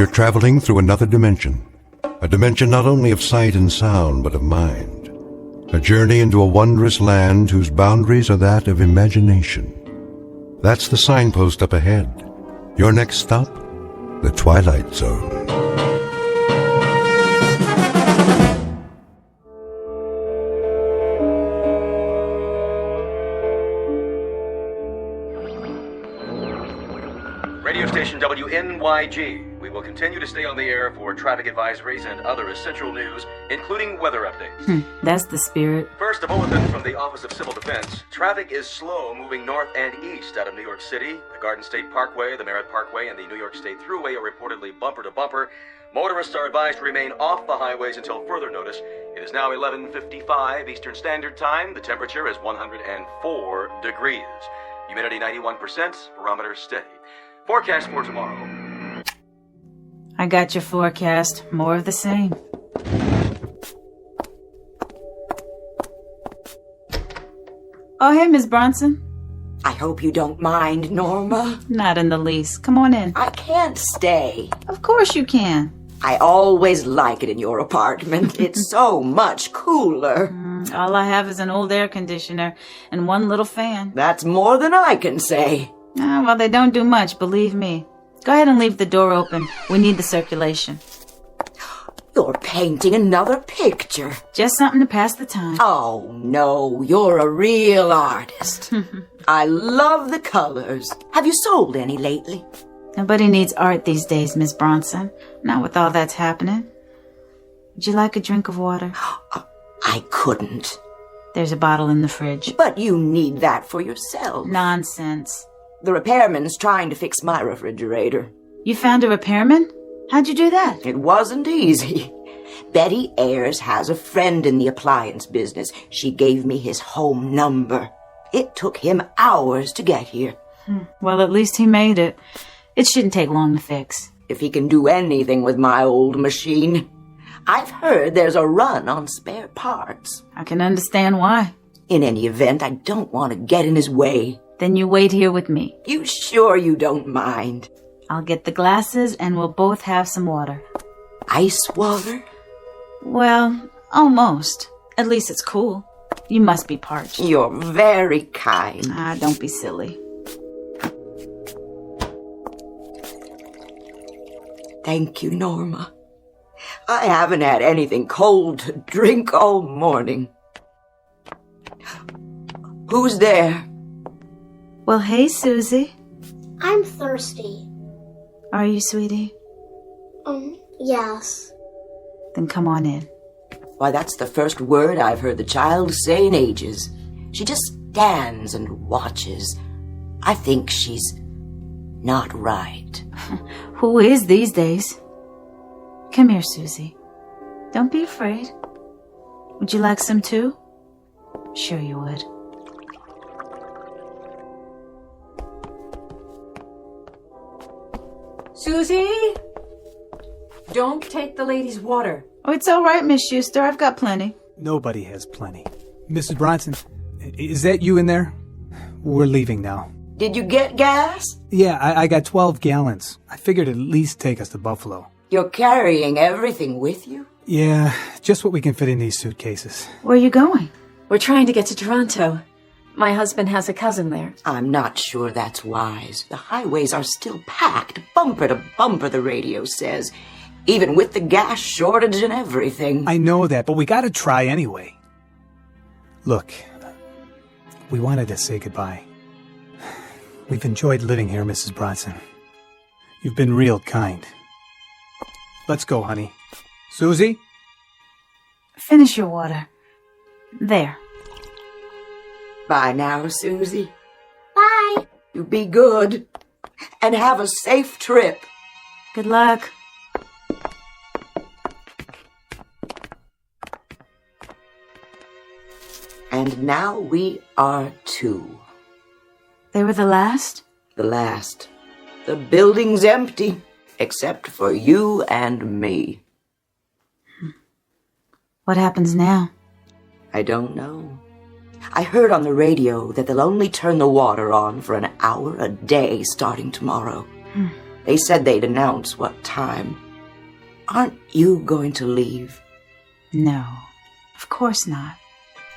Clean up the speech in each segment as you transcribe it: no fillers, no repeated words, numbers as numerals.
You're traveling through another dimension. A dimension not only of sight and sound, but of mind. A journey into a wondrous land whose boundaries are that of imagination. That's the signpost up ahead. Your next stop? The Twilight Zone. Radio station WNYG. We will continue to stay on the air for traffic advisories and other essential news, including weather updates. That's the spirit. First, a bulletin from the Office of Civil Defense. Traffic is slow moving north and east out of New York City. The Garden State Parkway, the Merritt Parkway, and the New York State Thruway are reportedly bumper to bumper. Motorists are advised to remain off the highways until further notice. It is now 11:55 Eastern Standard Time. The temperature is 104 degrees. Humidity 91%, barometer steady. Forecast for tomorrow. I got your forecast. More of the same. Oh, hey, Miss Bronson. I hope you don't mind, Norma. Not in the least. Come on in. I can't stay. Of course you can. I always like it in your apartment. It's so much cooler. All I have is an old air conditioner and one little fan. That's more than I can say. Well, they don't do much, believe me. Go ahead and leave the door open. We need the circulation. You're painting another picture. Just something to pass the time. Oh, no, you're a real artist. I love the colors. Have you sold any lately? Nobody needs art these days, Miss Bronson. Not with all that's happening. Would you like a drink of water? I couldn't. There's a bottle in the fridge. But you need that for yourself. Nonsense. The repairman's trying to fix my refrigerator. You found a repairman? How'd you do that? It wasn't easy. Betty Ayers has a friend in the appliance business. She gave me his home number. It took him hours to get here. Well, at least he made it. It shouldn't take long to fix. If he can do anything with my old machine. I've heard there's a run on spare parts. I can understand why. In any event, I don't want to get in his way. Then you wait here with me. You sure you don't mind? I'll get the glasses and we'll both have some water. Ice water? Well, almost. At least it's cool. You must be parched. You're very kind. Don't be silly. Thank you, Norma. I haven't had anything cold to drink all morning. Who's there? Well, hey, Susie. I'm thirsty. Are you, sweetie? Yes. Then come on in. Why, that's the first word I've heard the child say in ages. She just stands and watches. I think she's not right. Who is these days? Come here, Susie. Don't be afraid. Would you like some too? Sure you would. Susie? Don't take the lady's water. Oh, it's all right, Miss Schuster. I've got plenty. Nobody has plenty. Mrs. Bronson, is that you in there? We're leaving now. Did you get gas? Yeah, I got 12 gallons. I figured it'd at least take us to Buffalo. You're carrying everything with you? Yeah, just what we can fit in these suitcases. Where are you going? We're trying to get to Toronto. My husband has a cousin there. I'm not sure that's wise. The highways are still packed, bumper to bumper, the radio says. Even with the gas shortage and everything. I know that, but we gotta try anyway. Look, we wanted to say goodbye. We've enjoyed living here, Mrs. Bronson. You've been real kind. Let's go, honey. Susie? Finish your water. There. Bye now, Susie. Bye. You be good. And have a safe trip. Good luck. And now we are two. They were the last? The last. The building's empty, except for you and me. What happens now? I don't know. I heard on the radio that they'll only turn the water on for an hour a day starting tomorrow. They said they'd announce what time. Aren't you going to leave? No, of course not.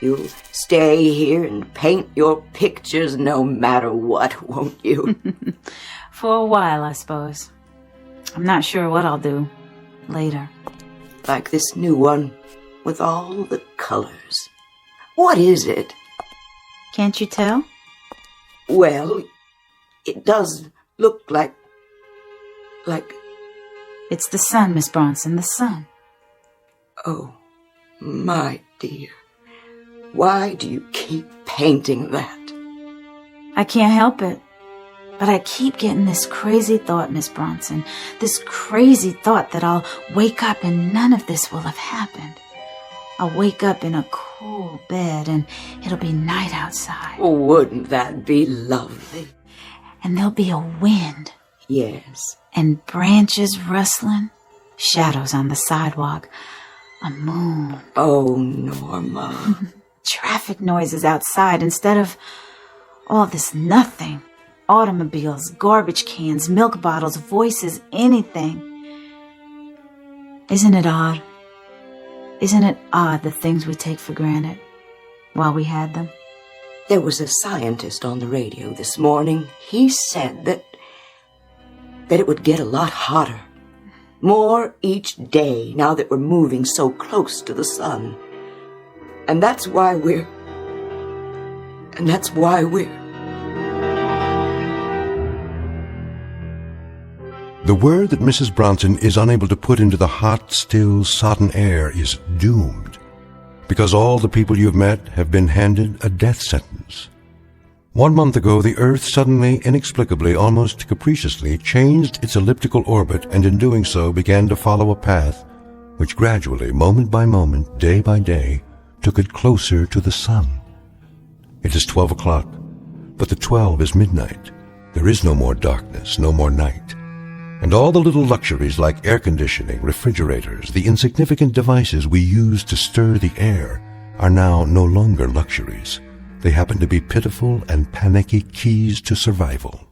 You'll stay here and paint your pictures no matter what, won't you? For a while, I suppose. I'm not sure what I'll do later. Like this new one with all the colors. What is it? Can't you tell? Well, it does look like... It's the sun, Miss Bronson, the sun. Oh, my dear. Why do you keep painting that? I can't help it. But I keep getting this crazy thought, Miss Bronson. This crazy thought that I'll wake up and none of this will have happened. I'll wake up in a cool bed and it'll be night outside. Wouldn't that be lovely? And there'll be a wind. Yes. And branches rustling. Shadows on the sidewalk. A moon. Oh, Norma. Traffic noises outside instead of all this nothing. Automobiles, garbage cans, milk bottles, voices, anything. Isn't it odd? Isn't it odd the things we take for granted while we had them? There was a scientist on the radio this morning. He said that it would get a lot hotter. More each day now that we're moving so close to the sun. And that's why we're... The word that Mrs. Bronson is unable to put into the hot, still, sodden air is doomed, because all the people you've met have been handed a death sentence. 1 month ago, the Earth suddenly, inexplicably, almost capriciously, changed its elliptical orbit and in doing so began to follow a path which gradually, moment by moment, day by day, took it closer to the sun. It is 12 o'clock, but the 12 is midnight. There is no more darkness, no more night. And all the little luxuries like air conditioning, refrigerators, the insignificant devices we use to stir the air are now no longer luxuries. They happen to be pitiful and panicky keys to survival.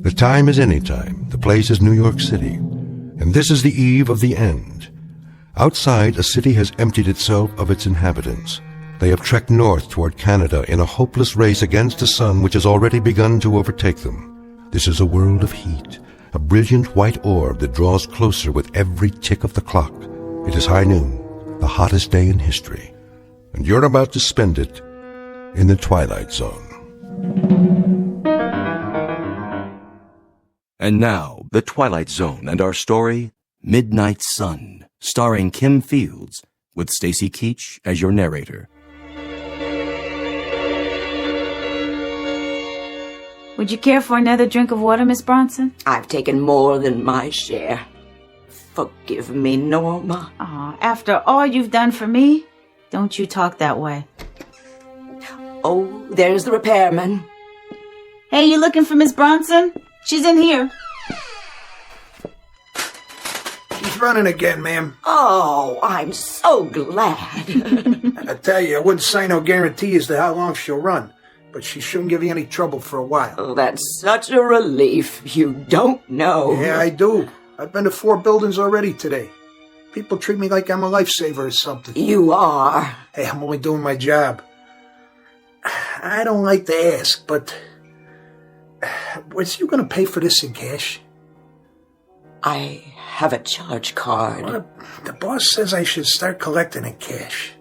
The time is any time. The place is New York City. And this is the eve of the end. Outside, a city has emptied itself of its inhabitants. They have trekked north toward Canada in a hopeless race against a sun which has already begun to overtake them. This is a world of heat, a brilliant white orb that draws closer with every tick of the clock. It is high noon, the hottest day in history. And you're about to spend it in the Twilight Zone. And now, The Twilight Zone and our story, Midnight Sun, starring Kim Fields, with Stacy Keach as your narrator. Would you care for another drink of water, Miss Bronson? I've taken more than my share. Forgive me, Norma. Aw, after all you've done for me, don't you talk that way. Oh, there's the repairman. Hey, you looking for Miss Bronson? She's in here. She's running again, ma'am. Oh, I'm so glad. I tell you, I wouldn't sign no guarantee as to how long she'll run, but she shouldn't give you any trouble for a while. Oh, that's such a relief. You don't know. Yeah, I do. I've been to 4 buildings already today. People treat me like I'm a lifesaver or something. You are. Hey, I'm only doing my job. I don't like to ask, but was you going to pay for this in cash? I have a charge card. Well, the boss says I should start collecting in cash.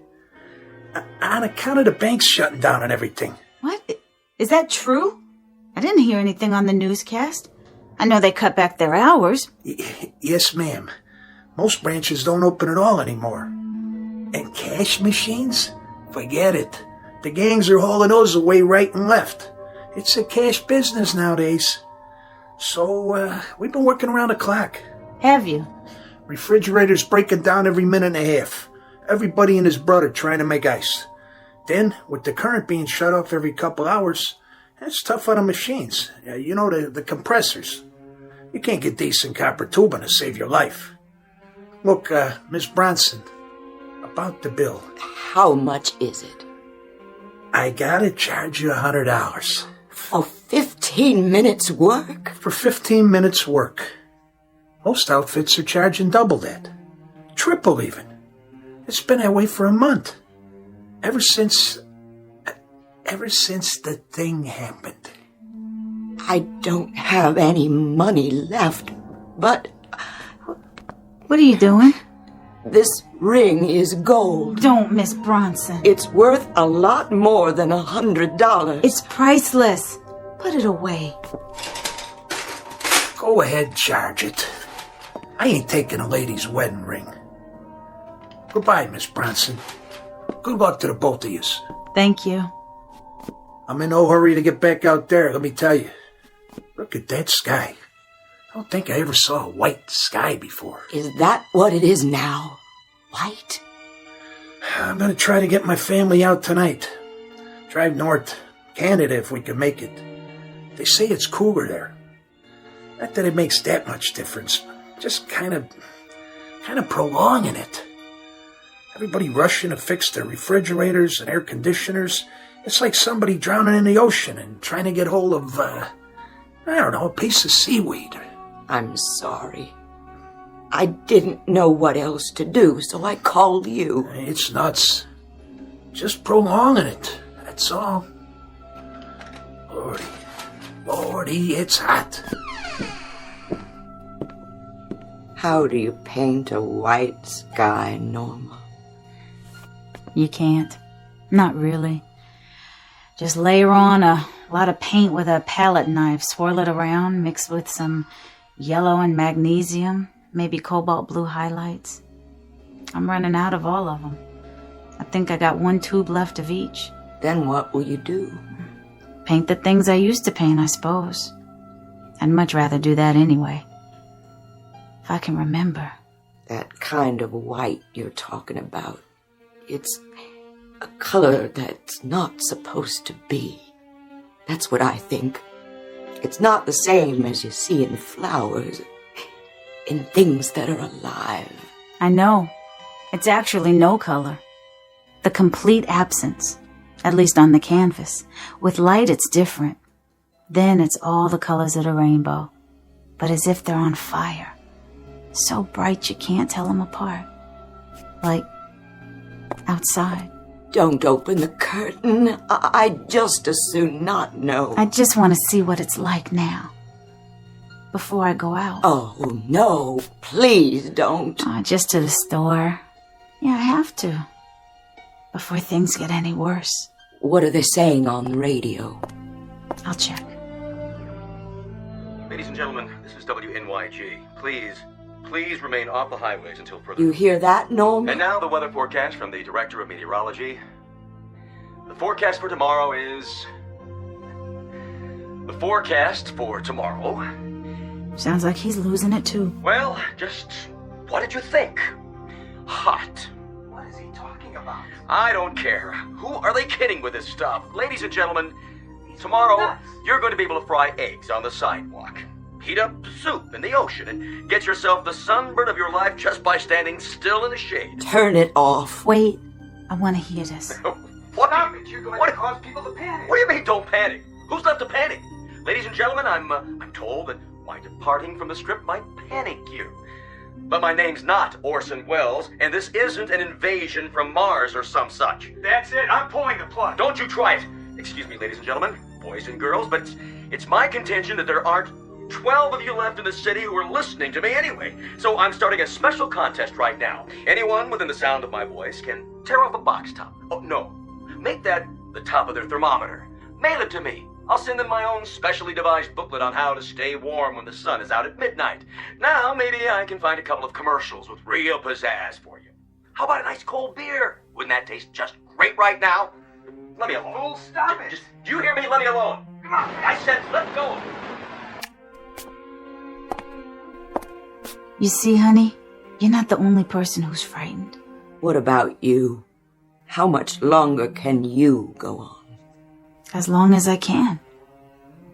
On account of the banks shutting down and everything. What? Is that true? I didn't hear anything on the newscast. I know they cut back their hours. Yes, ma'am. Most branches don't open at all anymore. And cash machines? Forget it. The gangs are hauling those away right and left. It's a cash business nowadays. So, we've been working around the clock. Have you? Refrigerators breaking down every minute and a half. Everybody and his brother trying to make ice. Then, with the current being shut off every couple hours, that's tough on the machines. You know, the compressors. You can't get decent copper tubing to save your life. Look, Miss Bronson, about the bill. How much is it? I gotta charge you $100. Oh, $15. 15 minutes work? For 15 minutes work. Most outfits are charging double that. Triple even. It's been that way for a month. Ever since the thing happened. I don't have any money left, but What are you doing? this ring is gold. Don't, Miss Bronson. It's worth a lot more than $100. It's priceless. Put it away. Go ahead, charge it. I ain't taking a lady's wedding ring. Goodbye, Miss Bronson. Good luck to the both of yous. Thank you. I'm in no hurry to get back out there, let me tell you. Look at that sky. I don't think I ever saw a white sky before. Is that what it is now? White? I'm gonna try to get my family out tonight. Drive north, Canada if we can make it. They say it's cooler there. Not that it makes that much difference. Just kind of prolonging it. Everybody rushing to fix their refrigerators and air conditioners. It's like somebody drowning in the ocean and trying to get hold of, I don't know, a piece of seaweed. I'm sorry. I didn't know what else to do, so I called you. It's nuts. Just prolonging it, that's all. Lordy, it's hot. How do you paint a white sky, Norma? You can't. Not really. Just layer on a lot of paint with a palette knife, swirl it around, mix with some yellow and magnesium, maybe cobalt blue highlights. I'm running out of all of them. I think I got 1 tube left of each. Then what will you do? Paint the things I used to paint, I suppose. I'd much rather do that anyway. If I can remember. That kind of white you're talking about. It's a color that's not supposed to be. That's what I think. It's not the same as you see in flowers, in things that are alive. I know. It's actually no color. The complete absence. At least on the canvas. With light, it's different. Then it's all the colors of the rainbow. But as if they're on fire. So bright you can't tell them apart. Like outside. Don't open the curtain. I'd just as soon not know. I just want to see what it's like now. Before I go out. Oh, no. Please don't. Just to the store. Yeah, I have to. Before things get any worse. What are they saying on the radio? I'll check. Ladies and gentlemen, this is WNYG. Please remain off the highways until further. You hear that, Norma? And now the weather forecast from the Director of Meteorology. The forecast for tomorrow is... The forecast for tomorrow... Sounds like he's losing it too. Well, just... What did you think? Hot. What is he talking about? I don't care. Who are they kidding with this stuff? Ladies and gentlemen, tomorrow you're going to be able to fry eggs on the sidewalk. Heat up soup in the ocean and get yourself the sunburn of your life just by standing still in the shade. Turn it off. Wait, I want to hear this. What? Stop it! You're going to cause people to panic. What do you mean, don't panic? Who's left to panic? Ladies and gentlemen, I'm told that my departing from the strip might panic you. But my name's not Orson Welles, and this isn't an invasion from Mars or some such. That's it. I'm pulling the plug. Don't you try it. Excuse me, ladies and gentlemen, boys and girls, but it's my contention that there aren't 12 of you left in the city who are listening to me anyway. So I'm starting a special contest right now. Anyone within the sound of my voice can tear off a box top. Oh, no. Make that the top of their thermometer. Mail it to me. I'll send them my own specially devised booklet on how to stay warm when the sun is out at midnight. Now, maybe I can find a couple of commercials with real pizzazz for you. How about a nice cold beer? Wouldn't that taste just great right now? Let me alone. Full stop it. Do you hear me? Let me alone. Come on. I said let go. You see, honey, you're not the only person who's frightened. What about you? How much longer can you go on? As long as I can.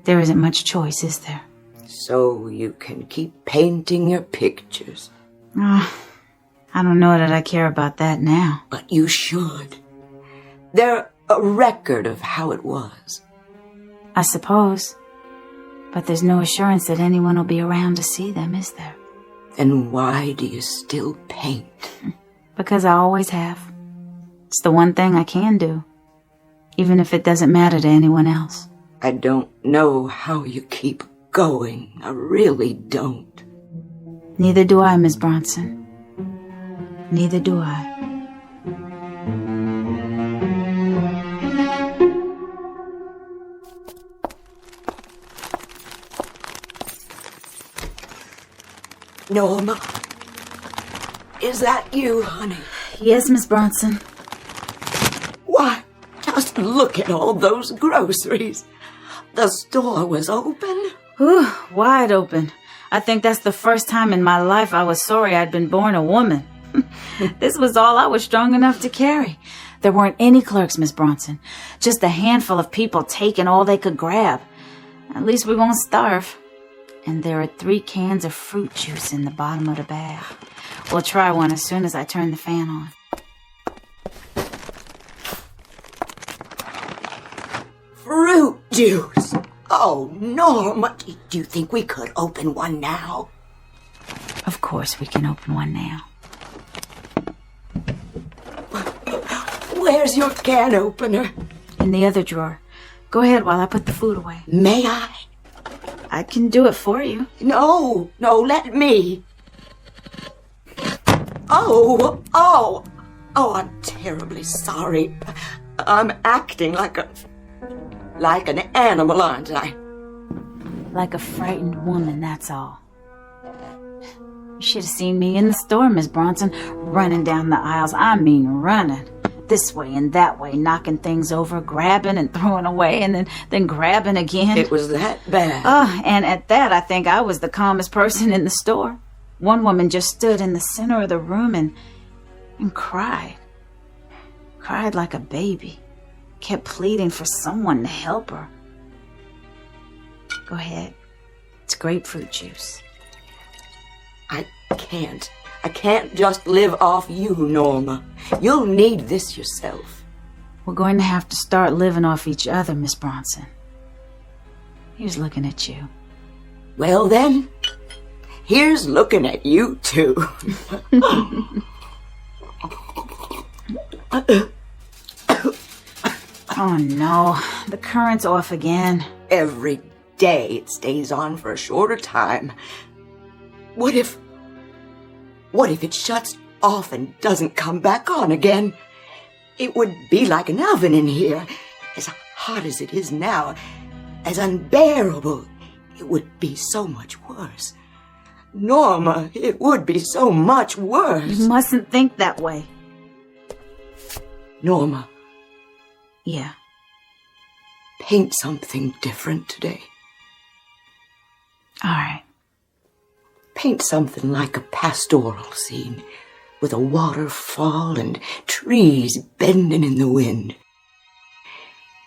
There isn't much choice, is there? So you can keep painting your pictures. I don't know that I care about that now. But you should. They're a record of how it was. I suppose. But there's no assurance that anyone will be around to see them, is there? Then why do you still paint? Because I always have. It's the one thing I can do, even if it doesn't matter to anyone else. I don't know how you keep going. I really don't. Neither do I, Miss Bronson. Neither do I. Norma, is that you, honey? Yes, Miss Bronson. Why, just look at all those groceries. The store was open. Whew, wide open. I think that's the first time in my life I was sorry I'd been born a woman. This was all I was strong enough to carry. There weren't any clerks, Miss Bronson. Just a handful of people taking all they could grab. At least we won't starve. And there are 3 cans of fruit juice in the bottom of the bag. We'll try one as soon as I turn the fan on. Fruit juice? Oh, Norma, do you think we could open one now? Of course we can open one now. Where's your can opener? In the other drawer. Go ahead while I put the food away. May I? I can do it for you. No, let me. Oh, I'm terribly sorry. I'm acting like an animal, aren't I? Like a frightened woman, that's all. You should have seen me in the store, Miss Bronson, running down the aisles. I mean running. This way and that way, knocking things over, grabbing and throwing away, and then grabbing again. It was that bad. And at that, I think I was the calmest person in the store. One woman just stood in the center of the room and cried. Cried like a baby. Kept pleading for someone to help her. Go ahead. It's grapefruit juice. I can't just live off you, Norma. You'll need this yourself. We're going to have to start living off each other, Miss Bronson. Here's looking at you. Well then, here's looking at you too. Oh no, the current's off again. Every day it stays on for a shorter time. What if it shuts off and doesn't come back on again? It would be like an oven in here. As hot as it is now, as unbearable. It would be so much worse. Norma, it would be so much worse. You mustn't think that way. Norma. Yeah. Paint something different today. All right. Paint something like a pastoral scene, with a waterfall and trees bending in the wind.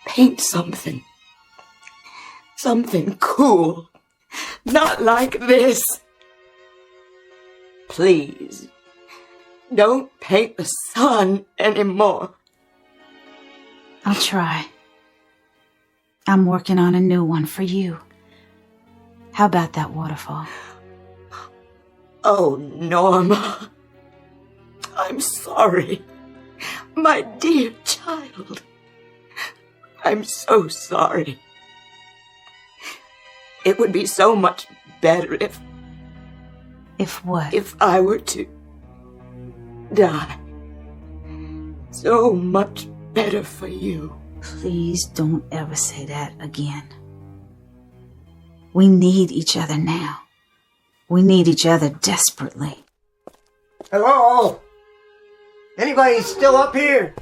Paint something cool, not like this. Please, don't paint the sun anymore. I'll try. I'm working on a new one for you. How about that waterfall? Oh, Norma, I'm sorry. My dear child, I'm so sorry. It would be so much better if... If what? If I were to die. So much better for you. Please don't ever say that again. We need each other now. We need each other desperately. Hello? Anybody still up here?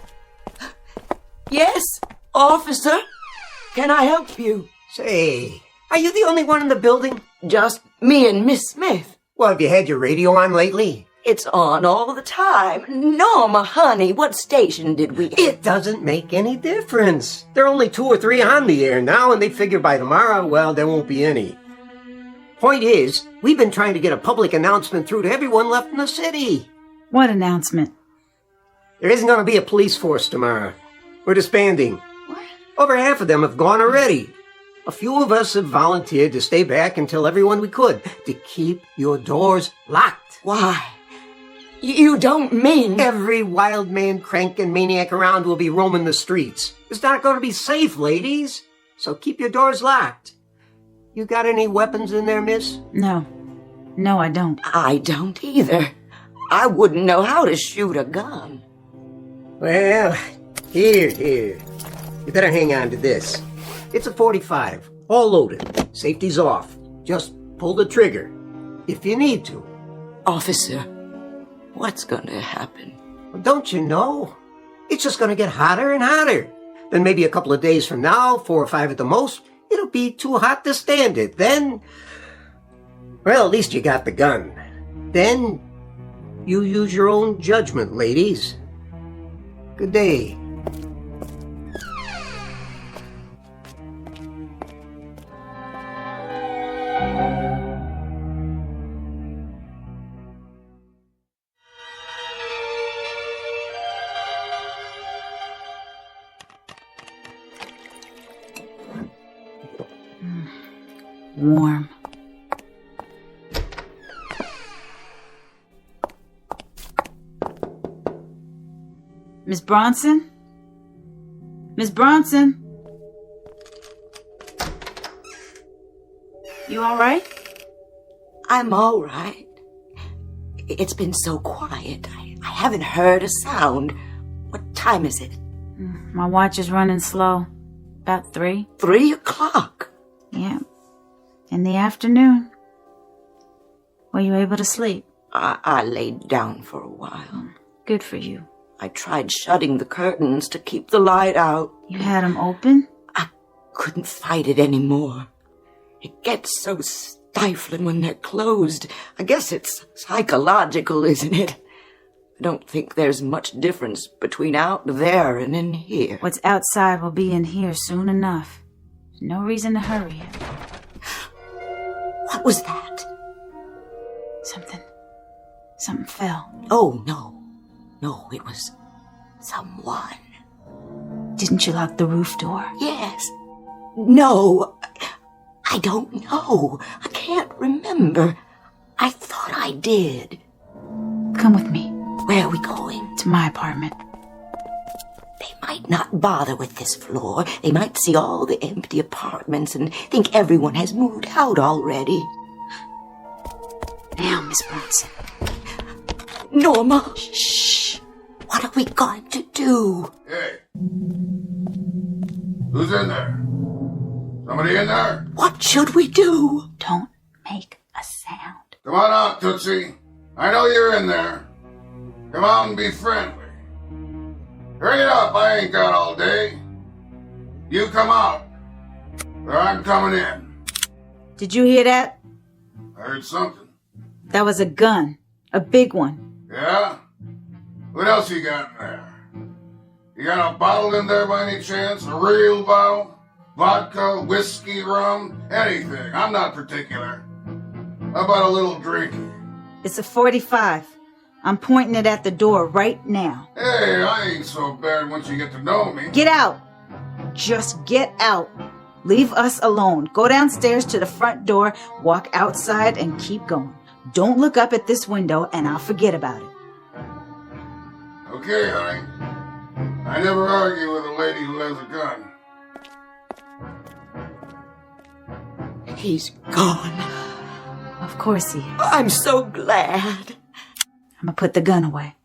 Yes, officer. Can I help you? Say, are you the only one in the building? Just me and Miss Smith. Well, have you had your radio on lately? It's on all the time. Norma, honey, what station did we... It doesn't make any difference. There are only 2 or 3 on the air now, and they figure by tomorrow, well, there won't be any. Point is, we've been trying to get a public announcement through to everyone left in the city. What announcement? There isn't going to be a police force tomorrow. We're disbanding. What? Over half of them have gone already. A few of us have volunteered to stay back and tell everyone we could to keep your doors locked. Why? You don't mean... Every wild man, crank, and maniac around will be roaming the streets. It's not going to be safe, ladies. So keep your doors locked. You got any weapons in there, miss? No. No, I don't. I don't either. I wouldn't know how to shoot a gun. Well, here. You better hang on to this. It's a .45, all loaded. Safety's off. Just pull the trigger, if you need to. Officer, what's going to happen? Well, don't you know? It's just going to get hotter and hotter. Then maybe a couple of days from now, 4 or 5 at the most, it'll be too hot to stand it. Then, well, at least you got the gun. Then, you use your own judgment, ladies. Good day. Warm. Miss Bronson? Miss Bronson? You all right? I'm all right. It's been so quiet. I haven't heard a sound. What time is it? My watch is running slow. About 3. 3 o'clock. Yeah. In the afternoon. Were you able to sleep? I laid down for a while. Good for you. I tried shutting the curtains to keep the light out. You had them open? I couldn't fight it anymore. It gets so stifling when they're closed. I guess it's psychological, isn't it? I don't think there's much difference between out there and in here. What's outside will be in here soon enough. No reason to hurry it. What was that? Something fell. Oh, no. No, it was someone. Didn't you lock the roof door? Yes. No. I don't know. I can't remember. I thought I did. Come with me. Where are we going? To my apartment. They might not bother with this floor. They might see all the empty apartments and think everyone has moved out already. Now, Miss Bronson. Norma. Shh. What are we going to do? Hey. Who's in there? Somebody in there? What should we do? Don't make a sound. Come on out, Tootsie. I know you're in there. Come out and be friendly. Hurry it up, I ain't got all day. You come out, or I'm coming in. Did you hear that? I heard something. That was a gun. A big one. Yeah? What else you got in there? You got a bottle in there by any chance? A real bottle? Vodka, whiskey, rum, anything. I'm not particular. How about a little drinking? It's a .45. I'm pointing it at the door right now. Hey, I ain't so bad once you get to know me. Get out. Just get out. Leave us alone. Go downstairs to the front door, walk outside, and keep going. Don't look up at this window, and I'll forget about it. Okay, honey. I never argue with a lady who has a gun. He's gone. Of course he is. I'm so glad. I'm gonna put the gun away.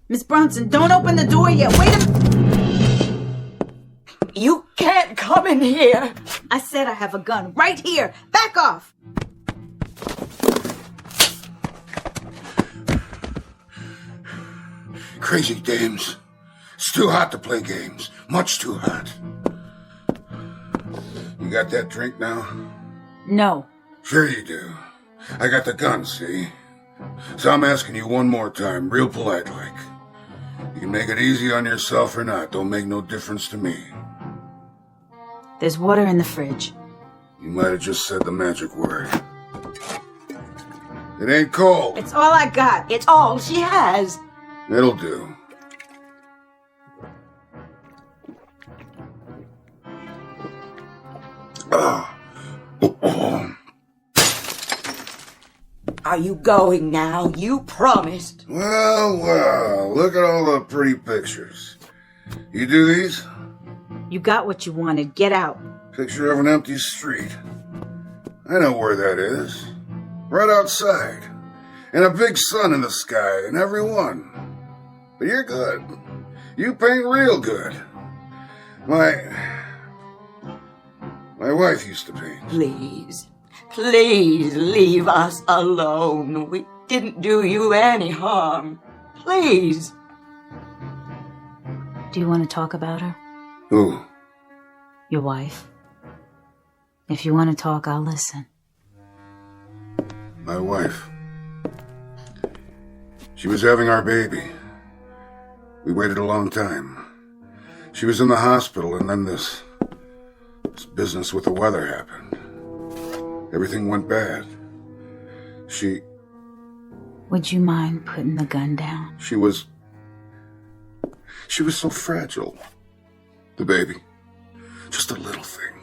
Miss Bronson, don't open the door yet. Wait a minute. You can't come in here. I said I have a gun right here. Back off. Crazy dames. It's too hot to play games. Much too hot. You got that drink now? No. Sure you do. I got the gun, see? So I'm asking you one more time, real polite like. You can make it easy on yourself or not. Don't make no difference to me. There's water in the fridge. You might have just said the magic word. It ain't cold. It's all I got. It's all she has. It'll do. Are you going now? You promised. Well, look at all the pretty pictures. You do these? You got what you wanted. Get out. Picture of an empty street. I know where that is. Right outside. And a big sun in the sky in every one. But you're good. You paint real good. My wife used to paint. Please leave us alone. We didn't do you any harm. Please. Do you want to talk about her? Who? Your wife. If you want to talk, I'll listen. My wife. She was having our baby. We waited a long time. She was in the hospital, and then this business with the weather happened. Everything went bad. Would you mind putting the gun down? She was so fragile. The baby. Just a little thing.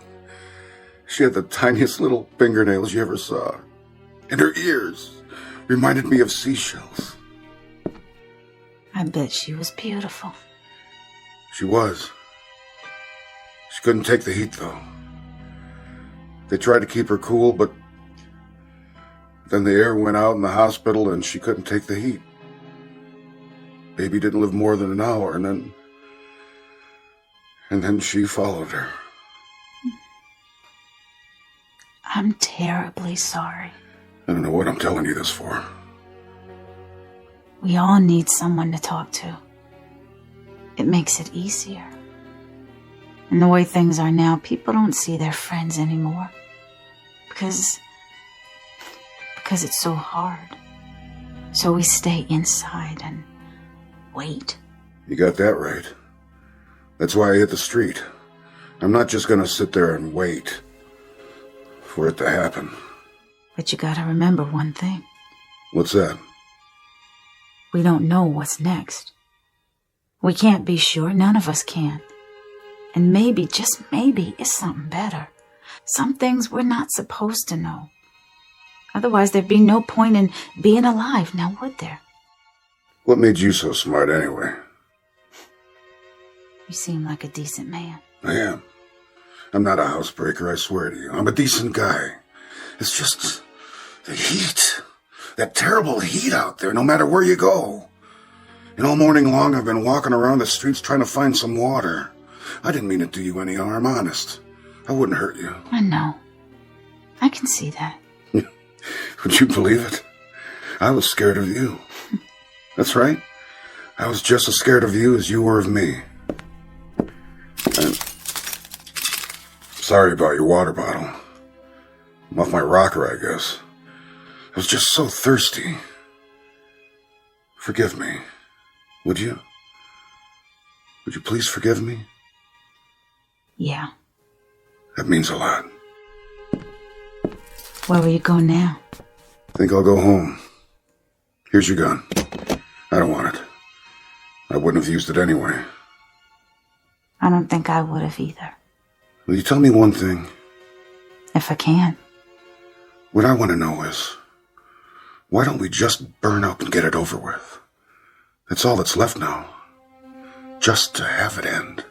She had the tiniest little fingernails you ever saw. And her ears reminded me of seashells. I bet she was beautiful. She was. She couldn't take the heat, though. They tried to keep her cool, but then the air went out in the hospital and she couldn't take the heat. Baby didn't live more than an hour, and then she followed her. I'm terribly sorry. I don't know what I'm telling you this for. We all need someone to talk to. It makes it easier. And the way things are now, people don't see their friends anymore. Because it's so hard. So we stay inside and wait. You got that right. That's why I hit the street. I'm not just gonna sit there and wait for it to happen. But you gotta remember one thing. What's that? We don't know what's next. We can't be sure. None of us can. And maybe, just maybe, it's something better. Some things we're not supposed to know. Otherwise, there'd be no point in being alive, now would there? What made you so smart anyway? You seem like a decent man. I am. I'm not a housebreaker, I swear to you. I'm a decent guy. It's just the heat. That terrible heat out there, no matter where you go. And all morning long I've been walking around the streets trying to find some water. I didn't mean to do you any harm, honest. I wouldn't hurt you. I know. I can see that. Would you believe it? I was scared of you. That's right. I was just as scared of you as you were of me. And sorry about your water bottle. I'm off my rocker, I guess. I was just so thirsty. Forgive me. Would you? Would you please forgive me? Yeah. That means a lot. Where will you go now? Think I'll go home. Here's your gun. I don't want it. I wouldn't have used it anyway. I don't think I would have either. Will you tell me one thing? If I can. What I want to know is, why don't we just burn up and get it over with? That's all that's left now. Just to have it end.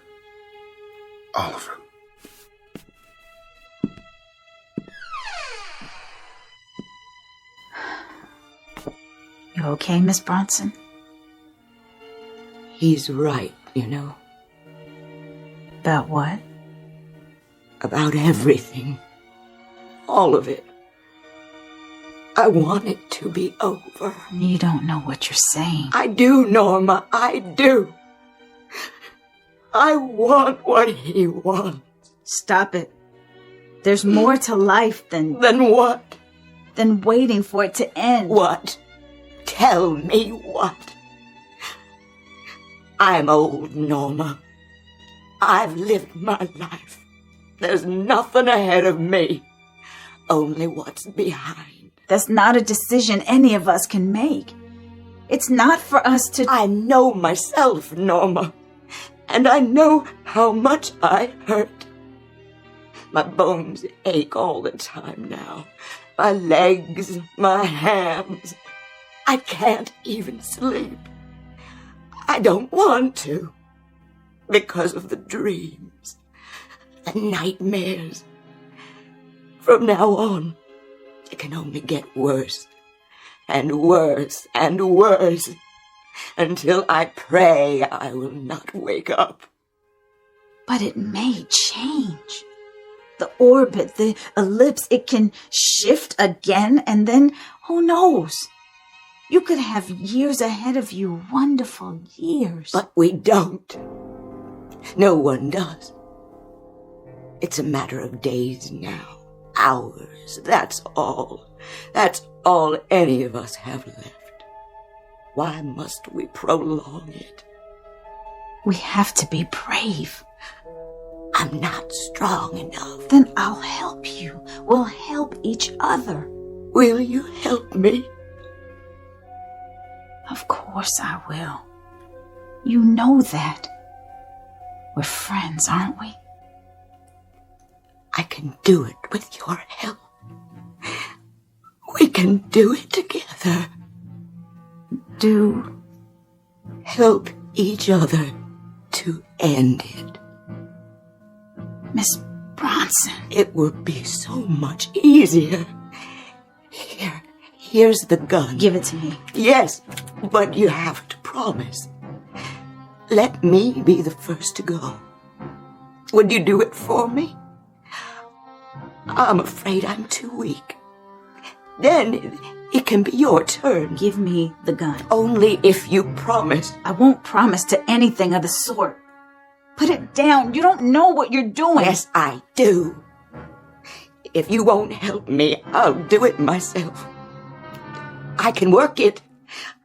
All of it. You okay, Miss Bronson? He's right, you know. About what? About everything. All of it. I want it to be over. You don't know what you're saying. I do, Norma. I do. I want what he wants. Stop it. There's more to life than... Than what? Than waiting for it to end. What? Tell me what? I'm old, Norma. I've lived my life. There's nothing ahead of me. Only what's behind. That's not a decision any of us can make. It's not for us to... I know myself, Norma. And I know how much I hurt. My bones ache all the time now. My legs, my hands. I can't even sleep. I don't want to. Because of the dreams, the nightmares. From now on, it can only get worse and worse and worse until I pray I will not wake up. But it may change. The orbit, the ellipse, it can shift again, and then who knows? You could have years ahead of you, wonderful years. But we don't. No one does. It's a matter of days now. Hours, that's all. That's all any of us have left. Why must we prolong it? We have to be brave. I'm not strong enough. Then I'll help you. We'll help each other. Will you help me? Of course I will. You know that. We're friends, aren't we? I can do it with your help. We can do it together. Do help each other to end it. Miss Bronson. It would be so much easier. Here's the gun. Give it to me. Yes, but you have to promise. Let me be the first to go. Would you do it for me? I'm afraid I'm too weak. Then it can be your turn. Give me the gun. Only if you promise. I won't promise to anything of the sort. Put it down. You don't know what you're doing. Yes, I do. If you won't help me, I'll do it myself. I can work it.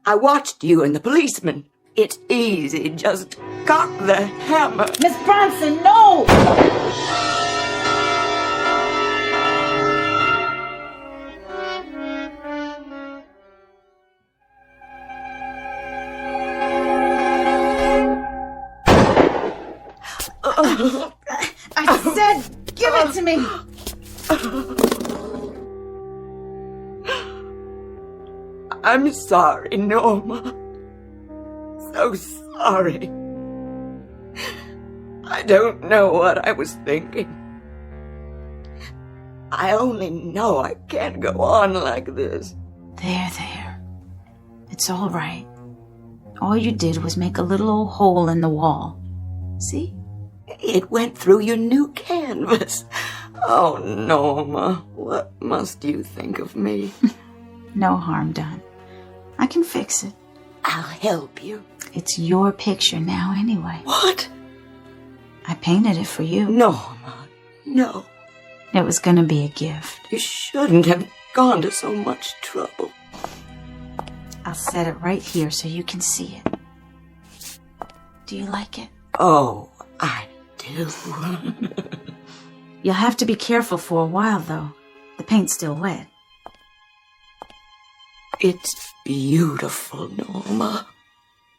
I watched you and the policeman. It's easy. Just cock the hammer. Miss Bronson, no! I said, give it to me. I'm sorry, Norma. So sorry. I don't know what I was thinking. I only know I can't go on like this. There. It's all right. All you did was make a little old hole in the wall. See? It went through your new canvas. Oh, Norma, what must you think of me? No harm done. I can fix it. I'll help you. It's your picture now anyway. What? I painted it for you. Norma, no. It was gonna be a gift. You shouldn't have gone to so much trouble. I'll set it right here so you can see it. Do you like it? Oh, I do. You'll have to be careful for a while, though. The paint's still wet. It's beautiful, Norma.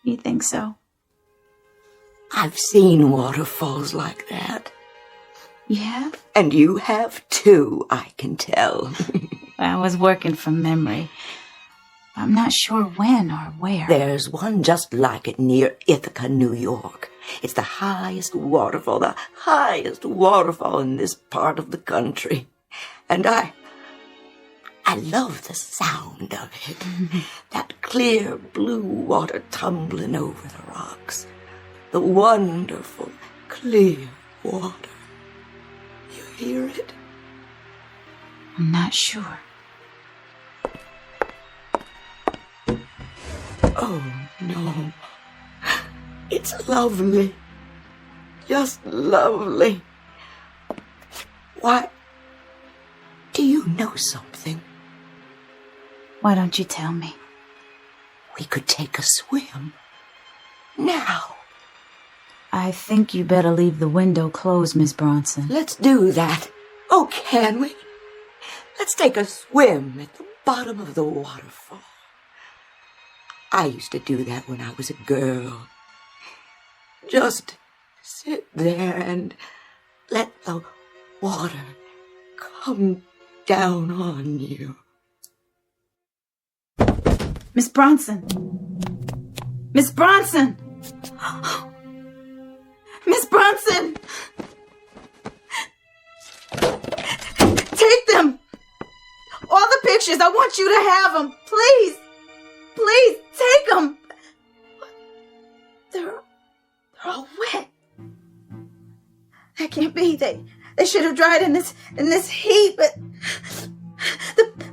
You think so? I've seen waterfalls like that. You have? And you have too, I can tell. I was working from memory. I'm not sure when or where. There's one just like it near Ithaca, New York. It's the highest waterfall in this part of the country. And I love the sound of it. That clear blue water tumbling over the rocks. The wonderful, clear water. You hear it? I'm not sure. Oh, no. It's lovely. Just lovely. Why? Do you know something? Why don't you tell me? We could take a swim. Now. I think you better leave the window closed, Miss Bronson. Let's do that. Oh, can we? Let's take a swim at the bottom of the waterfall. I used to do that when I was a girl. Just sit there and let the water come down on you. Miss Bronson! Miss Bronson! Miss Bronson! Take them! All the pictures, I want you to have them. Please! Please, take them! They're all wet. That can't be. They should have dried in this heat, but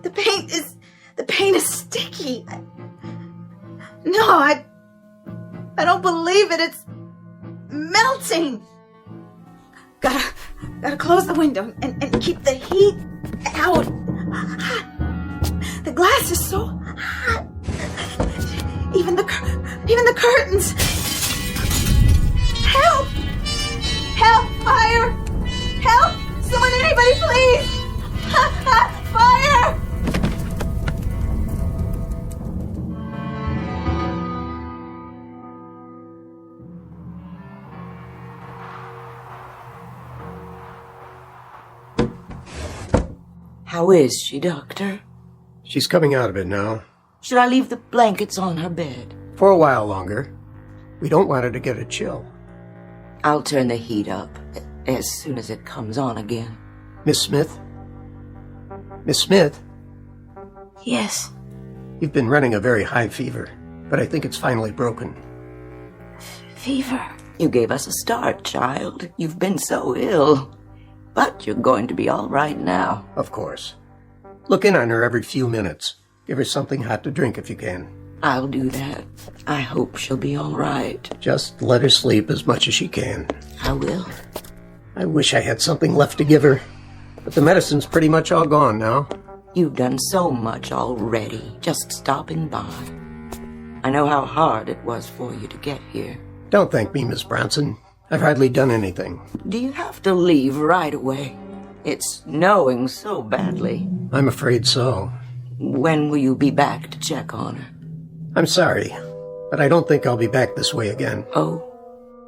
the paint is sticky. I don't believe it. It's melting. Gotta close the window and keep the heat out. The glass is so hot. Even the curtains. Help! Help! Fire! Help! Someone, anybody, please! Fire! How is she, Doctor? She's coming out of it now. Should I leave the blankets on her bed? For a while longer. We don't want her to get a chill. I'll turn the heat up as soon as it comes on again. Miss Smith? Miss Smith? Yes. You've been running a very high fever, but I think it's finally broken. Fever. You gave us a start, child. You've been so ill. But you're going to be all right now. Of course. Look in on her every few minutes. Give her something hot to drink if you can. I'll do that. I hope she'll be all right. Just let her sleep as much as she can. I will. I wish I had something left to give her, but the medicine's pretty much all gone now. You've done so much already, just stopping by. I know how hard it was for you to get here. Don't thank me, Miss Bronson. I've hardly done anything. Do you have to leave right away? It's snowing so badly. I'm afraid so. When will you be back to check on her? I'm sorry, but I don't think I'll be back this way again. Oh?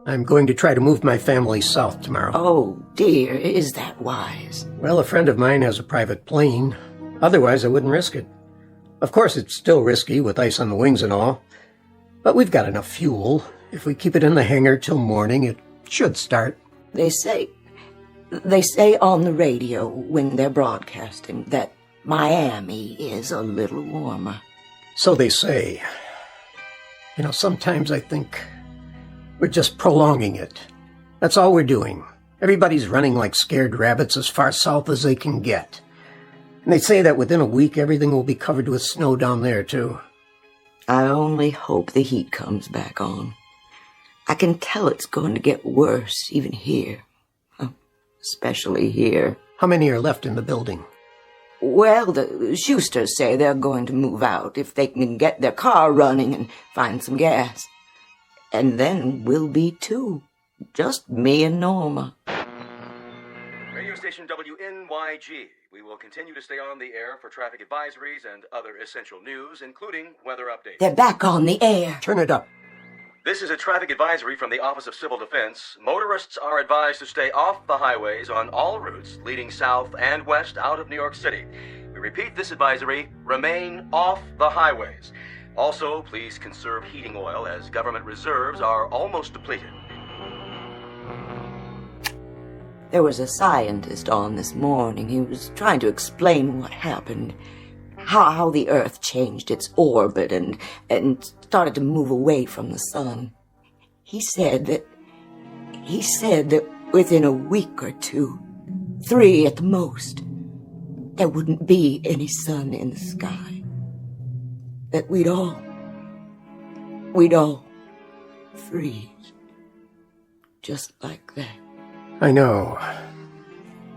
I'm going to try to move my family south tomorrow. Oh, dear, is that wise? Well, a friend of mine has a private plane. Otherwise, I wouldn't risk it. Of course, it's still risky with ice on the wings and all. But we've got enough fuel. If we keep it in the hangar till morning, it should start. They say on the radio when they're broadcasting that Miami is a little warmer. So they say. You know, sometimes I think we're just prolonging it. That's all we're doing. Everybody's running like scared rabbits as far south as they can get. And they say that within a week everything will be covered with snow down there, too. I only hope the heat comes back on. I can tell it's going to get worse, even here. Especially here. How many are left in the building? Well, the Schusters say they're going to move out if they can get their car running and find some gas. And then we'll be two. Just me and Norma. Radio station WNYG. We will continue to stay on the air for traffic advisories and other essential news, including weather updates. They're back on the air. Turn it up. This is a traffic advisory from the Office of Civil Defense. Motorists are advised to stay off the highways on all routes leading south and west out of New York City. We repeat this advisory: remain off the highways. Also, please conserve heating oil as government reserves are almost depleted. There was a scientist on this morning. He was trying to explain what happened. How the Earth changed its orbit and started to move away from the sun. He said that within a week or two, 3 at the most, there wouldn't be any sun in the sky. That we'd all freeze. Just like that. I know.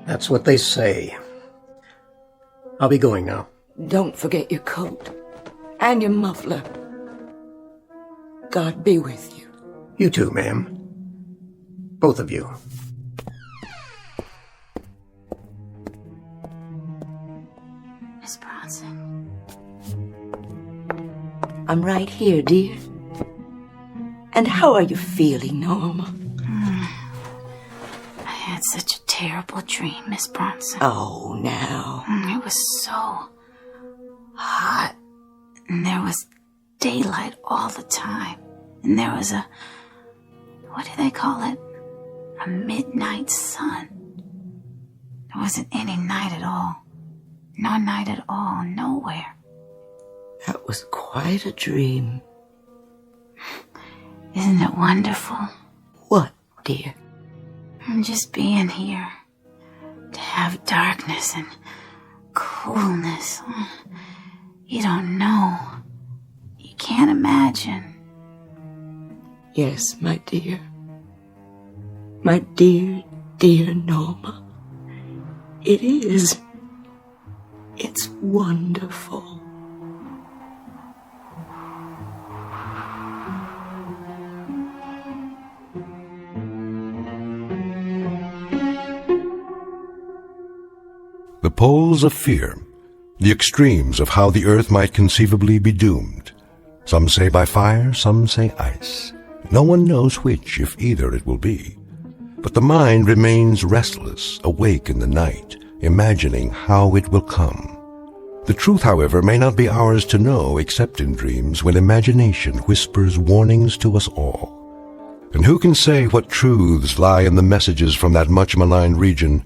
That's what they say. I'll be going now. Don't forget your coat and your muffler. God be with you. You too, ma'am. Both of you. Miss Bronson. I'm right here, dear. And how are you feeling, Norma? I had such a terrible dream, Miss Bronson. Oh, now. It was so hot, and there was daylight all the time, and there was what do they call it? A midnight sun. There wasn't any night at all. No night at all, nowhere. That was quite a dream. Isn't it wonderful? What, dear? Just being here. To have darkness and coolness. You don't know. You can't imagine. Yes, my dear. My dear, dear Norma. It is. It's wonderful. The poles of fear, the extremes of how the earth might conceivably be doomed. Some say by fire, some say ice. No one knows which, if either, it will be. But the mind remains restless, awake in the night, imagining how it will come. The truth, however, may not be ours to know except in dreams, when imagination whispers warnings to us all. And who can say what truths lie in the messages from that much-maligned region,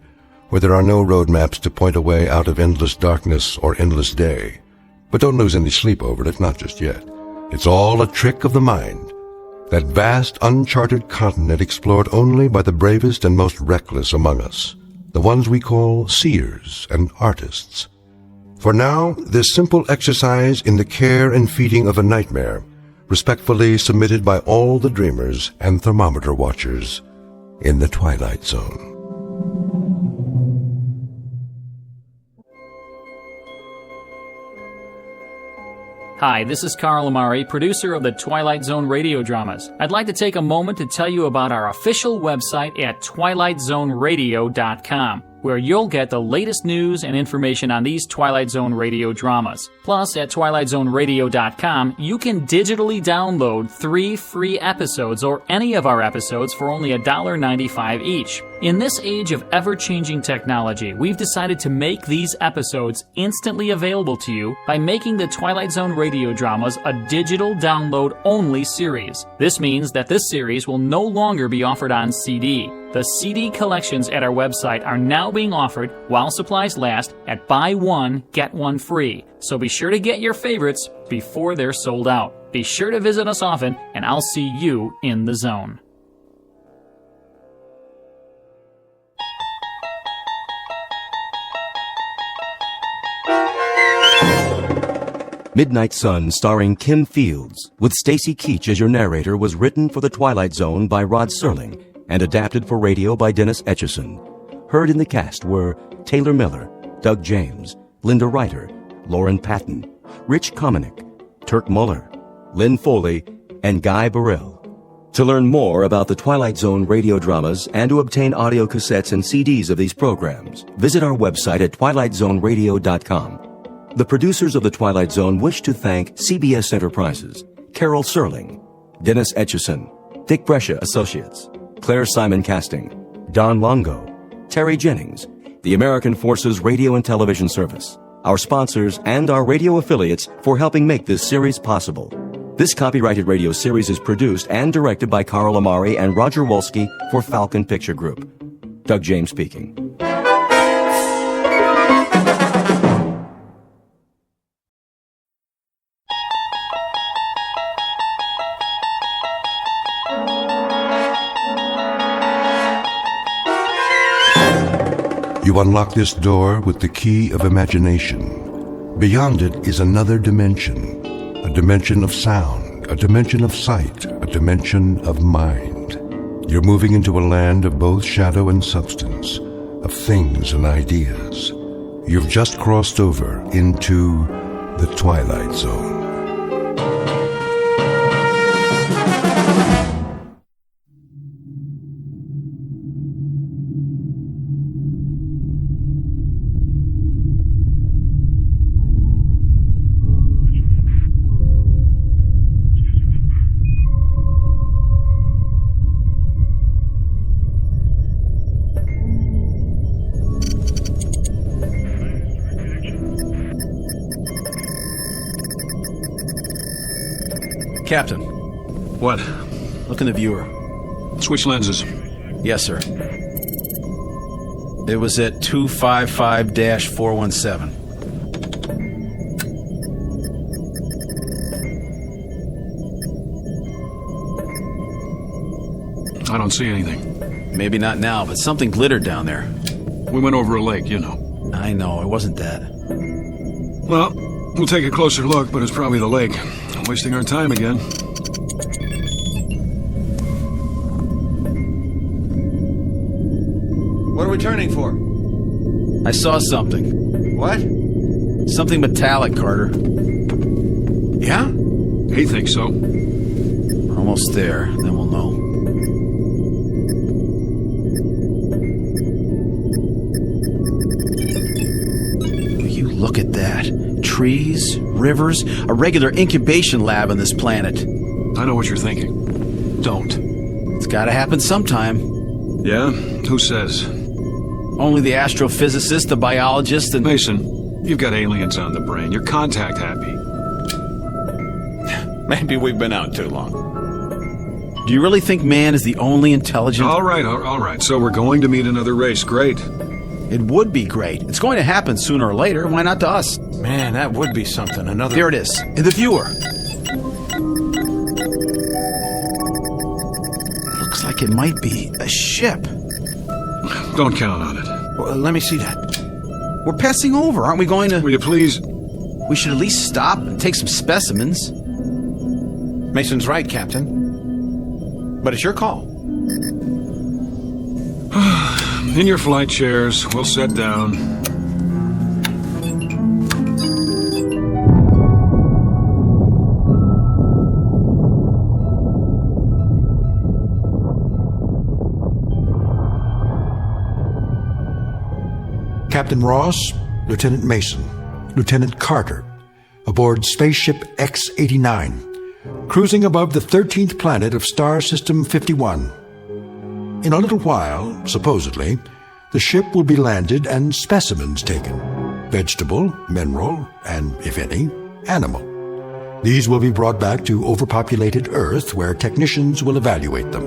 where there are no road maps to point a way out of endless darkness or endless day? But don't lose any sleep over it, not just yet. It's all a trick of the mind, that vast uncharted continent explored only by the bravest and most reckless among us, the ones we call seers and artists. For now, this simple exercise in the care and feeding of a nightmare, respectfully submitted by all the dreamers and thermometer watchers in the Twilight Zone. Hi, this is Carl Amari, producer of the Twilight Zone radio dramas. I'd like to take a moment to tell you about our official website at twilightzoneradio.com, where you'll get the latest news and information on these Twilight Zone radio dramas. Plus, at twilightzoneradio.com, you can digitally download 3 free episodes or any of our episodes for only $1.95 each. In this age of ever-changing technology, we've decided to make these episodes instantly available to you by making the Twilight Zone radio dramas a digital download-only series. This means that this series will no longer be offered on CD. The CD collections at our website are now being offered, while supplies last, at buy one, get one free. So be sure to get your favorites before they're sold out. Be sure to visit us often, and I'll see you in the zone. Midnight Sun, starring Kim Fields, with Stacy Keach as your narrator, was written for The Twilight Zone by Rod Serling and adapted for radio by Dennis Etchison. Heard in the cast were Taylor Miller, Doug James, Linda Ryder, Lauren Patton, Rich Kominick, Turk Muller, Lynn Foley, and Guy Burrell. To learn more about the Twilight Zone radio dramas and to obtain audio cassettes and CDs of these programs, visit our website at twilightzoneradio.com. The producers of The Twilight Zone wish to thank CBS Enterprises, Carol Serling, Dennis Etchison, Dick Brescia Associates, Claire Simon Casting, Don Longo, Terry Jennings, the American Forces Radio and Television Service, our sponsors, and our radio affiliates for helping make this series possible. This copyrighted radio series is produced and directed by Carl Amari and Roger Wolski for Falcon Picture Group. Doug James speaking. You unlock this door with the key of imagination. Beyond it is another dimension, a dimension of sound, a dimension of sight, a dimension of mind. You're moving into a land of both shadow and substance, of things and ideas. You've just crossed over into the Twilight Zone. Captain. What? Look in the viewer. Switch lenses. Yes, sir. It was at 255-417. I don't see anything. Maybe not now, but something glittered down there. We went over a lake, you know. I know, it wasn't that. Well, we'll take a closer look, but it's probably the lake. I'm wasting our time again. What are we turning for? I saw something. What? Something metallic, Carter. Yeah? He thinks so. We're almost there, then we'll know. You look at that. Trees, rivers, a regular incubation lab on this planet. I know what you're thinking. Don't. It's gotta happen sometime. Yeah? Who says? Only the astrophysicist, the biologist, and... Mason, you've got aliens on the brain. You're contact happy. Maybe we've been out too long. Do you really think man is the only intelligent... All right. So we're going to meet another race. Great. It would be great. It's going to happen sooner or later. Why not to us? Man, that would be something. Another... There it is. In the viewer. Looks like it might be a ship. Don't count on it. Well, let me see that. We're passing over. Aren't we going to... Will you please... We should at least stop and take some specimens. Mason's right, Captain. But it's your call. In your flight chairs. We'll set down. Captain Ross, Lieutenant Mason, Lieutenant Carter, aboard spaceship X-89, cruising above the 13th planet of star system 51. In a little while, supposedly, the ship will be landed and specimens taken. Vegetable, mineral, and, if any, animal. These will be brought back to overpopulated Earth, where technicians will evaluate them.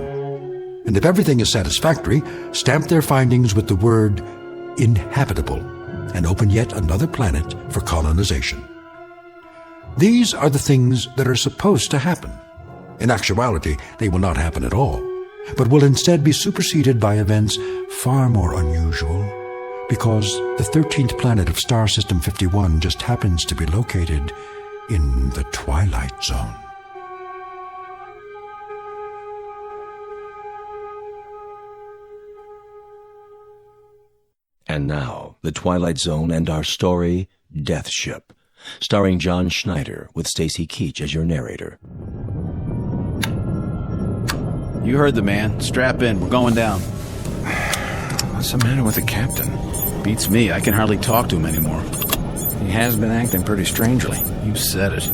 And if everything is satisfactory, stamp their findings with the word inhabitable, and open yet another planet for colonization. These are the things that are supposed to happen. In actuality, they will not happen at all, but will instead be superseded by events far more unusual, because the 13th planet of star system 51 just happens to be located in the Twilight Zone. And now, The Twilight Zone and our story, Death Ship, starring John Schneider with Stacy Keach as your narrator. You heard the man. Strap in. We're going down. What's the matter with the captain? Beats me. I can hardly talk to him anymore. He has been acting pretty strangely. You said it.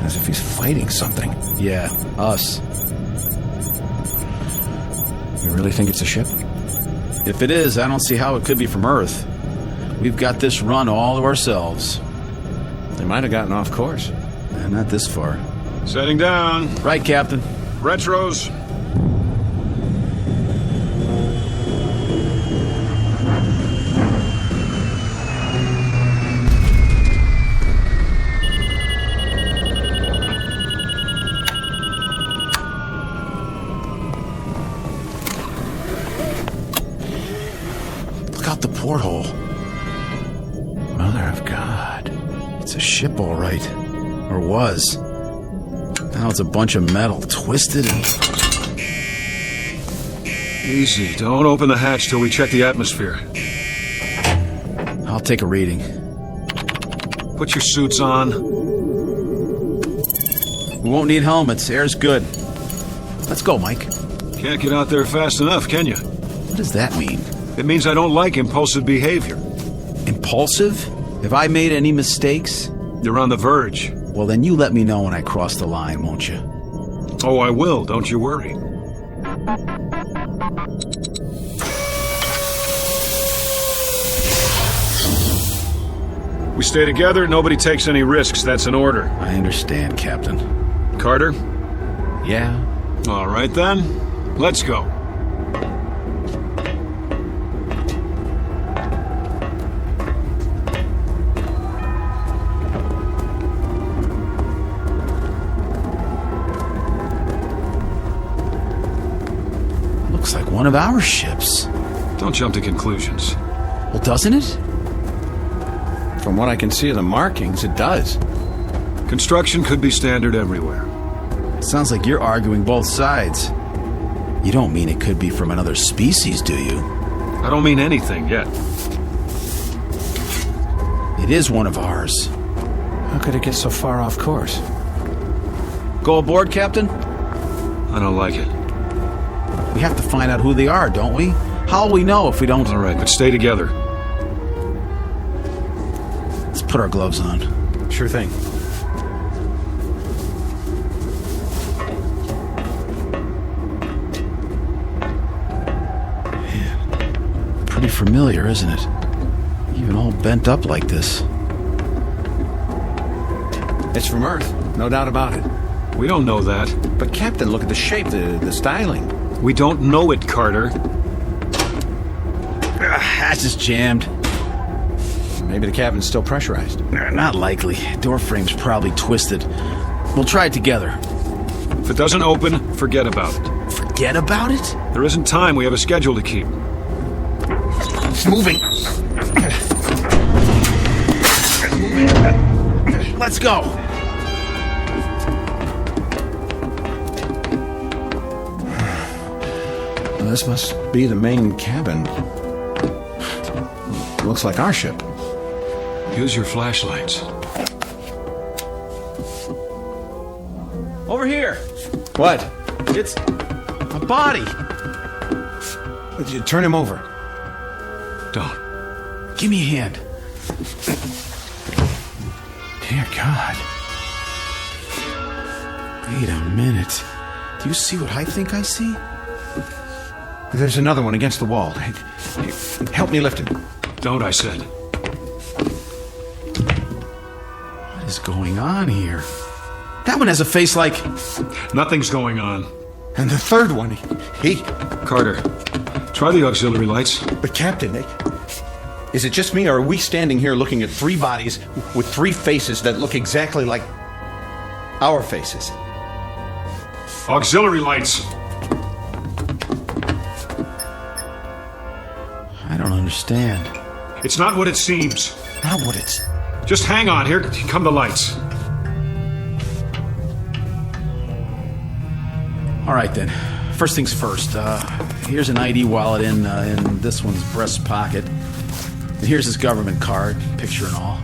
As if he's fighting something. Yeah, us. You really think it's a ship? If it is, I don't see how it could be from Earth. We've got this run all to ourselves. They might have gotten off course. Not this far. Setting down. Right, Captain. Retros. The porthole. Mother of God. It's a ship, all right. Or was. Now it's a bunch of metal, twisted and... Easy. Don't open the hatch till we check the atmosphere. I'll take a reading. Put your suits on. We won't need helmets. Air's good. Let's go, Mike. Can't get out there fast enough, can you? What does that mean? It means I don't like impulsive behavior. Impulsive? Have I made any mistakes? You're on the verge. Well, then you let me know when I cross the line, won't you? Oh, I will. Don't you worry. We stay together. Nobody takes any risks. That's an order. I understand, Captain. Carter, Yeah. All right, then. Let's go. Looks like one of our ships. Don't jump to conclusions. Well, doesn't it? From what I can see of the markings, it does. Construction could be standard everywhere. Sounds like you're arguing both sides. You don't mean it could be from another species, do you? I don't mean anything yet. It is one of ours. How could it get so far off course? Go aboard, Captain? I don't like it. We have to find out who they are, don't we? How'll we know if we don't... All right, but stay together. Let's put our gloves on. Sure thing. Man, pretty familiar, isn't it? Even all bent up like this. It's from Earth, no doubt about it. We don't know that. But Captain, look at the shape, the styling. We don't know it, Carter. That's just jammed. Maybe the cabin's still pressurized. Not likely. Door frame's probably twisted. We'll try it together. If it doesn't open, forget about it. Forget about it? There isn't time. We have a schedule to keep. It's moving. Let's go. Well, this must be the main cabin. Looks like our ship. Use your flashlights. Over here. What? It's a body. Turn him over. Don't. Give me a hand. Dear God. Wait a minute. Do you see what I think I see? There's another one against the wall. Help me lift him. Don't, I said. What is going on here? That one has a face like... Nothing's going on. And the third one, he... Carter, try the auxiliary lights. But Captain, is it just me, or are we standing here looking at three bodies with three faces that look exactly like our faces? Auxiliary lights. I don't understand. It's not what it seems. Not what it's... Just hang on. Here come the lights. All right, then. First things first. Here's an ID wallet in this one's breast pocket. And here's his government card, picture and all.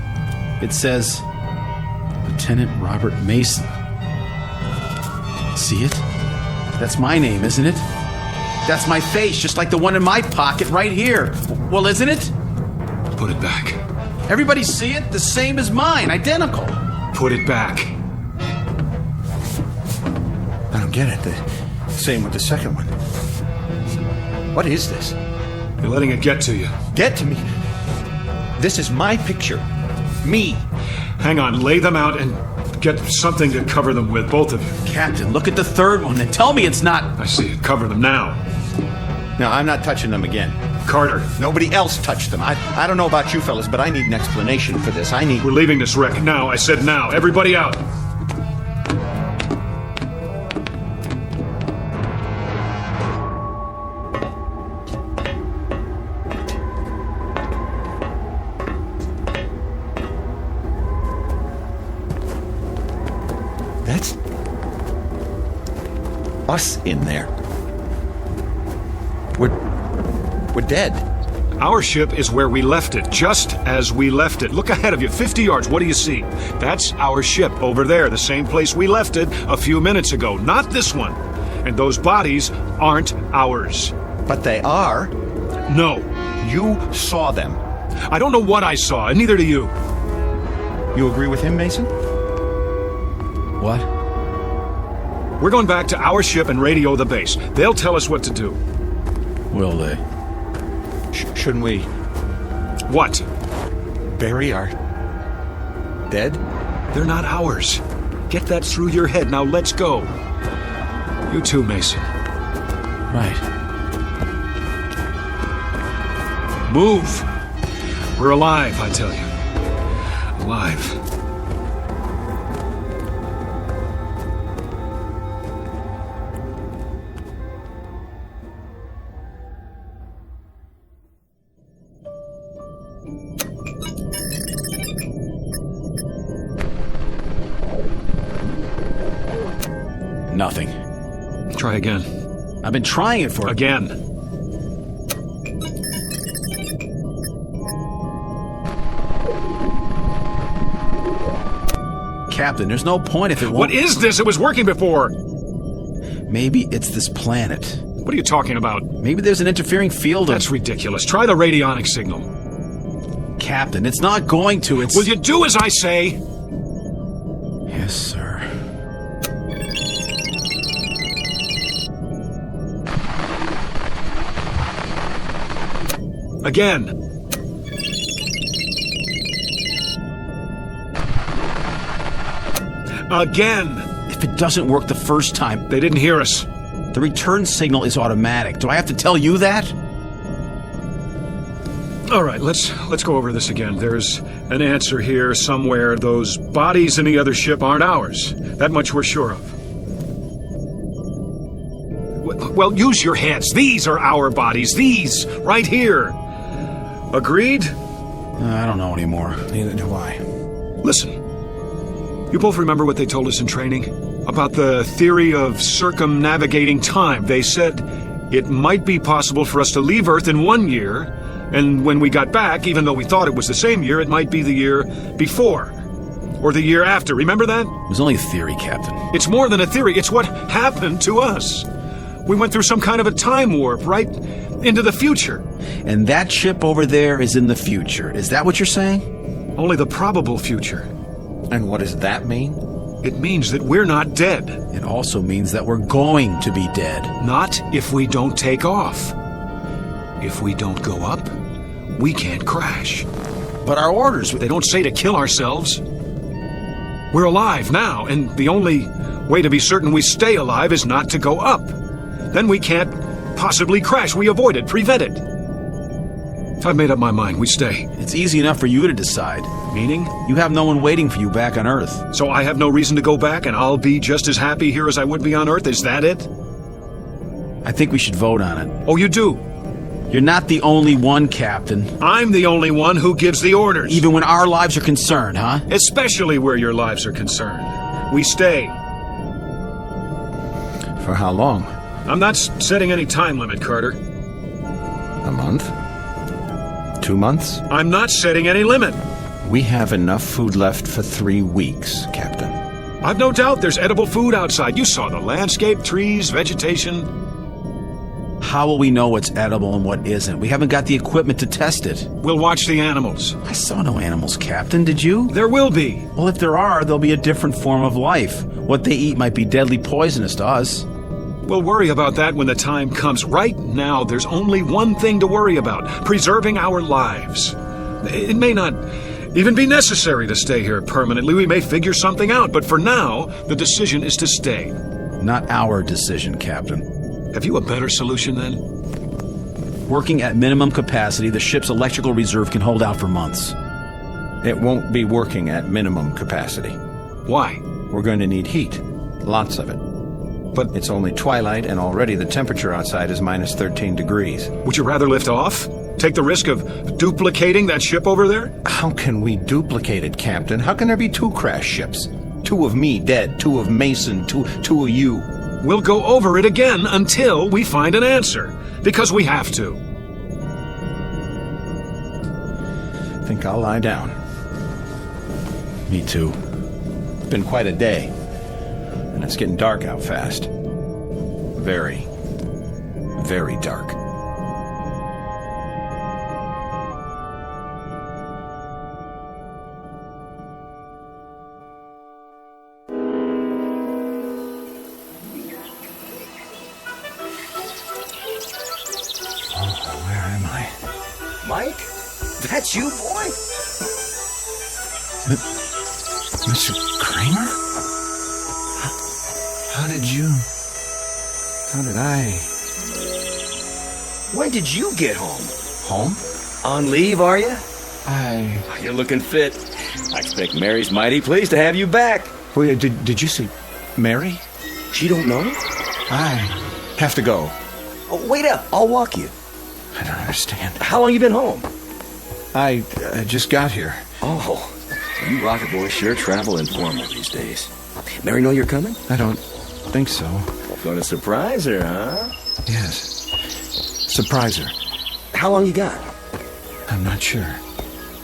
It says, Lieutenant Robert Mason. See it? That's my name, isn't it? That's my face, just like the one in my pocket right here. Well, isn't it? Put it back. Everybody see it? The same as mine, identical. Put it back. I don't get it. The same with the second one. What is this? You're letting it get to you. Get to me? This is my picture. Me. Hang on, lay them out and get something to cover them with, both of you. Captain, look at the third one and tell me it's not... I see it. Cover them now. No, I'm not touching them again. Carter. Nobody else touched them. I don't know about you fellas, but I need an explanation for this. We're leaving this wreck now. I said now. Everybody out. That's us in there. We're dead. Our ship is where we left it, just as we left it. Look ahead of you, 50 yards. What do you see? That's our ship over there, the same place we left it a few minutes ago. Not this one. And those bodies aren't ours. But they are. No. You saw them. I don't know what I saw, and neither do you. You agree with him, Mason? What? We're going back to our ship and radio the base. They'll tell us what to do. Will they? Shouldn't we... What? Bury our... dead? They're not ours. Get that through your head. Now let's go. You too, Mason. Right. Move! We're alive, I tell you. Alive. Nothing. Try again. I've been trying it for... Again. Captain, there's no point if it won't... What is this? It was working before! Maybe it's this planet. What are you talking about? Maybe there's an interfering field of... That's ridiculous. Try the radionic signal. Captain, it's not going to. It's... Will you do as I say? Yes, sir. Again. Again. If it doesn't work the first time... They didn't hear us. The return signal is automatic. Do I have to tell you that? All right, let's go over this again. There's an answer here somewhere. Those bodies in the other ship aren't ours. That much we're sure of. Well, use your heads. These are our bodies. These, right here. Agreed? I don't know anymore. Neither do I. Listen. You both remember what they told us in training? About the theory of circumnavigating time. They said it might be possible for us to leave Earth in 1 year, and when we got back, even though we thought it was the same year, it might be the year before. Or the year after. Remember that? It was only a theory, Captain. It's more than a theory. It's what happened to us. We went through some kind of a time warp, right into the future. And that ship over there is in the future. Is that what you're saying? Only the probable future. And what does that mean? It means that we're not dead. It also means that we're going to be dead. Not if we don't take off. If we don't go up, we can't crash. But our orders... They don't say to kill ourselves. We're alive now, and the only way to be certain we stay alive is not to go up. Then we can't possibly crash. We avoid it, prevent it. I've made up my mind. We stay. It's easy enough for you to decide. Meaning? You have no one waiting for you back on Earth. So I have no reason to go back, and I'll be just as happy here as I would be on Earth? Is that it? I think we should vote on it. Oh, you do? You're not the only one, Captain. I'm the only one who gives the orders. Even when our lives are concerned, huh? Especially where your lives are concerned. We stay. For how long? I'm not setting any time limit, Carter. A month? 2 months? I'm not setting any limit. We have enough food left for 3 weeks, Captain. I've no doubt there's edible food outside. You saw the landscape, trees, vegetation. How will we know what's edible and what isn't? We haven't got the equipment to test it. We'll watch the animals. I saw no animals, Captain. Did you? There will be. Well, if there are, there'll be a different form of life. What they eat might be deadly poisonous to us. We'll worry about that when the time comes. Right now, there's only one thing to worry about: preserving our lives. It may not even be necessary to stay here permanently. We may figure something out, but for now, the decision is to stay. Not our decision, Captain. Have you a better solution, then? Working at minimum capacity, the ship's electrical reserve can hold out for months. It won't be working at minimum capacity. Why? We're going to need heat. Lots of it. But it's only twilight, and already the temperature outside is minus 13 degrees. Would you rather lift off? Take the risk of duplicating that ship over there? How can we duplicate it, Captain? How can there be 2 crash ships? 2 of me dead, 2 of Mason, two of you. We'll go over it again until we find an answer. Because we have to. I think I'll lie down. Me too. It's been quite a day. And it's getting dark out fast. Very, very dark. Mike? That's you, boy? Mr. Kramer? How did you... How did I... When did you get home? Home? On leave, are you? You're looking fit. I expect Mary's mighty pleased to have you back. Wait, did you see Mary? She don't know? I have to go. Oh, wait up. I'll walk you. I don't understand. How long you been home? I just got here. Oh, you rocket boys sure travel informal these days. Mary know you're coming? I don't think so. Gonna surprise her, huh? Yes. Surprise her. How long you got? I'm not sure.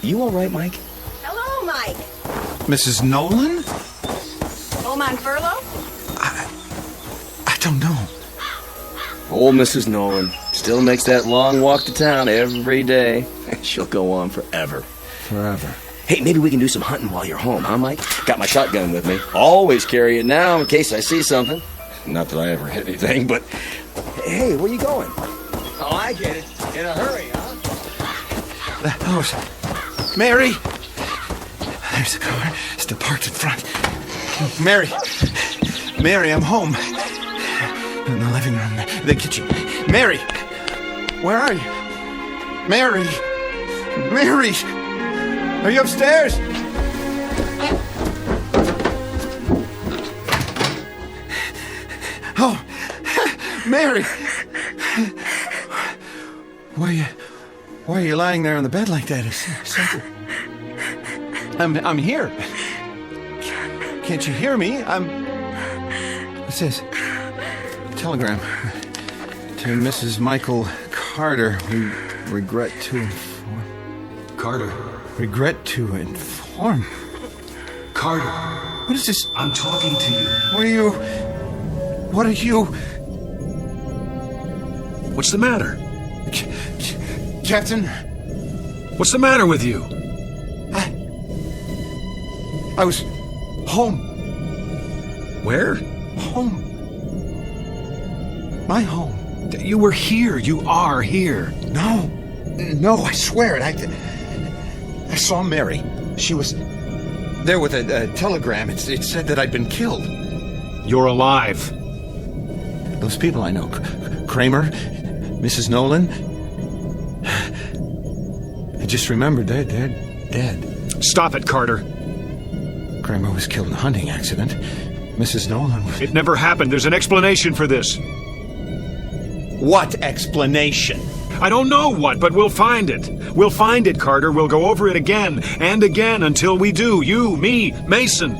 You all right, Mike? Hello, Mike. Mrs. Nolan? Home on furlough? I don't know. Old Mrs. Nolan still makes that long walk to town every day. She'll go on forever. Forever. Hey, maybe we can do some hunting while you're home, huh, Mike? Got my shotgun with me. Always carry it now in case I see something. Not that I ever hit anything, but... Hey, where you going? Oh, I get it. In a hurry, huh? The house. Mary! There's a car still parked in front. Mary! Mary, I'm home. In the living room, the kitchen. Mary! Where are you? Mary! Mary! Are you upstairs? Oh, Mary! Why are you lying there on the bed like that? I'm here. Can't you hear me? What's this? Telegram to Mrs. Michael Carter. We regret to inform. Carter. Regret to inform. Carter. What is this? I'm talking to you. What are you? What's the matter? Captain? What's the matter with you? I was home. Where? Home. My home. You were here. You are here. No, I swear it. I saw Mary. She was there with a telegram. It said that I'd been killed. You're alive. Those people I know, Kramer, Mrs. Nolan. I just remembered they're dead. Stop it, Carter. Kramer was killed in a hunting accident. Mrs. Nolan was... It never happened. There's an explanation for this. What explanation? I don't know what, but we'll find it. We'll find it, Carter. We'll go over it again and again until we do. You, me, Mason.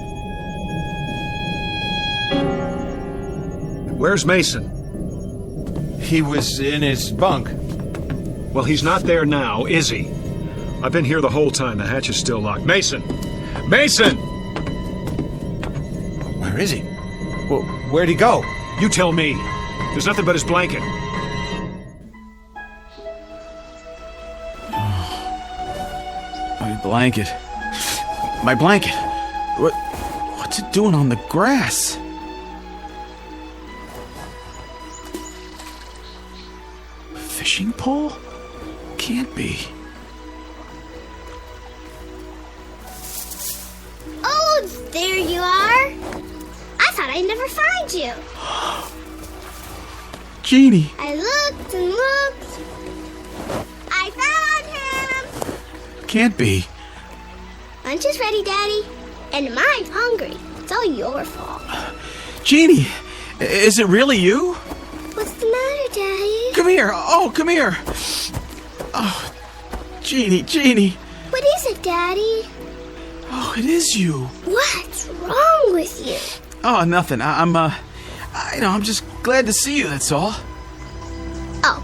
Where's Mason? He was in his bunk. Well, he's not there now, is he? I've been here the whole time. The hatch is still locked. Mason! Mason! Where is he? Well, where'd he go? You tell me. There's nothing but his blanket. My blanket. My blanket. What's it doing on the grass? Fishing pole? Can't be. Oh, there you are. I thought I'd never find you. Jeannie. I looked and looked. I found him. Can't be. Lunch is ready, Daddy. And mine's hungry. It's all your fault. Jeannie, is it really you? What's the matter, Daddy? Come here. Oh, come here. Oh, Jeannie. What is it, Daddy? Oh, it is you. What's wrong with you? Oh, nothing. I'm just glad to see you, that's all. Oh.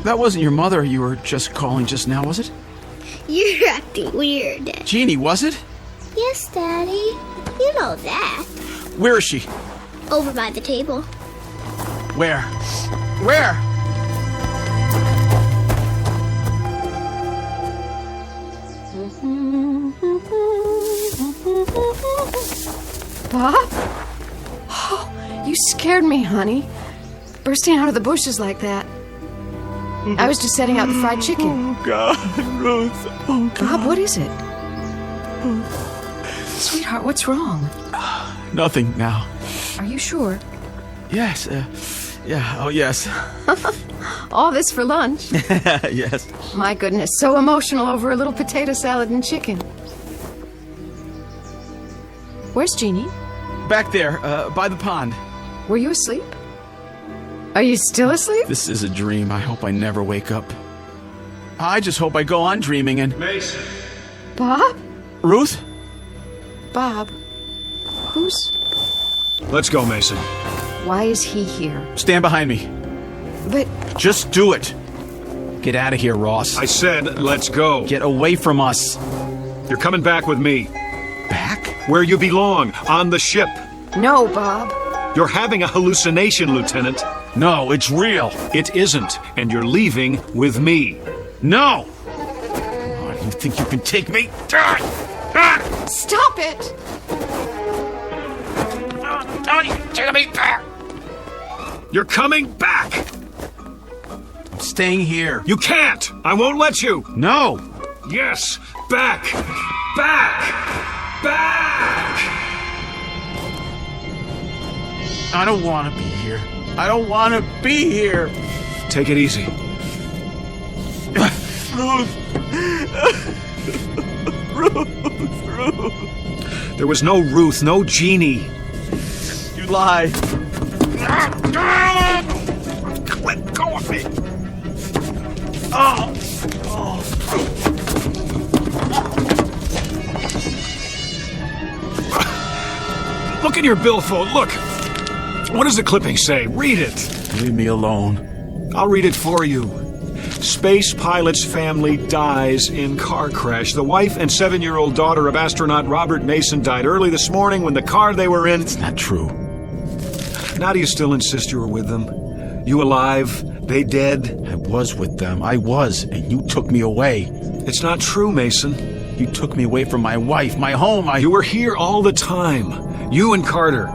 That wasn't your mother you were just calling just now, was it? You're acting weird, Daddy. Jeannie, was it? Yes, Daddy. You know that. Where is she? Over by the table. Where? Where? Bob? Oh, you scared me, honey. Bursting out of the bushes like that. I was just setting out the fried chicken. Oh, God, Ruth. Oh, God. Bob, what is it? Sweetheart, what's wrong? Nothing now. Are you sure? Yes, Yeah, oh yes. All this for lunch. Yes. My goodness, so emotional over a little potato salad and chicken. Where's Jeannie? Back there, by the pond. Were you asleep? Are you still asleep? This is a dream. I hope I never wake up. I just hope I go on dreaming and... Mason. Bob? Ruth? Bob? Who's... Let's go, Mason. Why is he here? Stand behind me. But... Just do it. Get out of here, Ross. I said, let's go. Get away from us. You're coming back with me. Back? Where you belong, on the ship. No, Bob. You're having a hallucination, Lieutenant. No, it's real. It isn't, and you're leaving with me. No! Oh, you think you can take me? Stop it! Take me back! You're coming back! I'm staying here. You can't! I won't let you! No! Yes! Back! Back! Back! I don't want to be here. I don't want to be here. Take it easy. Ruth! Ruth! There was no Ruth, no Jeannie. You lie. Let go of me. Oh! Look at your billfold. Look. What does the clipping say? Read it. Leave me alone. I'll read it for you. Space pilot's family dies in car crash. The wife and 7-year-old daughter of astronaut Robert Mason died early this morning when the car they were in... It's not true. Now do you still insist you were with them? You alive? They dead? I was with them. I was, and you took me away. It's not true, Mason. You took me away from my wife, my home. You were here all the time. You and Carter.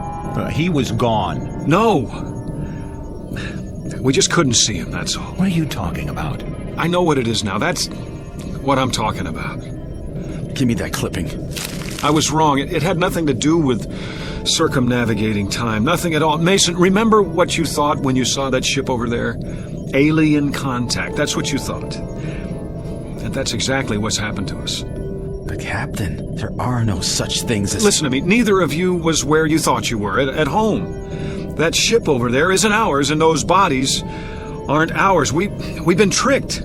He was gone. No. We just couldn't see him, that's all. What are you talking about? I know what it is now. That's what I'm talking about. Give me that clipping. I was wrong. It had nothing to do with circumnavigating time. Nothing at all. Mason, remember what you thought when you saw that ship over there? Alien contact. That's what you thought. And that's exactly what's happened to us. But Captain, there are no such things as... Listen to me. Neither of you was where you thought you were, at home. That ship over there isn't ours, and those bodies aren't ours. We've been tricked.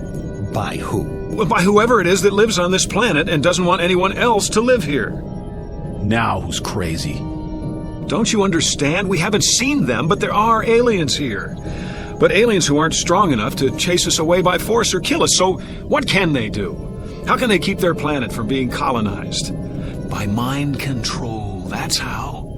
By who? Well, by whoever it is that lives on this planet and doesn't want anyone else to live here. Now who's crazy? Don't you understand? We haven't seen them, but there are aliens here. But aliens who aren't strong enough to chase us away by force or kill us. So what can they do? How can they keep their planet from being colonized? By mind control, that's how.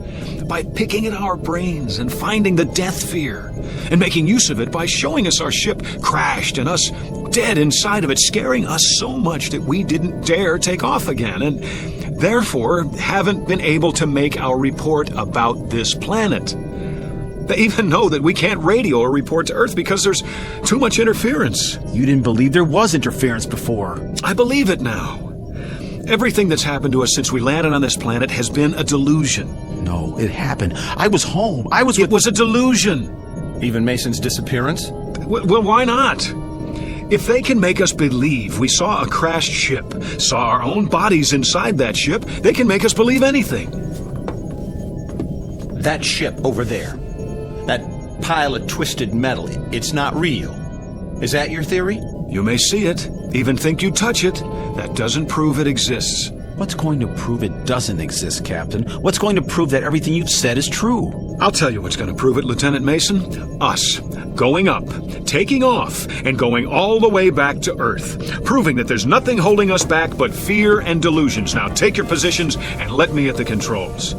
By picking at our brains and finding the death fear and making use of it by showing us our ship crashed and us dead inside of it, scaring us so much that we didn't dare take off again and therefore haven't been able to make our report about this planet. They even know that we can't radio or report to Earth because there's too much interference. You didn't believe there was interference before. I believe it now. Everything that's happened to us since we landed on this planet has been a delusion. No, it happened. I was home. It was a delusion. Even Mason's disappearance? Well, why not? If they can make us believe we saw a crashed ship, saw our own bodies inside that ship, they can make us believe anything. That ship over there, that pile of twisted metal, it's not real. Is that your theory? You may see it, even think you touch it. That doesn't prove it exists. What's going to prove it doesn't exist, Captain? What's going to prove that everything you've said is true? I'll tell you what's going to prove it, Lieutenant Mason. Us. Going up, taking off, and going all the way back to Earth. Proving that there's nothing holding us back but fear and delusions. Now take your positions and let me at the controls.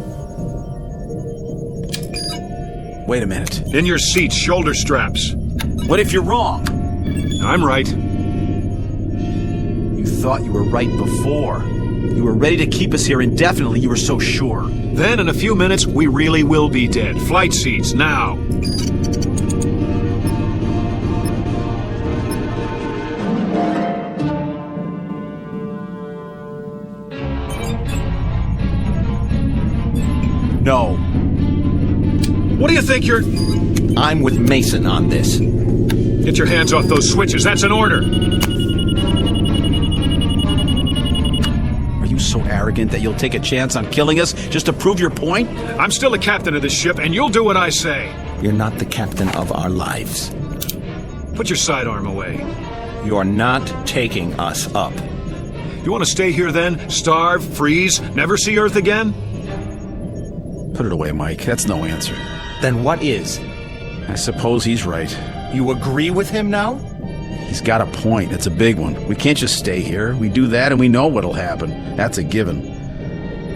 Wait a minute. In your seats, shoulder straps. What if you're wrong? I'm right. You thought you were right before. You were ready to keep us here indefinitely. You were so sure. Then in a few minutes, we really will be dead. Flight seats, now. No. What do you think you're... I'm with Mason on this. Get your hands off those switches. That's an order. Are you so arrogant that you'll take a chance on killing us just to prove your point? I'm still the captain of this ship, and you'll do what I say. You're not the captain of our lives. Put your sidearm away. You're not taking us up. You want to stay here then? Starve, freeze, never see Earth again? Put it away, Mike. That's no answer. Then what is? I suppose he's right. You agree with him now? He's got a point. It's a big one. We can't just stay here. We do that and we know what'll happen. That's a given.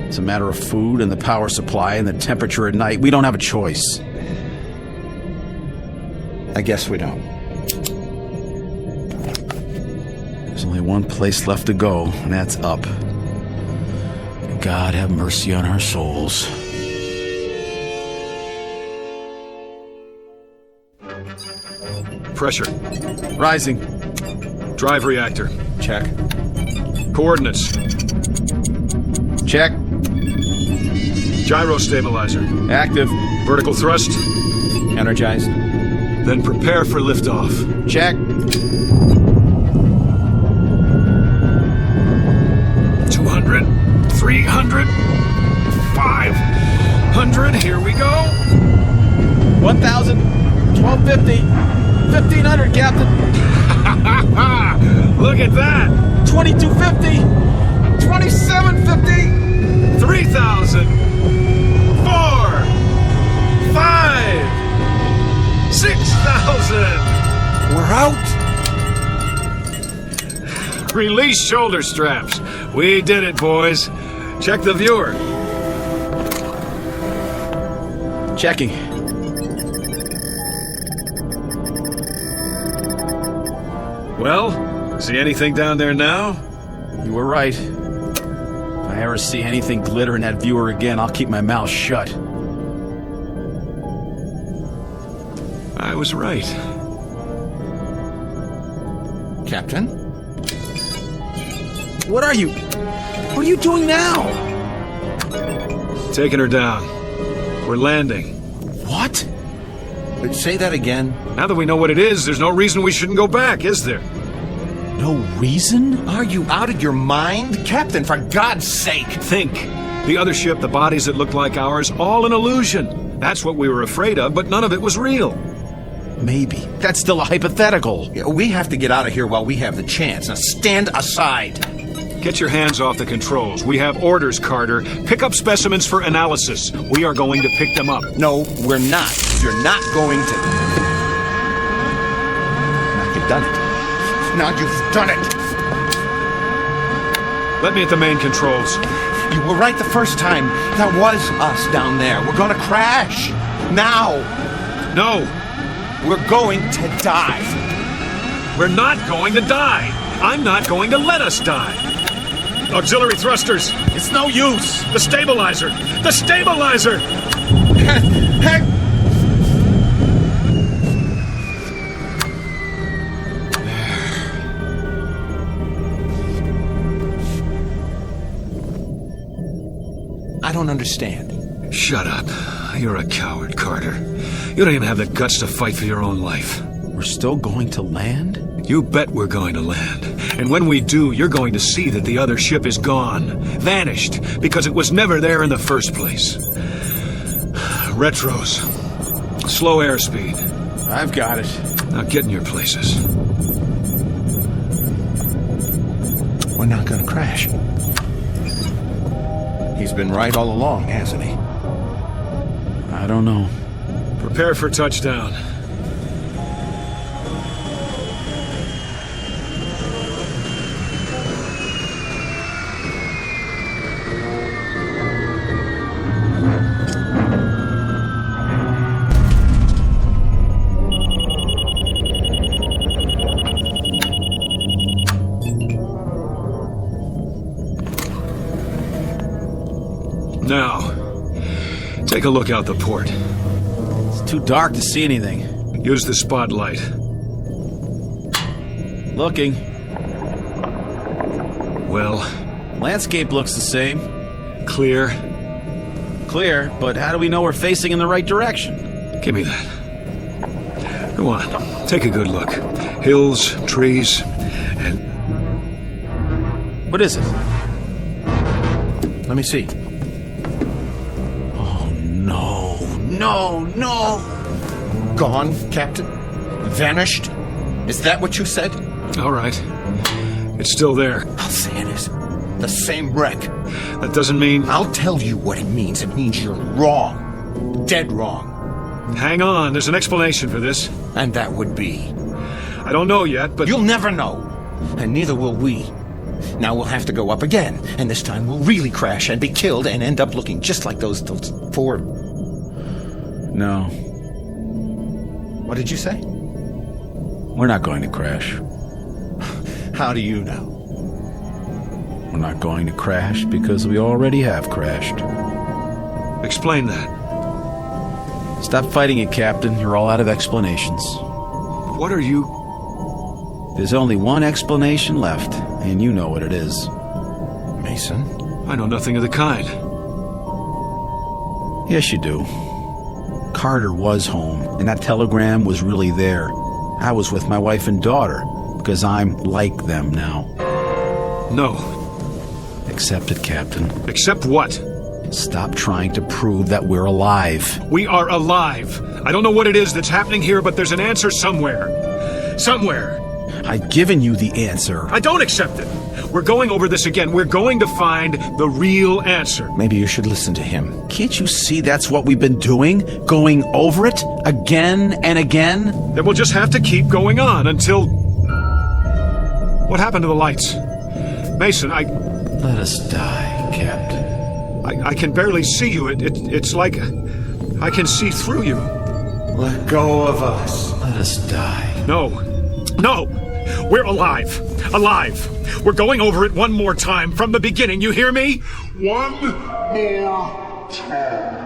It's a matter of food and the power supply and the temperature at night. We don't have a choice. I guess we don't. There's only one place left to go, and that's up. God have mercy on our souls. Pressure. Rising. Drive reactor. Check. Coordinates. Check. Gyro stabilizer. Active. Vertical thrust. Energized. Then prepare for liftoff. Check. 200, 300, 500. Here we go. 1,000, 1,250, 1,500, Captain. Look at that. 2,250, 2,750, 3,000, 4, 5, 6,000. We're out. Release shoulder straps. We did it, boys. Check the viewer. Checking. Well, see anything down there now? You were right. If I ever see anything glitter in that viewer again, I'll keep my mouth shut. I was right. Captain? What are you doing now? Taking her down. We're landing. What? Say that again. Now that we know what it is, there's no reason we shouldn't go back, is there? No reason? Are you out of your mind? Captain, for God's sake! Think. The other ship, the bodies that looked like ours, all an illusion. That's what we were afraid of, but none of it was real. Maybe. That's still a hypothetical. Yeah, we have to get out of here while we have the chance. Now stand aside. Get your hands off the controls. We have orders, Carter. Pick up specimens for analysis. We are going to pick them up. No, we're not. You're not going to. Now you've done it. Now you've done it. Let me at the main controls. You were right the first time. That was us down there. We're gonna crash. Now. No. We're going to die. We're not going to die. I'm not going to let us die. Auxiliary thrusters. It's no use. The stabilizer. The stabilizer. I don't understand. Shut up. You're a coward, Carter. You don't even have the guts to fight for your own life. We're still going to land? You bet we're going to land. And when we do, you're going to see that the other ship is gone. Vanished. Because it was never there in the first place. Retros. Slow airspeed. I've got it. Now get in your places. We're not gonna crash. He's been right all along, hasn't he? I don't know. Prepare for touchdown. Now, take a look out the port. It's too dark to see anything. Use the spotlight. Looking. Well? Landscape looks the same. Clear? Clear, but how do we know we're facing in the right direction? Give me that. Come on, take a good look. Hills, trees, and... What is it? Let me see. Oh, no. No. Gone, Captain? Vanished? Is that what you said? All right. It's still there. I'll say it is. The same wreck. That doesn't mean... I'll tell you what it means. It means you're wrong. Dead wrong. Hang on, there's an explanation for this. And that would be? I don't know yet, but... You'll never know. And neither will we. Now we'll have to go up again. And this time we'll really crash and be killed and end up looking just like those four... No. What did you say? We're not going to crash. How do you know? We're not going to crash because we already have crashed. Explain that. Stop fighting it, Captain. You're all out of explanations. What are you... There's only one explanation left, and you know what it is. Mason? I know nothing of the kind. Yes, you do. Carter was home, and that telegram was really there. I was with my wife and daughter, because I'm like them now. No. Accept it, Captain. Accept what? Stop trying to prove that we're alive. We are alive. I don't know what it is that's happening here, but there's an answer somewhere. Somewhere. I've given you the answer. I don't accept it. We're going over this again. We're going to find the real answer. Maybe you should listen to him. Can't you see that's what we've been doing? Going over it again and again? Then we'll just have to keep going on until... What happened to the lights? Mason, Let us die, Captain. I can barely see you. It's like I can see through you. Let go of us. Let us die. No. We're alive. Alive. We're going over it one more time from the beginning. You hear me? One more time.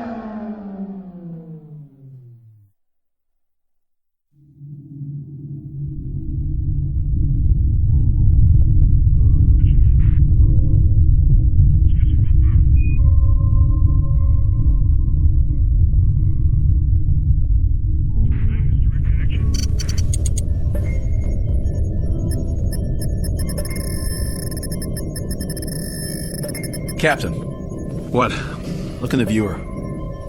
Captain. What? Look in the viewer.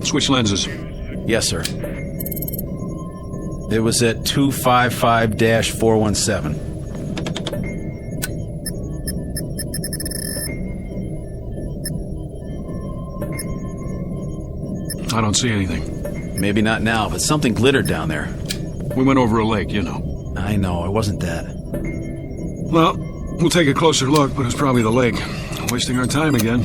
Switch lenses. Yes, sir. It was at 255-417. I don't see anything. Maybe not now, but something glittered down there. We went over a lake, you know. I know, it wasn't that. Well, we'll take a closer look, but it's probably the lake. Wasting our time again.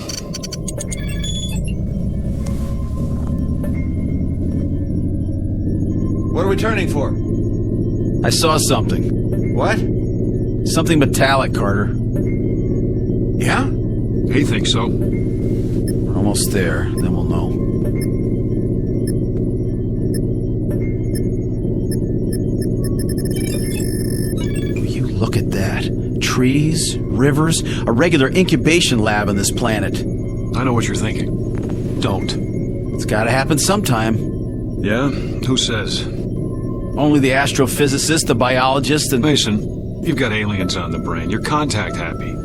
What are we turning for? I saw something. What? Something metallic, Carter. Yeah? He thinks so. We're almost there, then we'll know. Will you look at that? Trees, rivers, a regular incubation lab on this planet. I know what you're thinking. Don't. It's gotta happen sometime. Yeah? Who says? Only the astrophysicist, the biologist, and... Mason, you've got aliens on the brain. You're contact happy.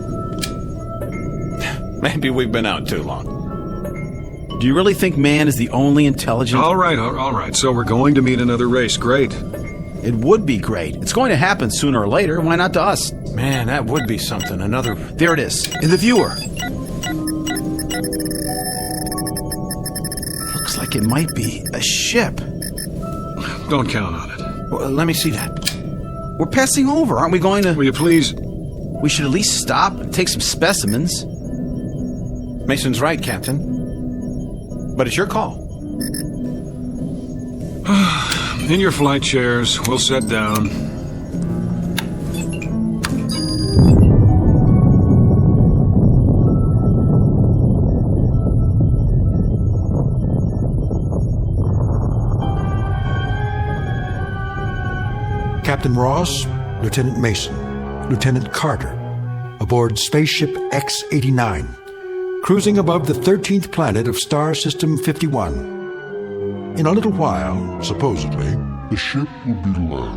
Maybe we've been out too long. Do you really think man is the only intelligent... All right. So we're going to meet another race. Great. It would be great. It's going to happen sooner or later. Why not to us? Man, that would be something. Another... There it is, in the viewer. Looks like it might be a ship. Don't count on it. Well, let me see that. We're passing over, aren't we going to... Will you please... We should at least stop and take some specimens. Mason's right, Captain. But it's your call. In your flight chairs, we'll sit down. Captain Ross, Lieutenant Mason, Lieutenant Carter, aboard spaceship X-89, cruising above the 13th planet of Star System 51. In a little while, supposedly, the ship will be low.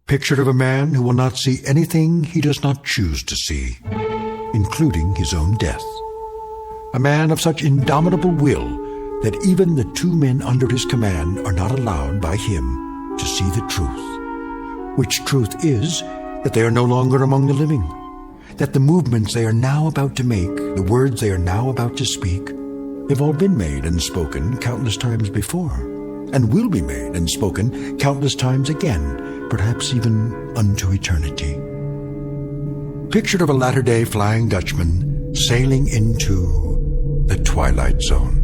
Picture of a man who will not see anything he does not choose to see, including his own death. A man of such indomitable will that even the two men under his command are not allowed by him to see the truth. Which truth is that they are no longer among the living, that the movements they are now about to make, the words they are now about to speak, have all been made and spoken countless times before, and will be made and spoken countless times again, perhaps even unto eternity. Picture of a latter-day Flying Dutchman sailing into the Twilight Zone.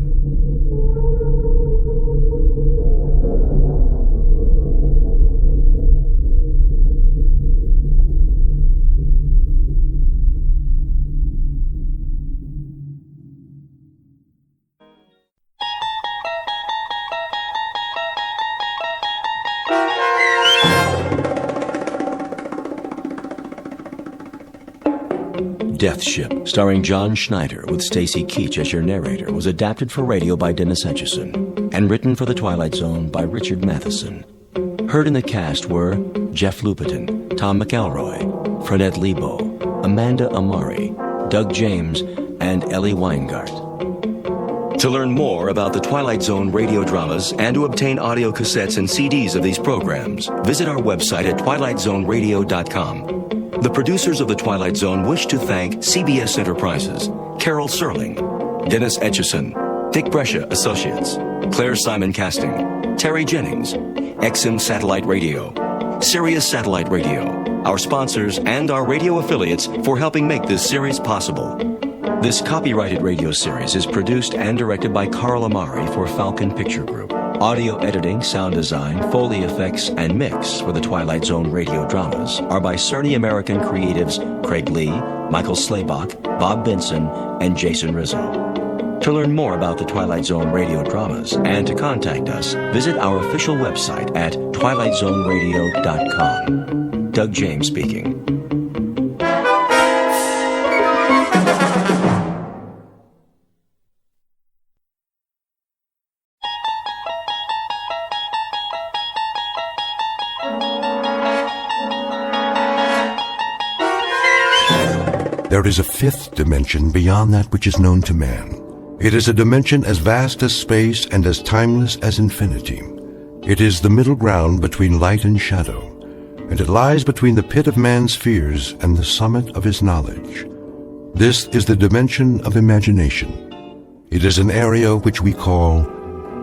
Death Ship, starring John Schneider with Stacy Keach as your narrator, was adapted for radio by Dennis Etchison and written for The Twilight Zone by Richard Matheson. Heard in the cast were Jeff Lupetin, Tom McElroy, Frenette Lebo, Amanda Amari, Doug James, and Ellie Weingart. To learn more about the Twilight Zone radio dramas and to obtain audio cassettes and CDs of these programs, visit our website at twilightzoneradio.com. The producers of The Twilight Zone wish to thank CBS Enterprises, Carol Serling, Dennis Etchison, Dick Brescia Associates, Claire Simon Casting, Terry Jennings, XM Satellite Radio, Sirius Satellite Radio, our sponsors, and our radio affiliates for helping make this series possible. This copyrighted radio series is produced and directed by Carl Amari for Falcon Picture Group. Audio editing, sound design, Foley effects, and mix for the Twilight Zone radio dramas are by Cerny American creatives Craig Lee, Michael Slaybach, Bob Benson, and Jason Rizzo. To learn more about the Twilight Zone radio dramas and to contact us, visit our official website at twilightzoneradio.com. Doug James speaking. There is a fifth dimension beyond that which is known to man. It is a dimension as vast as space and as timeless as infinity. It is the middle ground between light and shadow, and it lies between the pit of man's fears and the summit of his knowledge. This is the dimension of imagination. It is an area which we call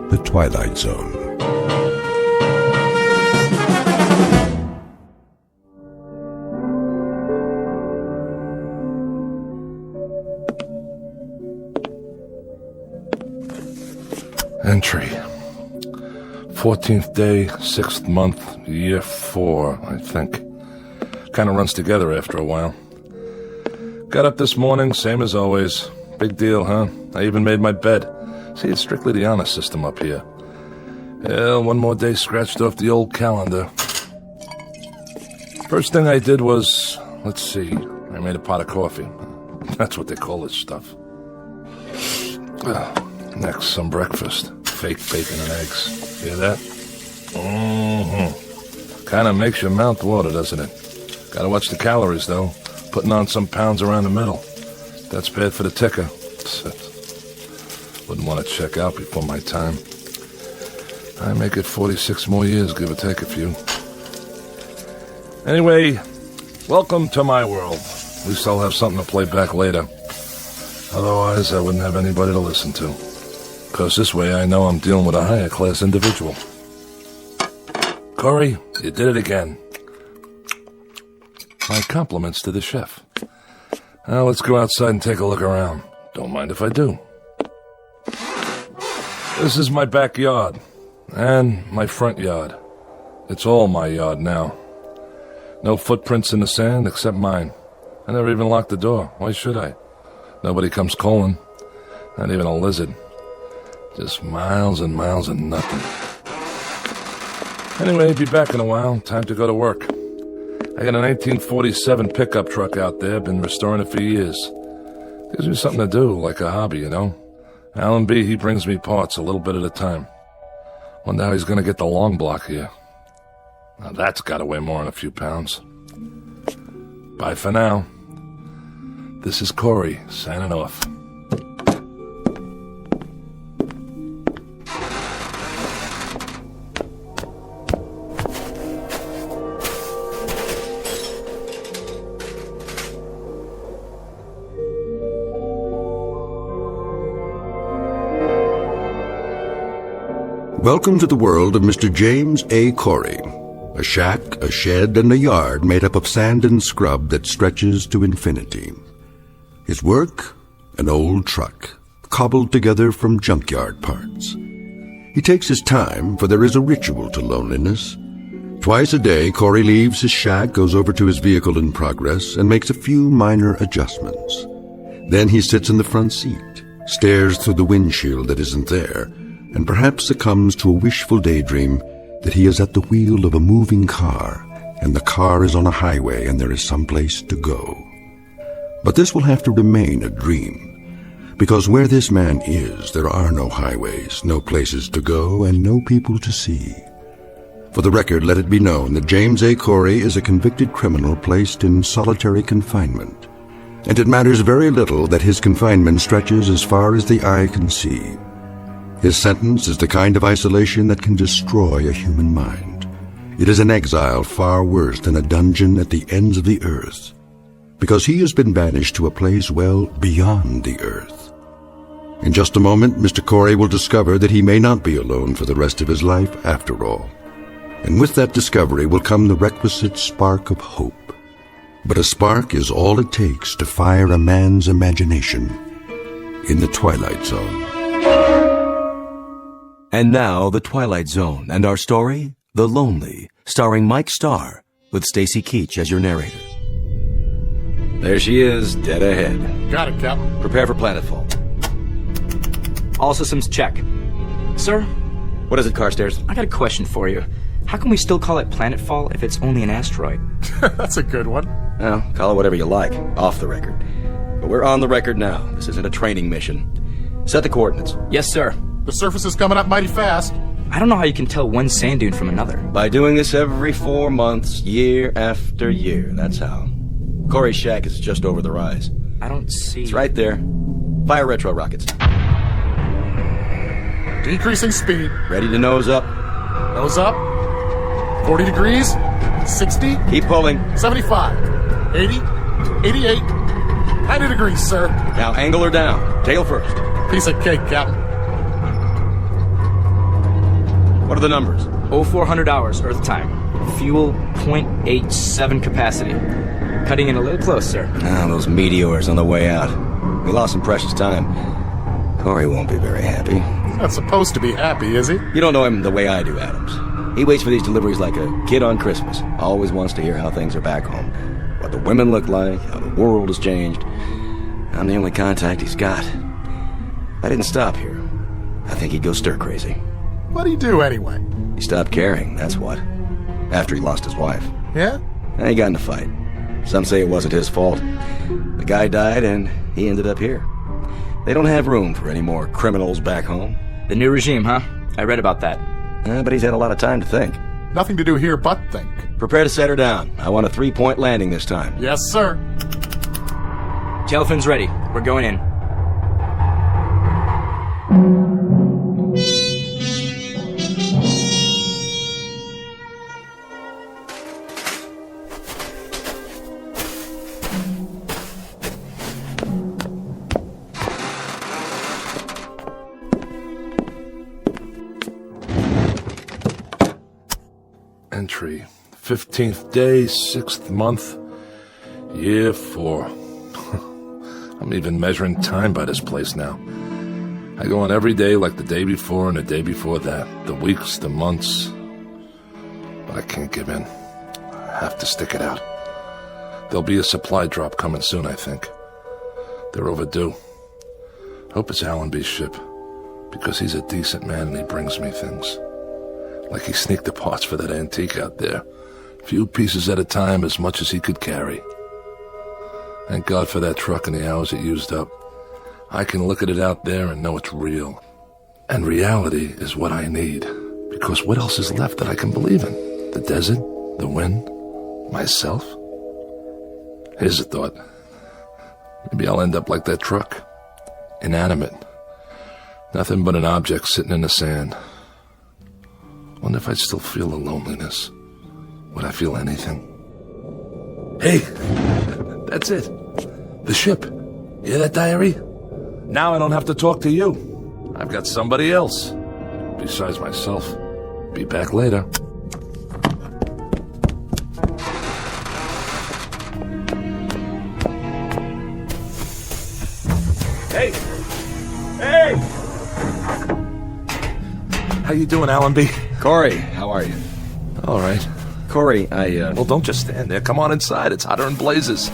the Twilight Zone. Entry. 14th day, 6th month, year 4, I think. Kind of runs together after a while. Got up this morning, same as always. Big deal, huh? I even made my bed. See, it's strictly the honor system up here. Yeah, one more day scratched off the old calendar. First thing I did was, let's see, I made a pot of coffee. That's what they call this stuff. Next, some breakfast. Fake bacon and eggs. Hear that? Mm-hmm. Kind of makes your mouth water, doesn't it? Gotta watch the calories, though. Putting on some pounds around the middle. That's bad for the ticker. Wouldn't want to check out before my time. I make it 46 more years, give or take a few. Anyway, welcome to my world. At least I'll have something to play back later. Otherwise, I wouldn't have anybody to listen to. Because this way I know I'm dealing with a higher class individual. Corey, you did it again. My compliments to the chef. Now let's go outside and take a look around. Don't mind if I do. This is my backyard. And my front yard. It's all my yard now. No footprints in the sand except mine. I never even locked the door. Why should I? Nobody comes calling. Not even a lizard. Just miles and miles of nothing. Anyway, be back in a while. Time to go to work. I got a 1947 pickup truck out there. Been restoring it for years. Gives me something to do, like a hobby, you know. Alan B., he brings me parts a little bit at a time. Wonder how he's gonna get the long block here. Now that's gotta weigh more than a few pounds. Bye for now. This is Corey, signing off. Welcome to the world of Mr. James A. Corey. A shack, a shed, and a yard made up of sand and scrub that stretches to infinity. His work? An old truck, cobbled together from junkyard parts. He takes his time, for there is a ritual to loneliness. Twice a day, Corey leaves his shack, goes over to his vehicle in progress, and makes a few minor adjustments. Then he sits in the front seat, stares through the windshield that isn't there, and perhaps succumbs to a wishful daydream that he is at the wheel of a moving car, and the car is on a highway and there is someplace to go. But this will have to remain a dream, because where this man is, there are no highways, no places to go, and no people to see. For the record, let it be known that James A. Corey is a convicted criminal placed in solitary confinement, and it matters very little that his confinement stretches as far as the eye can see. His sentence is the kind of isolation that can destroy a human mind. It is an exile far worse than a dungeon at the ends of the earth, because he has been banished to a place well beyond the earth. In just a moment, Mr. Corey will discover that he may not be alone for the rest of his life after all. And with that discovery will come the requisite spark of hope. But a spark is all it takes to fire a man's imagination in the Twilight Zone. And now, The Twilight Zone, and our story, The Lonely, starring Mike Starr, with Stacy Keach as your narrator. There she is, dead ahead. Got it, Captain. Prepare for planetfall. All systems check. Sir? What is it, Carstairs? I got a question for you. How can we still call it planetfall if it's only an asteroid? That's a good one. Well, call it whatever you like, off the record. But we're on the record now. This isn't a training mission. Set the coordinates. Yes, sir. The surface is coming up mighty fast. I don't know how you can tell one sand dune from another. By doing this every 4 months, year after year, that's how. Corey's shack is just over the rise. I don't see... It's right there. Fire retro rockets. Decreasing speed. Ready to nose up. Nose up. 40 degrees. 60. Keep pulling. 75. 80. 88. 90 degrees, sir. Now angle her down. Tail first. Piece of cake, Captain. What are the numbers? 0400 hours, Earth time. Fuel 0.87 capacity. Cutting in a little close, sir. Ah, those meteors on the way out. We lost some precious time. Corey won't be very happy. He's not supposed to be happy, is he? You don't know him the way I do, Adams. He waits for these deliveries like a kid on Christmas. Always wants to hear how things are back home. What the women look like, how the world has changed. I'm the only contact he's got. If I didn't stop here, I think he'd go stir-crazy. What'd he do, anyway? He stopped caring, that's what. After he lost his wife. Yeah? And he got in a fight. Some say it wasn't his fault. The guy died, and he ended up here. They don't have room for any more criminals back home. The new regime, huh? I read about that. But he's had a lot of time to think. Nothing to do here but think. Prepare to set her down. I want a 3-point landing this time. Yes, sir. Tail fins ready. We're going in. Entry, 15th day, 6th month, year 4. I'm even measuring time by this place now. I go on every day like the day before and the day before that, the weeks, the months. But I can't give in. I have to stick it out. There'll be a supply drop coming soon, I think. They're overdue. Hope it's Allenby's ship, because he's a decent man and he brings me things. Like he sneaked the parts for that antique out there. Few pieces at a time, as much as he could carry. Thank God for that truck and the hours it used up. I can look at it out there and know it's real. And reality is what I need, because Because what else is left that I can believe in? The desert? The wind? Myself? Here's a thought. Maybe I'll end up like that truck. Inanimate. Nothing but an object sitting in the sand. Wonder if I'd still feel the loneliness. Would I feel anything? Hey! That's it. The ship. Hear that, diary? Now I don't have to talk to you. I've got somebody else. Besides myself. Be back later. Hey! Hey! How you doing, Allenby? Corey, how are you? All right. Corey, Well, don't just stand there. Come on inside. It's hotter than blazes.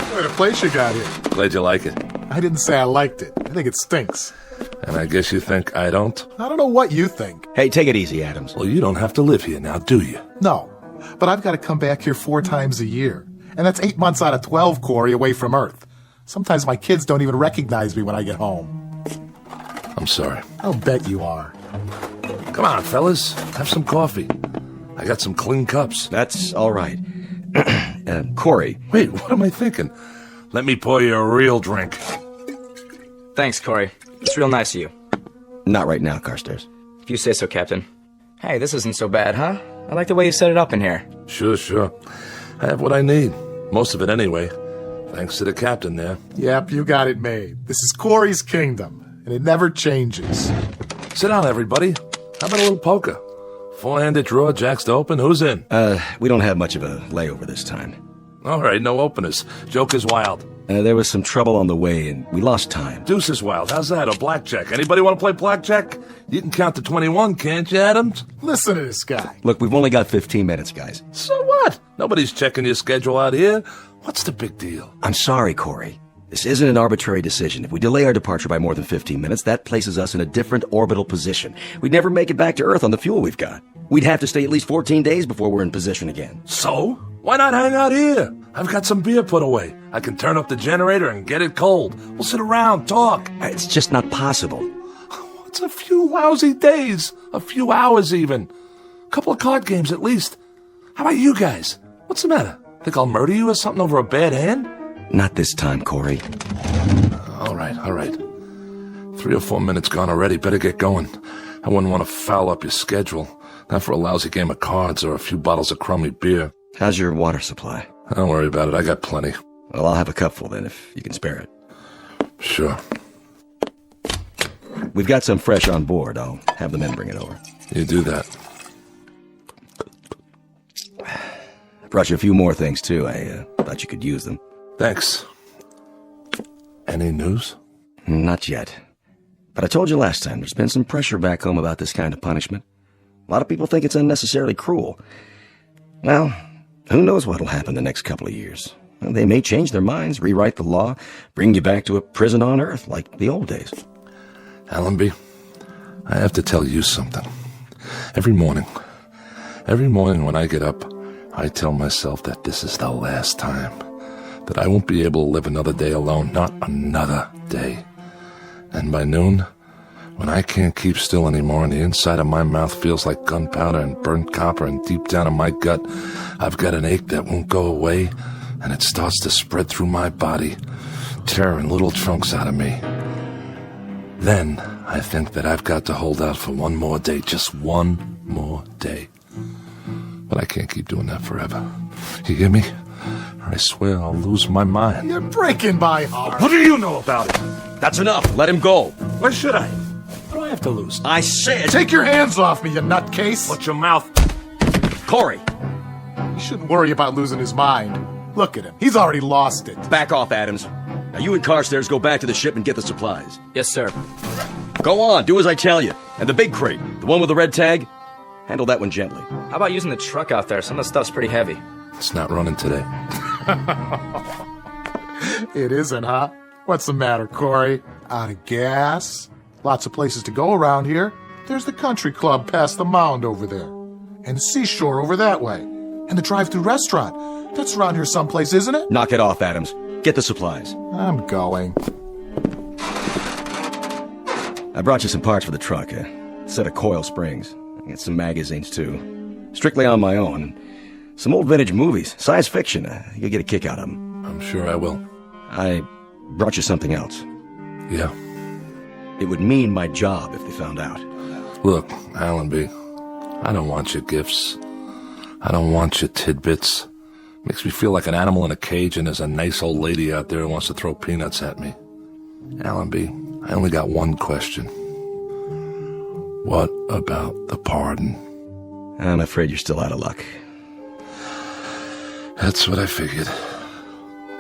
What a place you got here. Glad you like it. I didn't say I liked it. I think it stinks. And I guess you think I don't? I don't know what you think. Hey, take it easy, Adams. Well, you don't have to live here now, do you? No, but I've got to come back here 4 times a year. And that's 8 months out of 12, Corey, away from Earth. Sometimes my kids don't even recognize me when I get home. I'm sorry. I'll bet you are. Come on, fellas. Have some coffee. I got some clean cups. That's all right. Corey. Wait, what am I thinking? Let me pour you a real drink. Thanks, Corey. It's real nice of you. Not right now, Carstairs. If you say so, Captain. Hey, this isn't so bad, huh? I like the way you set it up in here. Sure. I have what I need. Most of it anyway. Thanks to the captain there. Yep, you got it made. This is Corey's kingdom, and it never changes. Sit down, everybody. How about a little poker? 4-handed draw, jacks to open. Who's in? We don't have much of a layover this time. All right, no openers. Joker's wild. There was some trouble on the way, and we lost time. Deuce is wild. How's that? Or blackjack? Anybody want to play blackjack? You can count to 21, can't you, Adams? Listen to this guy. Look, we've only got 15 minutes, guys. So what? Nobody's checking your schedule out here. What's the big deal? I'm sorry, Corey. This isn't an arbitrary decision. If we delay our departure by more than 15 minutes, that places us in a different orbital position. We'd never make it back to Earth on the fuel we've got. We'd have to stay at least 14 days before we're in position again. So? Why not hang out here? I've got some beer put away. I can turn up the generator and get it cold. We'll sit around, talk. It's just not possible. It's a few lousy days. A few hours even. A couple of card games at least. How about you guys? What's the matter? Think I'll murder you or something over a bad hand? Not this time, Corey. All right. 3 or 4 minutes gone already. Better get going. I wouldn't want to foul up your schedule. Not for a lousy game of cards or a few bottles of crummy beer. How's your water supply? Don't worry about it. I got plenty. Well, I'll have a cupful then, if you can spare it. Sure. We've got some fresh on board. I'll have the men bring it over. You do that. I brought you a few more things, too. I thought you could use them. Thanks. Any news? Not yet. But I told you last time, there's been some pressure back home about this kind of punishment. A lot of people think it's unnecessarily cruel. Well, who knows what'll happen the next couple of years. Well, they may change their minds, rewrite the law, bring you back to a prison on Earth like the old days. Allenby, I have to tell you something. Every morning when I get up, I tell myself that this is the last time. That I won't be able to live another day alone, not another day. And by noon, when I can't keep still anymore and the inside of my mouth feels like gunpowder and burnt copper and deep down in my gut, I've got an ache that won't go away and it starts to spread through my body, tearing little chunks out of me. Then I think that I've got to hold out for one more day, just one more day. But I can't keep doing that forever. You hear me? I swear I'll lose my mind. You're breaking my heart. What do you know about it? That's enough. Let him go. Why should I? What do I have to lose? I said... Take your hands off me, you nutcase. Watch your mouth. Corey. You shouldn't worry about losing his mind. Look at him. He's already lost it. Back off, Adams. Now you and Carstairs go back to the ship and get the supplies. Yes, sir. Go on. Do as I tell you. And the big crate, the one with the red tag, handle that one gently. How about using the truck out there? Some of the stuff's pretty heavy. It's not running today. It isn't, huh? What's the matter, Corey? Out of gas? Lots of places to go around here. There's the country club past the mound over there. And the seashore over that way. And the drive-thru restaurant. That's around here someplace, isn't it? Knock it off, Adams. Get the supplies. I'm going. I brought you some parts for the truck, a set of coil springs. I got some magazines, too. Strictly on my own. Some old vintage movies, science fiction. You'll get a kick out of them. I'm sure I will. I brought you something else. Yeah? It would mean my job if they found out. Look, Allenby, I don't want your gifts. I don't want your tidbits. Makes me feel like an animal in a cage and there's a nice old lady out there who wants to throw peanuts at me. Allenby, I only got one question. What about the pardon? I'm afraid you're still out of luck. That's what I figured.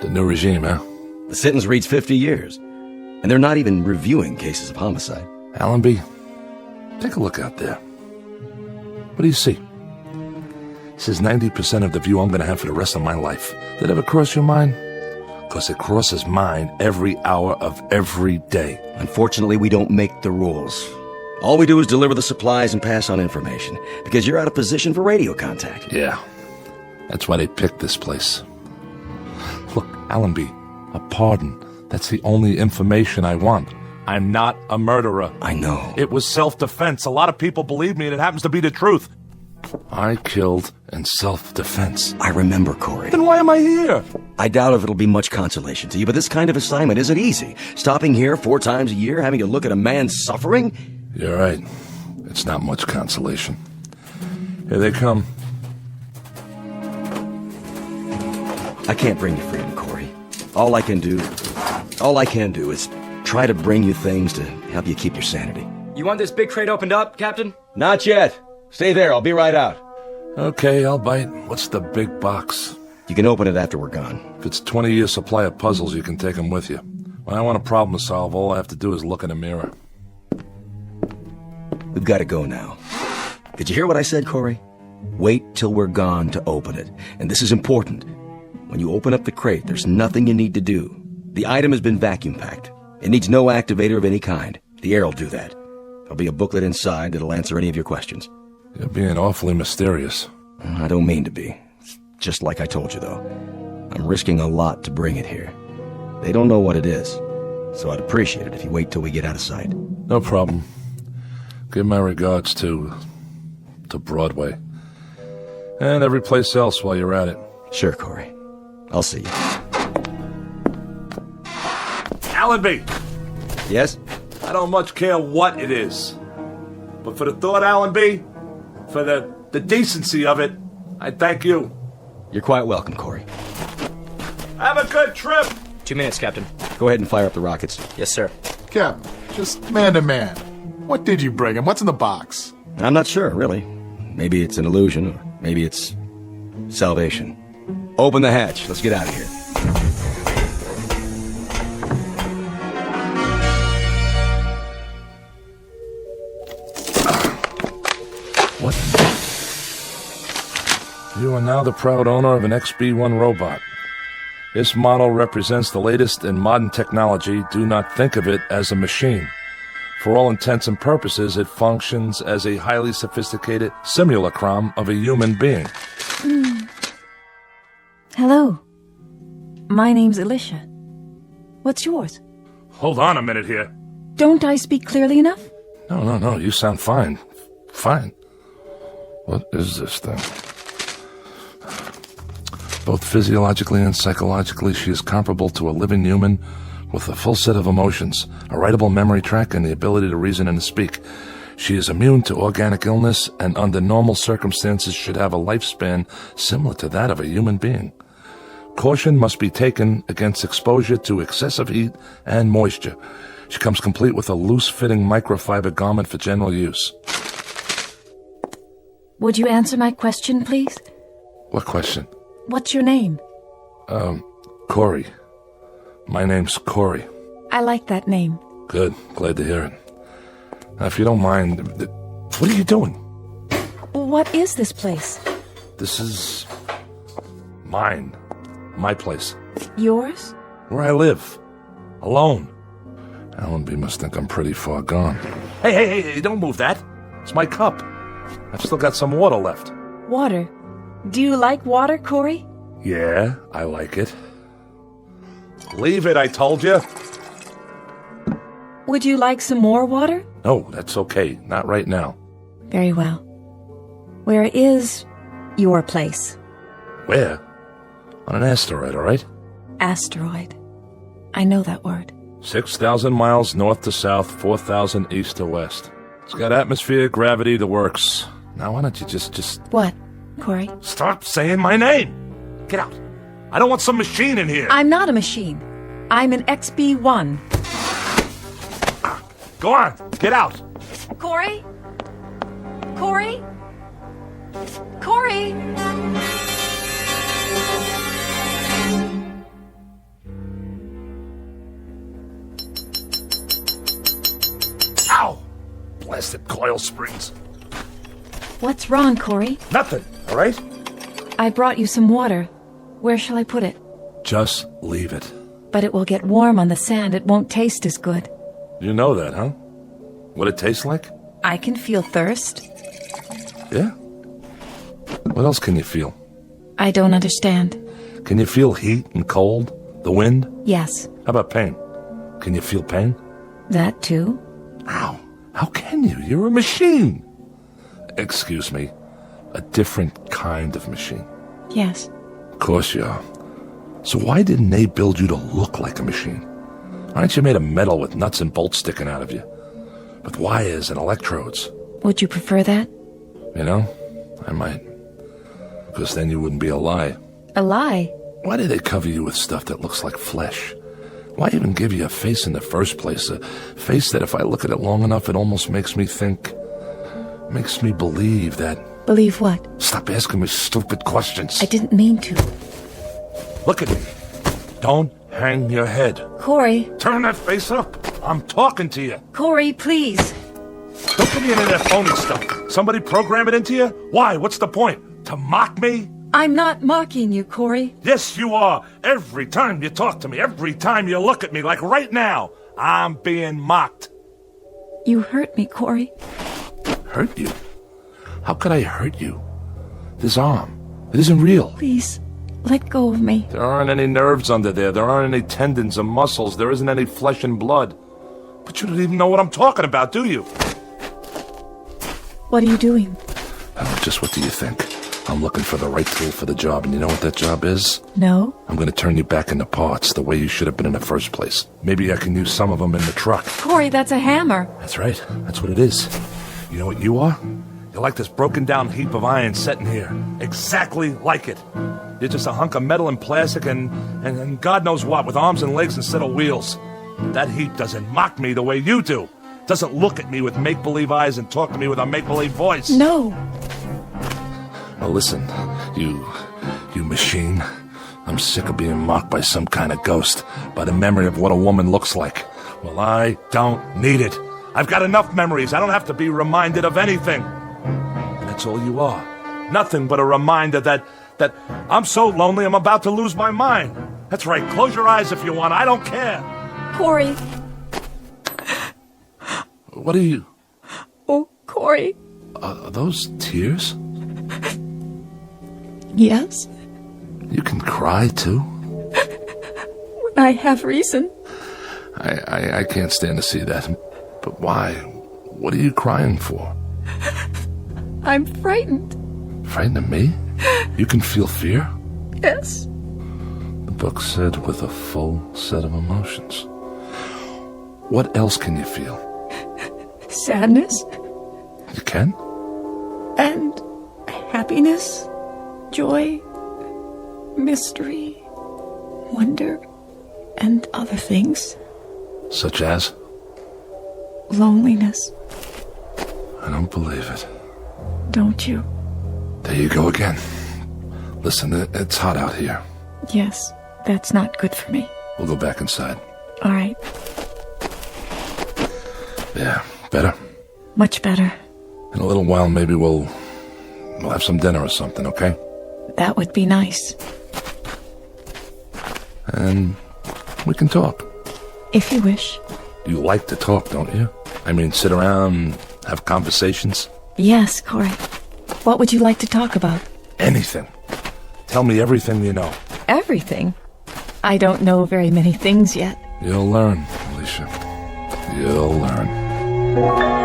The new regime, huh? The sentence reads 50 years. And they're not even reviewing cases of homicide. Allenby, take a look out there. What do you see? This is 90% of the view I'm going to have for the rest of my life. Did it ever cross your mind? Because it crosses mine every hour of every day. Unfortunately, we don't make the rules. All we do is deliver the supplies and pass on information, because you're out of position for radio contact. Yeah, that's why they picked this place. Look, Allenby, a pardon. That's the only information I want. I'm not a murderer. I know. It was self-defense. A lot of people believe me, and it happens to be the truth. I killed in self-defense. I remember, Corey. Then why am I here? I doubt if it'll be much consolation to you, but this kind of assignment isn't easy. Stopping here 4 times a year, having to look at a man suffering? You're right. It's not much consolation. Here they come. I can't bring you freedom, Corey. All I can do is try to bring you things to help you keep your sanity. You want this big crate opened up, Captain? Not yet. Stay there. I'll be right out. Okay, I'll bite. What's the big box? You can open it after we're gone. If it's 20 years supply of puzzles, you can take them with you. When I want a problem to solve, all I have to do is look in a mirror. We've got to go now. Did you hear what I said, Corey? Wait till we're gone to open it. And this is important. When you open up the crate, there's nothing you need to do. The item has been vacuum packed. It needs no activator of any kind. The air will do that. There'll be a booklet inside that'll answer any of your questions. You're being awfully mysterious. I don't mean to be. It's just like I told you, though. I'm risking a lot to bring it here. They don't know what it is, so I'd appreciate it if you wait till we get out of sight. No problem. Give my regards to Broadway. And every place else while you're at it. Sure, Corey. I'll see you. Allenby! Yes? I don't much care what it is. But for the thought, Allenby, for the decency of it, I thank you. You're quite welcome, Corey. Have a good trip! 2 minutes, Captain. Go ahead and fire up the rockets. Yes, sir. Captain, just man to man. What did you bring him? What's in the box? I'm not sure, really. Maybe it's an illusion, or maybe it's salvation. Open the hatch. Let's get out of here. What? You are now the proud owner of an XB-1 robot. This model represents the latest in modern technology. Do not think of it as a machine. For all intents and purposes, it functions as a highly sophisticated simulacrum of a human being. Hello. My name's Alicia. What's yours? Hold on a minute here. Don't I speak clearly enough? No, you sound fine. Fine. What is this thing? Both physiologically and psychologically, she is comparable to a living human with a full set of emotions, a writable memory track, and the ability to reason and to speak. She is immune to organic illness and under normal circumstances should have a lifespan similar to that of a human being. Caution must be taken against exposure to excessive heat and moisture. She comes complete with a loose-fitting microfiber garment for general use. Would you answer my question, please? What question? What's your name? Corey. My name's Corey. I like that name. Good. Glad to hear it. Now, if you don't mind, what are you doing? What is this place? This is mine. My place. Yours? Where I live. Alone. Allenby must think I'm pretty far gone. Hey, don't move that. It's my cup. I've still got some water left. Water? Do you like water, Corey? Yeah, I like it. Leave it, I told you. Would you like some more water? No, that's okay. Not right now. Very well. Where is your place? Where? On an asteroid, all right? Asteroid. I know that word. 6,000 miles north to south, 4,000 east to west. It's got atmosphere, gravity, the works. Now, why don't you just... What, Corey? Stop saying my name! Get out. I don't want some machine in here. I'm not a machine. I'm an XB-1. Go on, get out. Corey? Corey? Corey? Ow! Blasted coil springs. What's wrong, Corey? Nothing, all right? I brought you some water. Where shall I put it? Just leave it. But it will get warm on the sand. It won't taste as good. You know that, huh? What it tastes like? I can feel thirst. Yeah? What else can you feel? I don't understand. Can you feel heat and cold? The wind? Yes. How about pain? Can you feel pain? That too? Ow! How can you? You're a machine! Excuse me. A different kind of machine. Yes. Of course you are. So why didn't they build you to look like a machine? Aren't you made of metal with nuts and bolts sticking out of you? With wires and electrodes? Would you prefer that? You know, I might. Because then you wouldn't be a lie. A lie? Why do they cover you with stuff that looks like flesh? Why even give you a face in the first place? A face that if I look at it long enough, it almost makes me think... makes me believe that... Believe what? Stop asking me stupid questions. I didn't mean to. Look at me. Don't hang your head. Corey. Turn that face up. I'm talking to you. Corey, please. Don't give me any of that phony stuff. Somebody program it into you? Why? What's the point? To mock me? I'm not mocking you, Corey. Yes, you are. Every time you talk to me, every time you look at me, like right now, I'm being mocked. You hurt me, Corey. Hurt you? How could I hurt you? This arm, it isn't real. Please, let go of me. There aren't any nerves under there. There aren't any tendons or muscles. There isn't any flesh and blood. But you don't even know what I'm talking about, do you? What are you doing? Just what do you think? I'm looking for the right tool for the job, and you know what that job is? No. I'm going to turn you back into parts the way you should have been in the first place. Maybe I can use some of them in the truck. Corey, that's a hammer. That's right. That's what it is. You know what you are? You're like this broken down heap of iron sitting here. Exactly like it. You're just a hunk of metal and plastic and God knows what, with arms and legs instead of wheels. That heap doesn't mock me the way you do. Doesn't look at me with make-believe eyes and talk to me with a make-believe voice. No. Well, listen, you machine. I'm sick of being mocked by some kind of ghost, by the memory of what a woman looks like. Well, I don't need it. I've got enough memories. I don't have to be reminded of anything. And that's all you are. Nothing but a reminder that I'm so lonely I'm about to lose my mind. That's right. Close your eyes if you want. I don't care. Corey. What are you? Oh, Corey. Are those tears? Yes. You can cry, too? When I have reason. I can't stand to see that. But why? What are you crying for? I'm frightened. Frightened of me? You can feel fear? Yes. The book said with a full set of emotions. What else can you feel? Sadness. You can? And happiness, joy, mystery, wonder, and other things. Such as? Loneliness. I don't believe it. Don't you? There you go again. Listen, it's hot out here. Yes, that's not good for me. We'll go back inside. All right. Yeah, better? Much better. In a little while, maybe we'll have some dinner or something, okay? That would be nice. And we can talk. If you wish. You like to talk, don't you? I mean, sit around, have conversations? Yes, Corey. What would you like to talk about? Anything. Tell me everything you know. Everything? I don't know very many things yet. You'll learn, Alicia. You'll learn.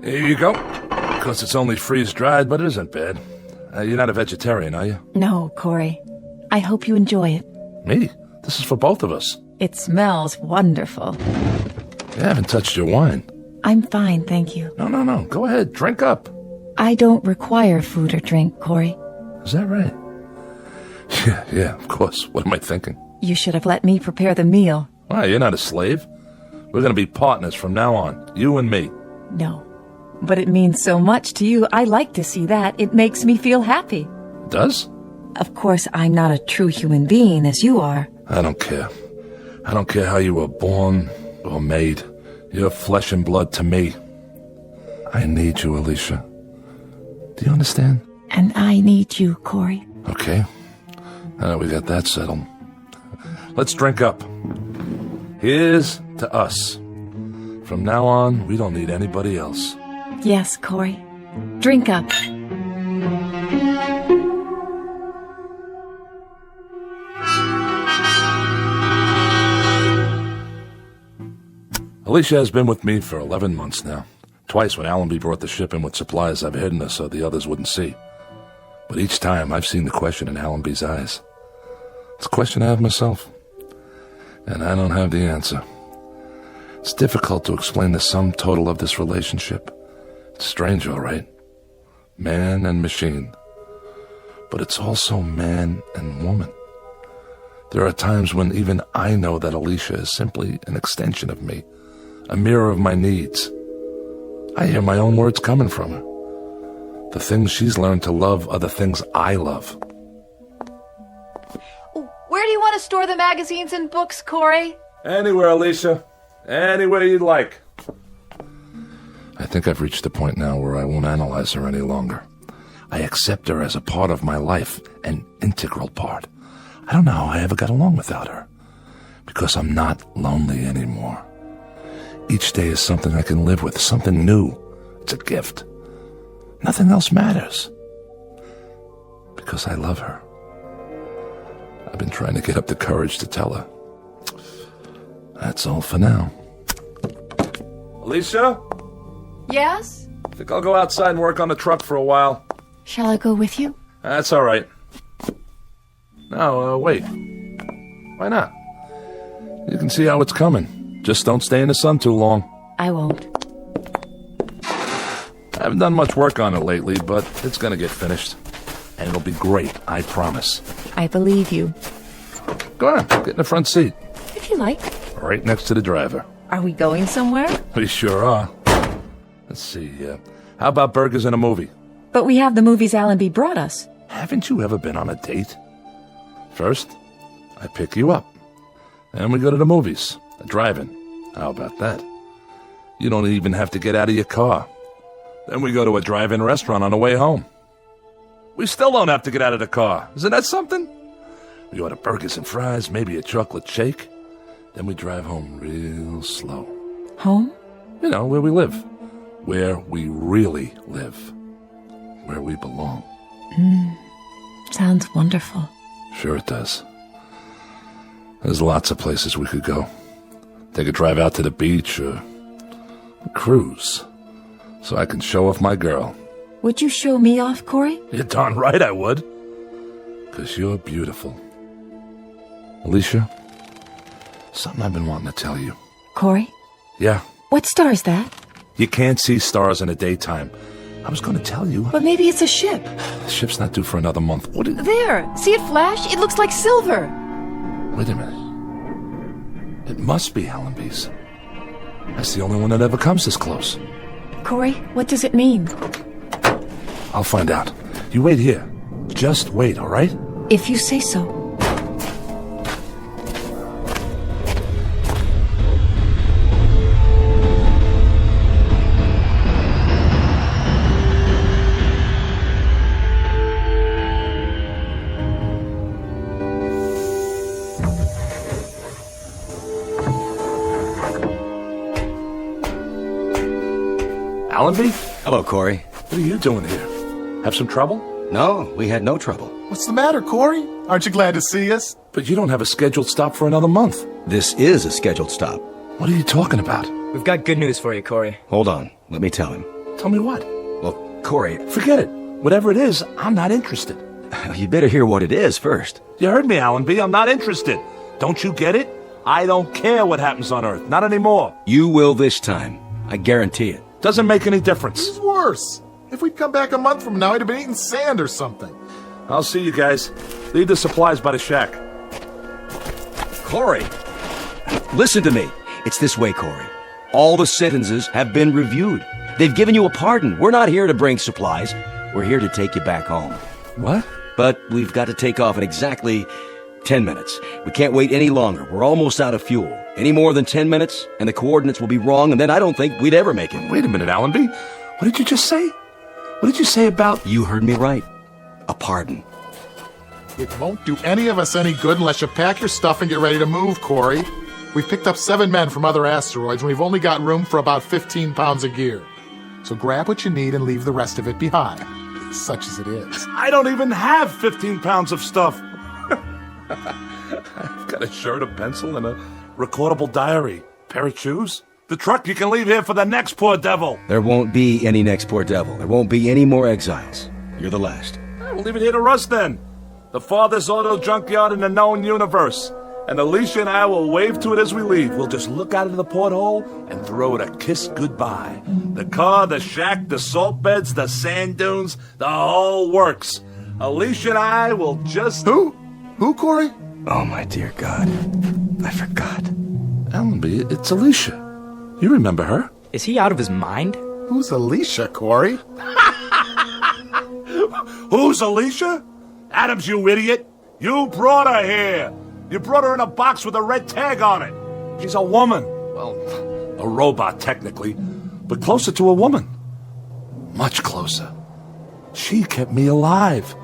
Here you go. Of course, it's only freeze-dried, but it isn't bad. You're not a vegetarian, are you? No, Corey. I hope you enjoy it. Me? This is for both of us. It smells wonderful. You haven't touched your wine. I'm fine, thank you. No. Go ahead, drink up. I don't require food or drink, Corey. Is that right? Yeah, of course. What am I thinking? You should have let me prepare the meal. Why, you're not a slave. We're going to be partners from now on. You and me. No. But it means so much to you. I like to see that. It makes me feel happy. Does? Of course, I'm not a true human being as you are. I don't care. I don't care how you were born or made. You're flesh and blood to me. I need you, Alicia. Do you understand? And I need you, Corey. Okay. Now that we got that settled. Let's drink up. Here's to us. From now on, we don't need anybody else. Yes, Corey. Drink up. Alicia has been with me for 11 months now. Twice when Allenby brought the ship in with supplies, I've hidden her so the others wouldn't see. But each time, I've seen the question in Allenby's eyes. It's a question I have myself. And I don't have the answer. It's difficult to explain the sum total of this relationship. It's strange, all right. Man and machine. But it's also man and woman. There are times when even I know that Alicia is simply an extension of me, a mirror of my needs. I hear my own words coming from her. The things she's learned to love are the things I love. Where do you want to store the magazines and books, Corey? Anywhere, Alicia. Anywhere you'd like. I think I've reached the point now where I won't analyze her any longer. I accept her as a part of my life, an integral part. I don't know how I ever got along without her. Because I'm not lonely anymore. Each day is something I can live with, something new. It's a gift. Nothing else matters. Because I love her. I've been trying to get up the courage to tell her. That's all for now. Alicia? Yes? I think I'll go outside and work on the truck for a while. Shall I go with you? That's all right. No, wait. Why not? You can see how it's coming. Just don't stay in the sun too long. I won't. I haven't done much work on it lately, but it's gonna get finished. And it'll be great, I promise. I believe you. Go on, get in the front seat. If you like. Right next to the driver. Are we going somewhere? We sure are. Let's see, how about burgers and a movie? But we have the movies Allenby brought us. Haven't you ever been on a date? First, I pick you up. Then we go to the movies, a drive-in. How about that? You don't even have to get out of your car. Then we go to a drive-in restaurant on the way home. We still don't have to get out of the car. Isn't that something? We order burgers and fries, maybe a chocolate shake. Then we drive home real slow. Home? You know, where we live. Where we really live. Where we belong. Sounds wonderful. Sure it does. There's lots of places we could go. Take a drive out to the beach or a cruise. So I can show off my girl. Would you show me off, Corey? You're darn right I would. 'Cause you're beautiful. Alicia, something I've been wanting to tell you. Corey? Yeah, What star is that? you can't see stars in the daytime. I was going to tell you. But maybe it's a ship. The ship's not due for another month. What is... There! See it flash? It looks like silver. Wait a minute. It must be Allenby's. That's the only one that ever comes this close. Corey, what does it mean? I'll find out. You wait here. Just wait, all right? If you say so. Allenby? Hello, Corey. What are you doing here? Have some trouble? No, we had no trouble. What's the matter, Corey? Aren't you glad to see us? But you don't have a scheduled stop for another month. This is a scheduled stop. What are you talking about? We've got good news for you, Corey. Hold on. Let me tell him. Tell me what? Well, Corey... Forget it. Whatever it is, I'm not interested. You better hear what it is first. You heard me, Allenby. I'm not interested. Don't you get it? I don't care what happens on Earth. Not anymore. You will this time. I guarantee it. Doesn't make any difference. It's worse. If we'd come back a month from now, he'd have been eating sand or something. I'll see you guys. Leave the supplies by the shack. Corey! Listen to me. It's this way, Corey. All the sentences have been reviewed. They've given you a pardon. We're not here to bring supplies. We're here to take you back home. What? But we've got to take off in exactly 10 minutes. We can't wait any longer. We're almost out of fuel. Any more than 10 minutes, and the coordinates will be wrong, and then I don't think we'd ever make it. Wait a minute, Allenby. What did you just say? What did you say about... You heard me right. A pardon. It won't do any of us any good unless you pack your stuff and get ready to move, Corey. We've picked up 7 men from other asteroids, and we've only got room for about 15 pounds of gear. So grab what you need and leave the rest of it behind, such as it is. I don't even have 15 pounds of stuff. I've got a shirt, a pencil, and a recordable diary. Pair of shoes. The truck you can leave here for the next poor devil. There won't be any next poor devil. There won't be any more exiles. You're the last. We'll leave it here to rust then. The farthest auto junkyard in the known universe. And Alicia and I will wave to it as we leave. We'll just look out of the porthole and throw it a kiss goodbye. The car, the shack, the salt beds, the sand dunes, the whole works. Alicia and I will just... Who? Who, Corey? Oh, my dear God. I forgot. Allenby, it's Alicia. You remember her? Is he out of his mind? Who's Alicia, Corey? Who's Alicia? Adams, you idiot. You brought her here. You brought her in a box with a red tag on it. She's a woman. Well, a robot, technically, but closer to a woman. Much closer. She kept me alive.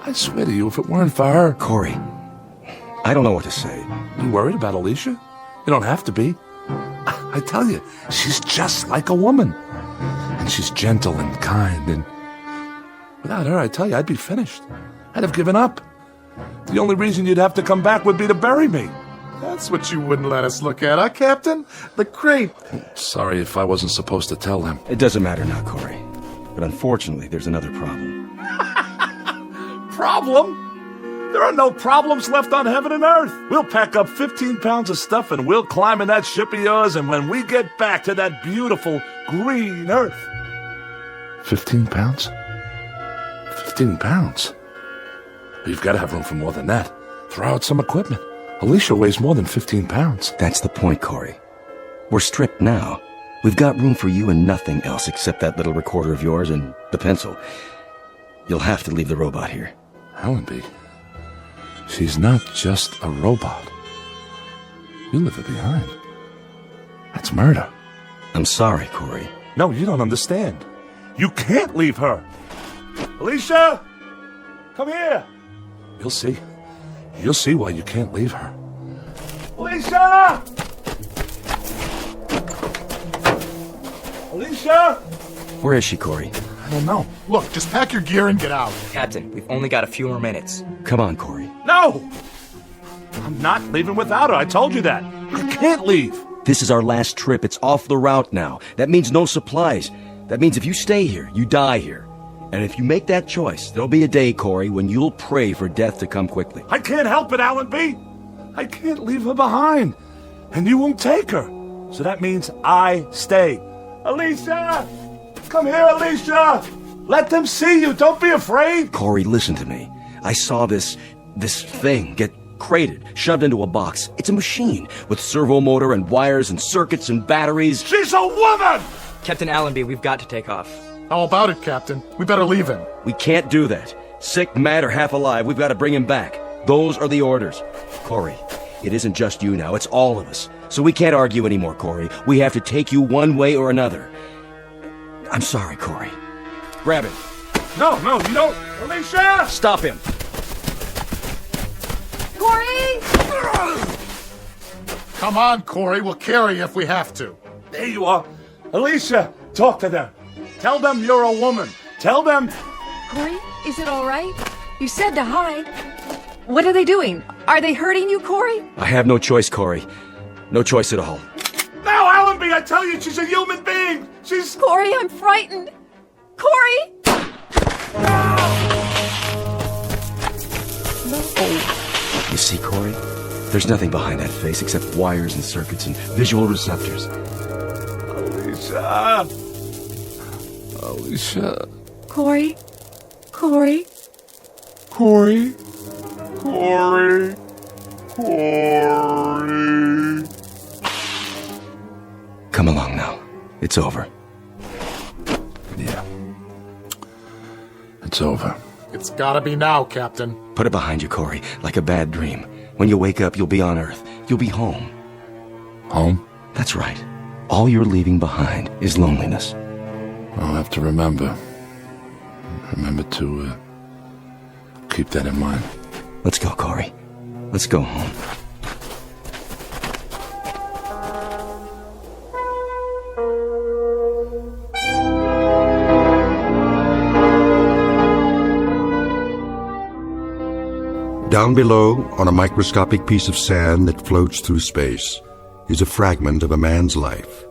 I swear to you, if it weren't for her... Corey, I don't know what to say. You worried about Alicia? You don't have to be. I tell you, she's just like a woman. And she's gentle and kind, and without her, I tell you, I'd be finished. I'd have given up. The only reason you'd have to come back would be to bury me. That's what you wouldn't let us look at, huh, Captain? The crate. Sorry if I wasn't supposed to tell them. It doesn't matter now, Corey. But unfortunately, there's another problem. Problem? There are no problems left on heaven and earth. We'll pack up 15 pounds of stuff and we'll climb in that ship of yours, and when we get back to that beautiful green earth... 15 pounds? 15 pounds? You've got to have room for more than that. Throw out some equipment. Alicia weighs more than 15 pounds. That's the point, Corey. We're stripped now. We've got room for you and nothing else except that little recorder of yours and the pencil. You'll have to leave the robot here. Allenby, she's not just a robot. You leave her behind. That's murder. I'm sorry, Corey. No, you don't understand. You can't leave her. Alicia! Come here! You'll see. You'll see why you can't leave her. Alicia! Alicia! Where is she, Corey? I don't know. Look, just pack your gear and get out. Captain, we've only got a few more minutes. Come on, Corey. No! I'm not leaving without her. I told you that. I can't leave. This is our last trip. It's off the route now. That means no supplies. That means if you stay here, you die here. And if you make that choice, there'll be a day, Corey, when you'll pray for death to come quickly. I can't help it, Allenby. I can't leave her behind. And you won't take her. So that means I stay. Alicia! Come here, Alicia! Let them see you. Don't be afraid. Corey, listen to me. I saw this thing get crated, shoved into a box. It's a machine with servo motor and wires and circuits and batteries. She's a woman! Captain Allenby, we've got to take off. How about it, Captain? We better leave him. We can't do that. Sick, mad, or half alive, we've got to bring him back. Those are the orders. Corey, it isn't just you now, it's all of us. So we can't argue anymore, Corey. We have to take you one way or another. I'm sorry, Corey. Grab him. No, you don't. Alicia! Stop him. Corey! Come on, Corey. We'll carry you if we have to. There you are. Alicia, talk to them. Tell them you're a woman. Tell them... Corey, is it all right? You said to hide. What are they doing? Are they hurting you, Corey? I have no choice, Corey. No choice at all. Now, Allenby, I tell you, she's a human being. She's... Corey, I'm frightened. Corey! You see, Corey? There's nothing behind that face except wires and circuits and visual receptors. Alicia. Alicia. Corey? Corey? Corey? Corey? Corey? Come along now. It's over. Yeah. It's over. It's gotta be now, Captain. Put it behind you, Corey, like a bad dream. When you wake up, you'll be on Earth. You'll be home. Home? That's right. All you're leaving behind is loneliness. I'll have to remember. Remember to keep that in mind. Let's go, Corey. Let's go home. Down below, on a microscopic piece of sand that floats through space, is a fragment of a man's life.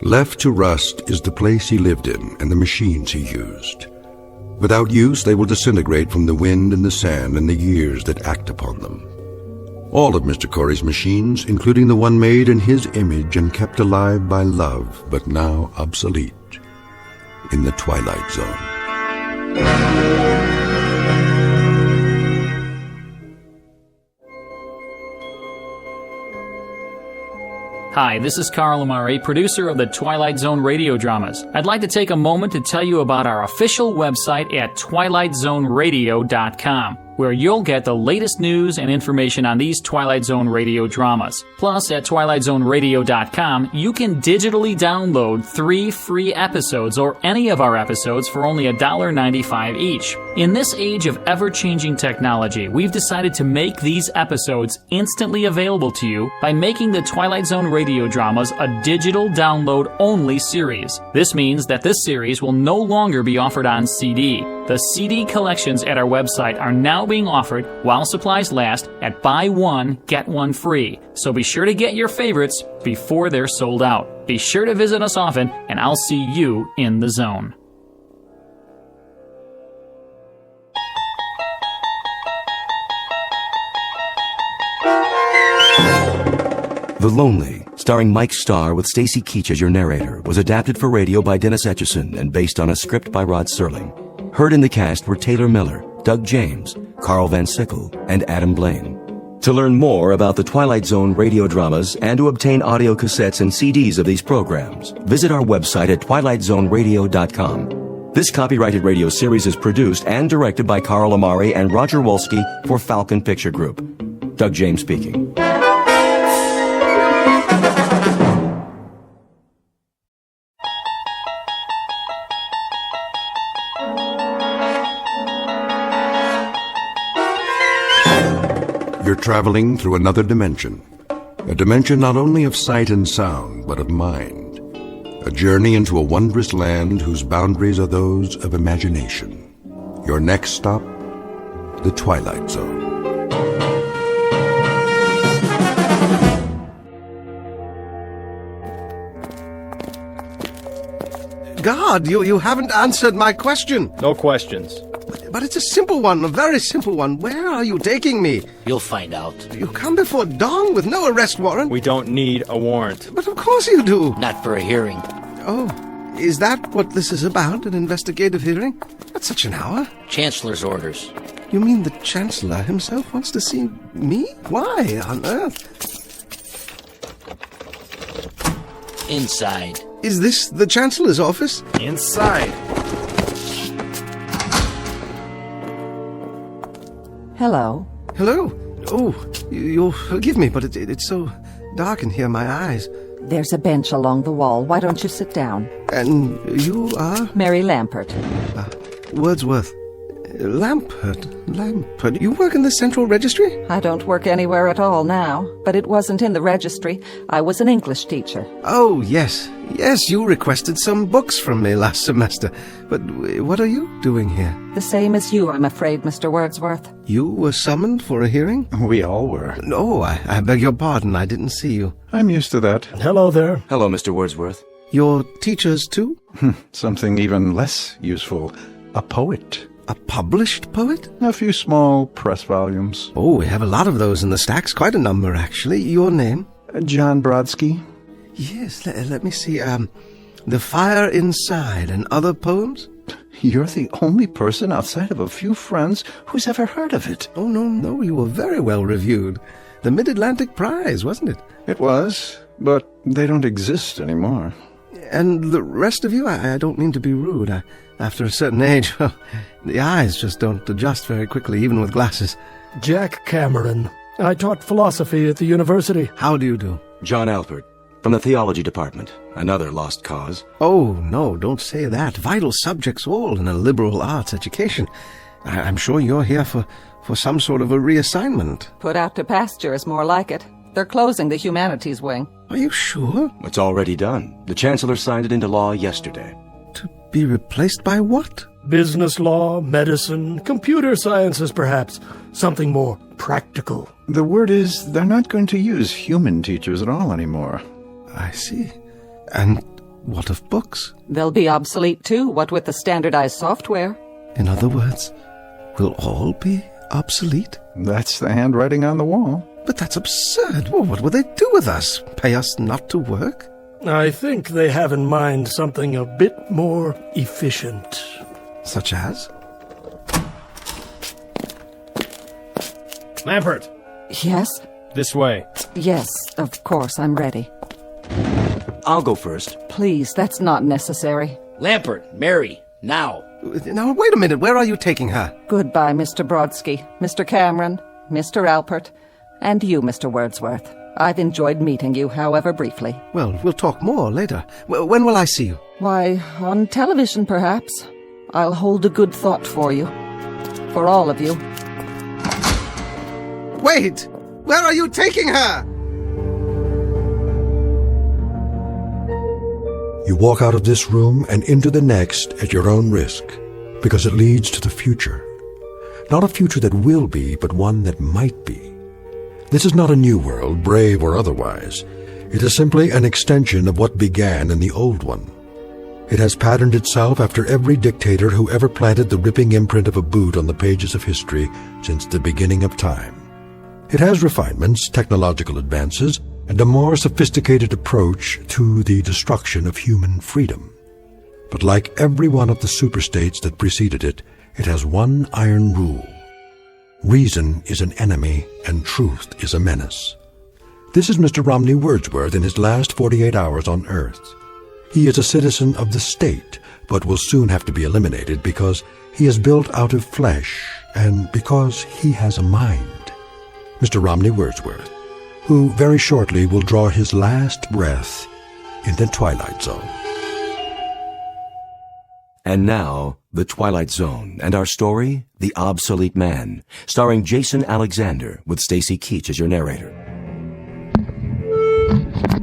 Left to rust is the place he lived in and the machines he used. Without use, they will disintegrate from the wind and the sand and the years that act upon them. All of Mr. Corey's machines, including the one made in his image and kept alive by love, but now obsolete, in the Twilight Zone. Hi, this is Carl Amari, producer of the Twilight Zone radio dramas. I'd like to take a moment to tell you about our official website at twilightzoneradio.com, where you'll get the latest news and information on these Twilight Zone radio dramas. Plus, at twilightzoneradio.com, you can digitally download 3 free episodes or any of our episodes for only $1.95 each. In this age of ever-changing technology, we've decided to make these episodes instantly available to you by making the Twilight Zone radio dramas a digital download-only series. This means that this series will no longer be offered on CD. The CD collections at our website are now being offered while supplies last at buy one, get one free. So be sure to get your favorites before they're sold out. Be sure to visit us often, and I'll see you in the zone. The Lonely, starring Mike Starr with Stacy Keach as your narrator, was adapted for radio by Dennis Etchison and based on a script by Rod Serling. Heard in the cast were Taylor Miller, Doug James, Carl Van Sickle, and Adam Blaine. To learn more about the Twilight Zone radio dramas and to obtain audio cassettes and CDs of these programs, visit our website at twilightzoneradio.com. This copyrighted radio series is produced and directed by Carl Amari and Roger Wolski for Falcon Picture Group. Doug James speaking. You're traveling through another dimension. A dimension not only of sight and sound, but of mind. A journey into a wondrous land whose boundaries are those of imagination. Your next stop, the Twilight Zone. God, you haven't answered my question. No questions. But it's a simple one, a very simple one. Where are you taking me? You'll find out. You come before dawn with no arrest warrant? We don't need a warrant. But of course you do. Not for a hearing. Oh, is that what this is about, an investigative hearing? At such an hour? Chancellor's orders. You mean the Chancellor himself wants to see me? Why on earth? Inside. Is this the Chancellor's office? Inside. Hello. Hello. Oh, you'll forgive me, but it's so dark in here, my eyes. There's a bench along the wall. Why don't you sit down? And you are? Mary Lampert. Wordsworth. Lampert, you work in the Central Registry? I don't work anywhere at all now, but it wasn't in the registry. I was an English teacher. Oh, yes. Yes, you requested some books from me last semester. But what are you doing here? The same as you, I'm afraid, Mr. Wordsworth. You were summoned for a hearing? We all were. No, I beg your pardon. I didn't see you. I'm used to that. Hello there. Hello, Mr. Wordsworth. You're teachers, too? Something even less useful. A poet. A published poet? A few small press volumes. Oh, we have a lot of those in the stacks. Quite a number, actually. Your name? John Brodsky. Yes, let me see. The Fire Inside and Other Poems? You're the only person outside of a few friends who's ever heard of it. Oh, no, you were very well reviewed. The Mid-Atlantic Prize, wasn't it? It was, but they don't exist anymore. And the rest of you, I don't mean to be rude. After a certain age, the eyes just don't adjust very quickly, even with glasses. Jack Cameron. I taught philosophy at the university. How do you do? John Alpert, from the theology department. Another lost cause. Oh, no, don't say that. Vital subjects all in a liberal arts education. I'm sure you're here for some sort of a reassignment. Put out to pasture is more like it. They're closing the humanities wing. Are you sure? It's already done. The Chancellor signed it into law yesterday. To be replaced by what? Business law, medicine, computer sciences, perhaps. Something more practical. The word is they're not going to use human teachers at all anymore. I see. And what of books? They'll be obsolete too, what with the standardized software. In other words, will all be obsolete? That's the handwriting on the wall. But that's absurd. Well, what will they do with us? Pay us not to work? I think they have in mind something a bit more efficient. Such as? Lampert! Yes? This way. Yes, of course, I'm ready. I'll go first. Please, that's not necessary. Lampert, Mary, now. Now, wait a minute. Where are you taking her? Goodbye, Mr. Brodsky, Mr. Cameron, Mr. Alpert, and you, Mr. Wordsworth. I've enjoyed meeting you, however briefly. Well, we'll talk more later. When will I see you? Why, on television, perhaps. I'll hold a good thought for you. For all of you. Wait! Where are you taking her? You walk out of this room and into the next at your own risk, because it leads to the future. Not a future that will be, but one that might be. This is not a new world, brave or otherwise. It is simply an extension of what began in the old one. It has patterned itself after every dictator who ever planted the ripping imprint of a boot on the pages of history since the beginning of time. It has refinements, technological advances, and a more sophisticated approach to the destruction of human freedom. But like every one of the superstates that preceded it, it has one iron rule. Reason is an enemy and truth is a menace. This is Mr. Romney Wordsworth in his last 48 hours on Earth. He is a citizen of the state, but will soon have to be eliminated because he is built out of flesh and because he has a mind. Mr. Romney Wordsworth, who very shortly will draw his last breath in the Twilight Zone. And now, The Twilight Zone, and our story, The Obsolete Man, starring Jason Alexander, with Stacy Keach as your narrator.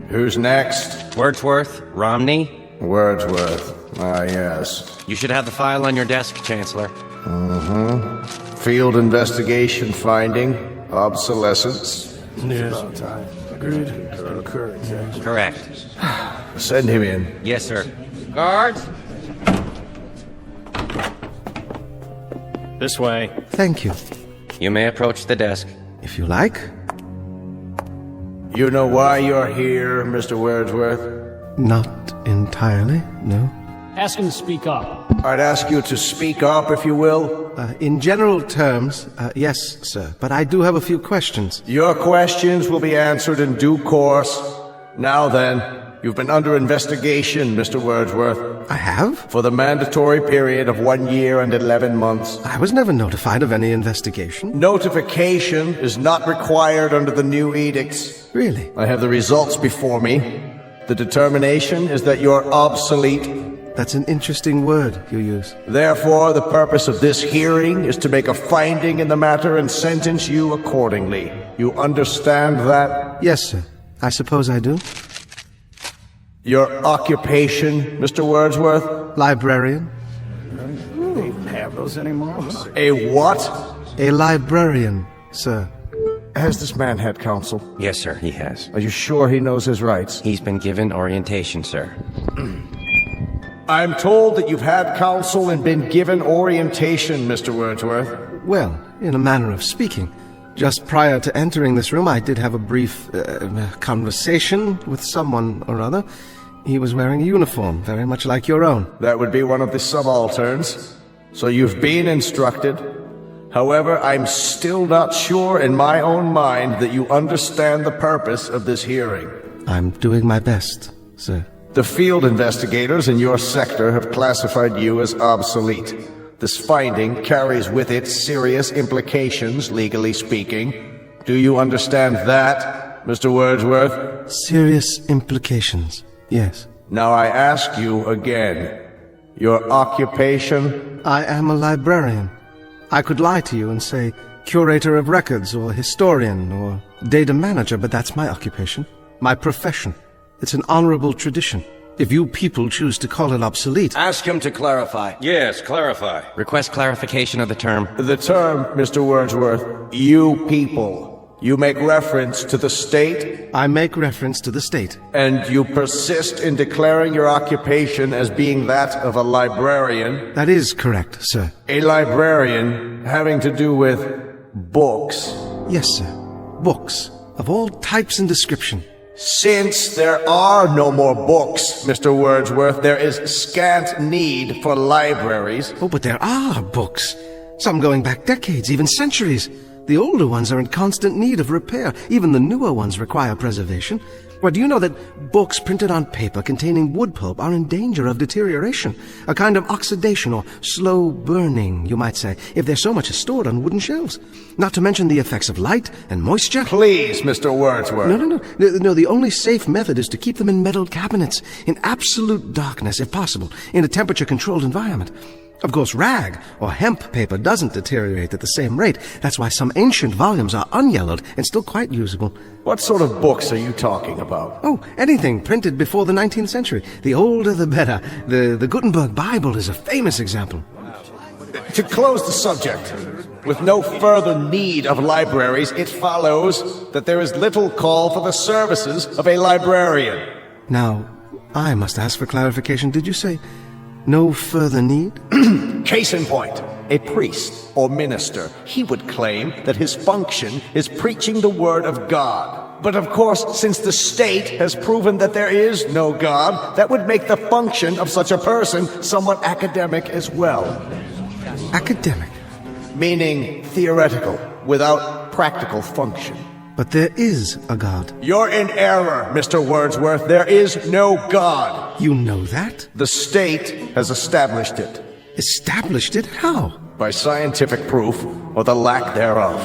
Who's next? Wordsworth, Romney. Wordsworth. Ah, yes. You should have the file on your desk, Chancellor. Mm-hmm. Field investigation finding obsolescence. Yes. Agreed. Correct. Send him in. Yes, sir. Guards! This way. Thank you. You may approach the desk. If you like. You know why you're here, Mr. Wordsworth? Not entirely, no. Ask him to speak up. I'd ask you to speak up, if you will. In general terms, yes, sir. But I do have a few questions. Your questions will be answered in due course. Now then, you've been under investigation, Mr. Wordsworth. I have? For the mandatory period of 1 year and 11 months. I was never notified of any investigation. Notification is not required under the new edicts. Really? I have the results before me. The determination is that you're obsolete That's an interesting word you use. Therefore, the purpose of this hearing is to make a finding in the matter and sentence you accordingly. You understand that? Yes, sir. I suppose I do. Your occupation, Mr. Wordsworth? Librarian. They don't have those anymore. A what? A librarian, sir. Has this man had counsel? Yes, sir, he has. Are you sure he knows his rights? He's been given orientation, sir. I'm told that you've had counsel and been given orientation, Mr. Wordsworth. Well, in a manner of speaking. Just prior to entering this room, I did have a brief conversation with someone or other. He was wearing a uniform, very much like your own. That would be one of the subalterns. So you've been instructed. However, I'm still not sure in my own mind that you understand the purpose of this hearing. I'm doing my best, sir. The field investigators in your sector have classified you as obsolete. This finding carries with it serious implications, legally speaking. Do you understand that, Mr. Wordsworth? Serious implications, yes. Now I ask you again, your occupation? I am a librarian. I could lie to you and say curator of records or historian or data manager, but that's my occupation, my profession. It's an honorable tradition. If you people choose to call it obsolete... Ask him to clarify. Yes, clarify. Request clarification of the term. The term, Mr. Wordsworth, you people. You make reference to the state? I make reference to the state. And you persist in declaring your occupation as being that of a librarian? That is correct, sir. A librarian having to do with books? Yes, sir. Books of all types and description. Since there are no more books, Mr. Wordsworth, there is scant need for libraries. Oh, but there are books. Some going back decades, even centuries. The older ones are in constant need of repair. Even the newer ones require preservation. Well, do you know that books printed on paper containing wood pulp are in danger of deterioration? A kind of oxidation or slow burning, you might say, if they're so much as stored on wooden shelves. Not to mention the effects of light and moisture. Please, Mr. Wordsworth. No, the only safe method is to keep them in metal cabinets, in absolute darkness, if possible, in a temperature-controlled environment. Of course, rag or hemp paper doesn't deteriorate at the same rate. That's why some ancient volumes are unyellowed and still quite usable. What sort of books are you talking about? Oh, anything printed before the 19th century. The older, the better. The Gutenberg Bible is a famous example. To close the subject, with no further need of libraries, it follows that there is little call for the services of a librarian. Now, I must ask for clarification. Did you say no further need? Case in point, a priest or minister, he would claim that his function is preaching the word of God. But of course, since the state has proven that there is no God, that would make the function of such a person somewhat academic as well. Academic? Meaning theoretical, without practical function. But there is a God. You're in error, Mr. Wordsworth. There is no God. You know that? The state has established it. Established it? How? By scientific proof, or the lack thereof.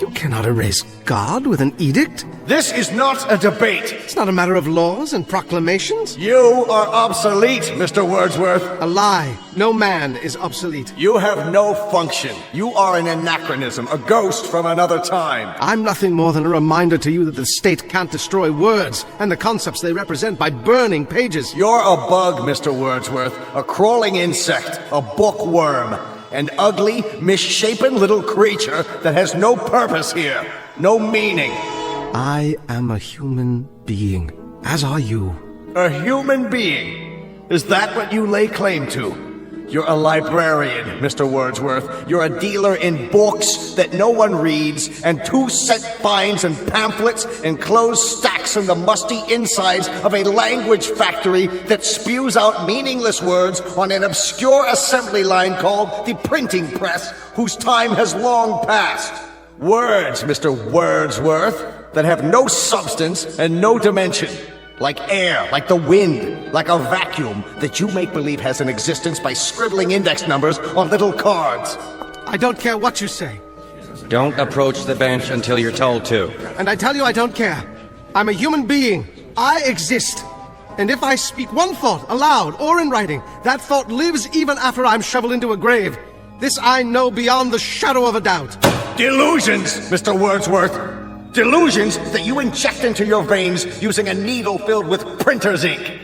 You cannot erase God with an edict. This is not a debate. It's not a matter of laws and proclamations. You are obsolete, Mr. Wordsworth. A lie. No man is obsolete. You have no function. You are an anachronism, a ghost from another time. I'm nothing more than a reminder to you that the state can't destroy words and the concepts they represent by burning pages. You're a bug, Mr. Wordsworth, a crawling insect, a bookworm. An ugly, misshapen little creature that has no purpose here, no meaning. I am a human being, as are you. A human being? Is that what you lay claim to? You're a librarian, Mr. Wordsworth. You're a dealer in books that no one reads, and 2-cent fines and pamphlets, enclosed stacks in the musty insides of a language factory that spews out meaningless words on an obscure assembly line called the printing press, whose time has long passed. Words, Mr. Wordsworth, that have no substance and no dimension. Like air, like the wind, like a vacuum that you make believe has an existence by scribbling index numbers on little cards. I don't care what you say. Don't approach the bench until you're told to. And I tell you I don't care. I'm a human being. I exist. And if I speak one thought aloud or in writing, that thought lives even after I'm shoveled into a grave. This I know beyond the shadow of a doubt. Delusions, Mr. Wordsworth. Delusions that you inject into your veins using a needle filled with printer's ink.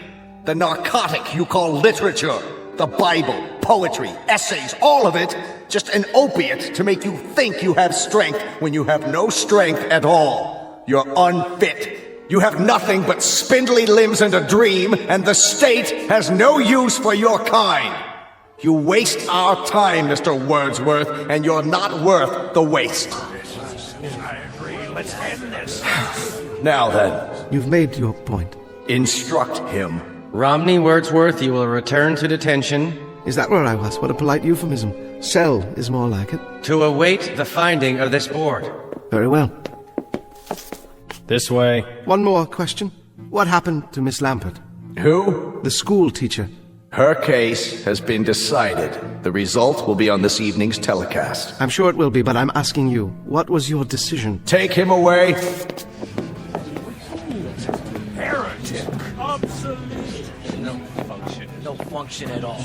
The narcotic you call literature. The Bible, poetry, essays, all of it, just an opiate to make you think you have strength when you have no strength at all. You're unfit. You have nothing but spindly limbs and a dream, and the state has no use for your kind. You waste our time, Mr. Wordsworth, and you're not worth the waste. I agree. Let's end this. Now then. You've made your point. Instruct him. Romney Wordsworth, you will return to detention. Is that where I was? What a polite euphemism. Cell is more like it. To await the finding of this board. Very well. This way. One more question. What happened to Miss Lampert? Who? The school teacher. Her case has been decided. The result will be on this evening's telecast. I'm sure it will be, but I'm asking you, what was your decision? Take him away. Heretic. Obsolete. No function at all.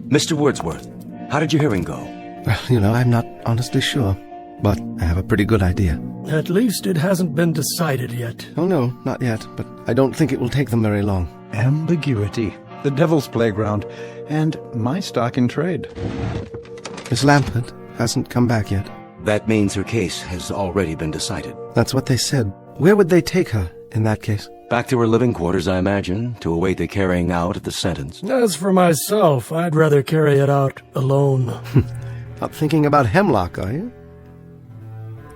Mr. Wordsworth, how did your hearing go? Well, I'm not honestly sure, but I have a pretty good idea. At least it hasn't been decided yet. Oh, no, not yet, but I don't think it will take them very long. Ambiguity, the devil's playground, and my stock in trade. Miss Lampert hasn't come back yet. That means her case has already been decided. That's what they said. Where would they take her in that case? Back to her living quarters, I imagine, to await the carrying out of the sentence. As for myself, I'd rather carry it out alone. Not thinking about hemlock, are you?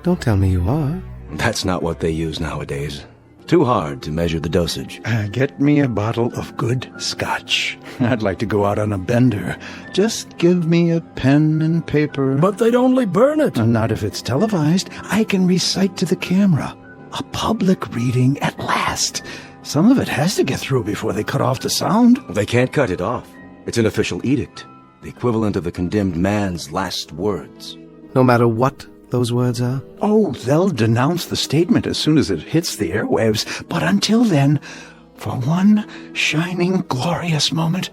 Don't tell me you are. That's not what they use nowadays. Too hard to measure the dosage. Get me a bottle of good scotch. I'd like to go out on a bender. Just give me a pen and paper. But they'd only burn it. Not if it's televised. I can recite to the camera. A public reading at last. Some of it has to get through before they cut off the sound. They can't cut it off. It's an official edict. The equivalent of the condemned man's last words. No matter what those words are? Oh, they'll denounce the statement as soon as it hits the airwaves. But until then, for one shining, glorious moment,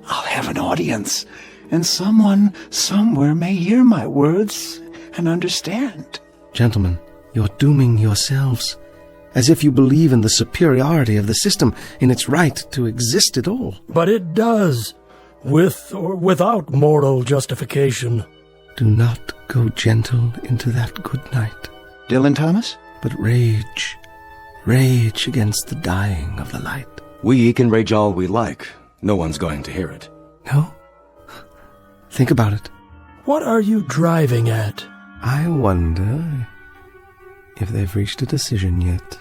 I'll have an audience. And someone somewhere may hear my words and understand. Gentlemen, you're dooming yourselves. As if you believe in the superiority of the system, in its right to exist at all. But it does, with or without moral justification. Do not go gentle into that good night. Dylan Thomas? But rage against the dying of the light. We can rage all we like. No one's going to hear it. No? Think about it. What are you driving at? I wonder if they've reached a decision yet.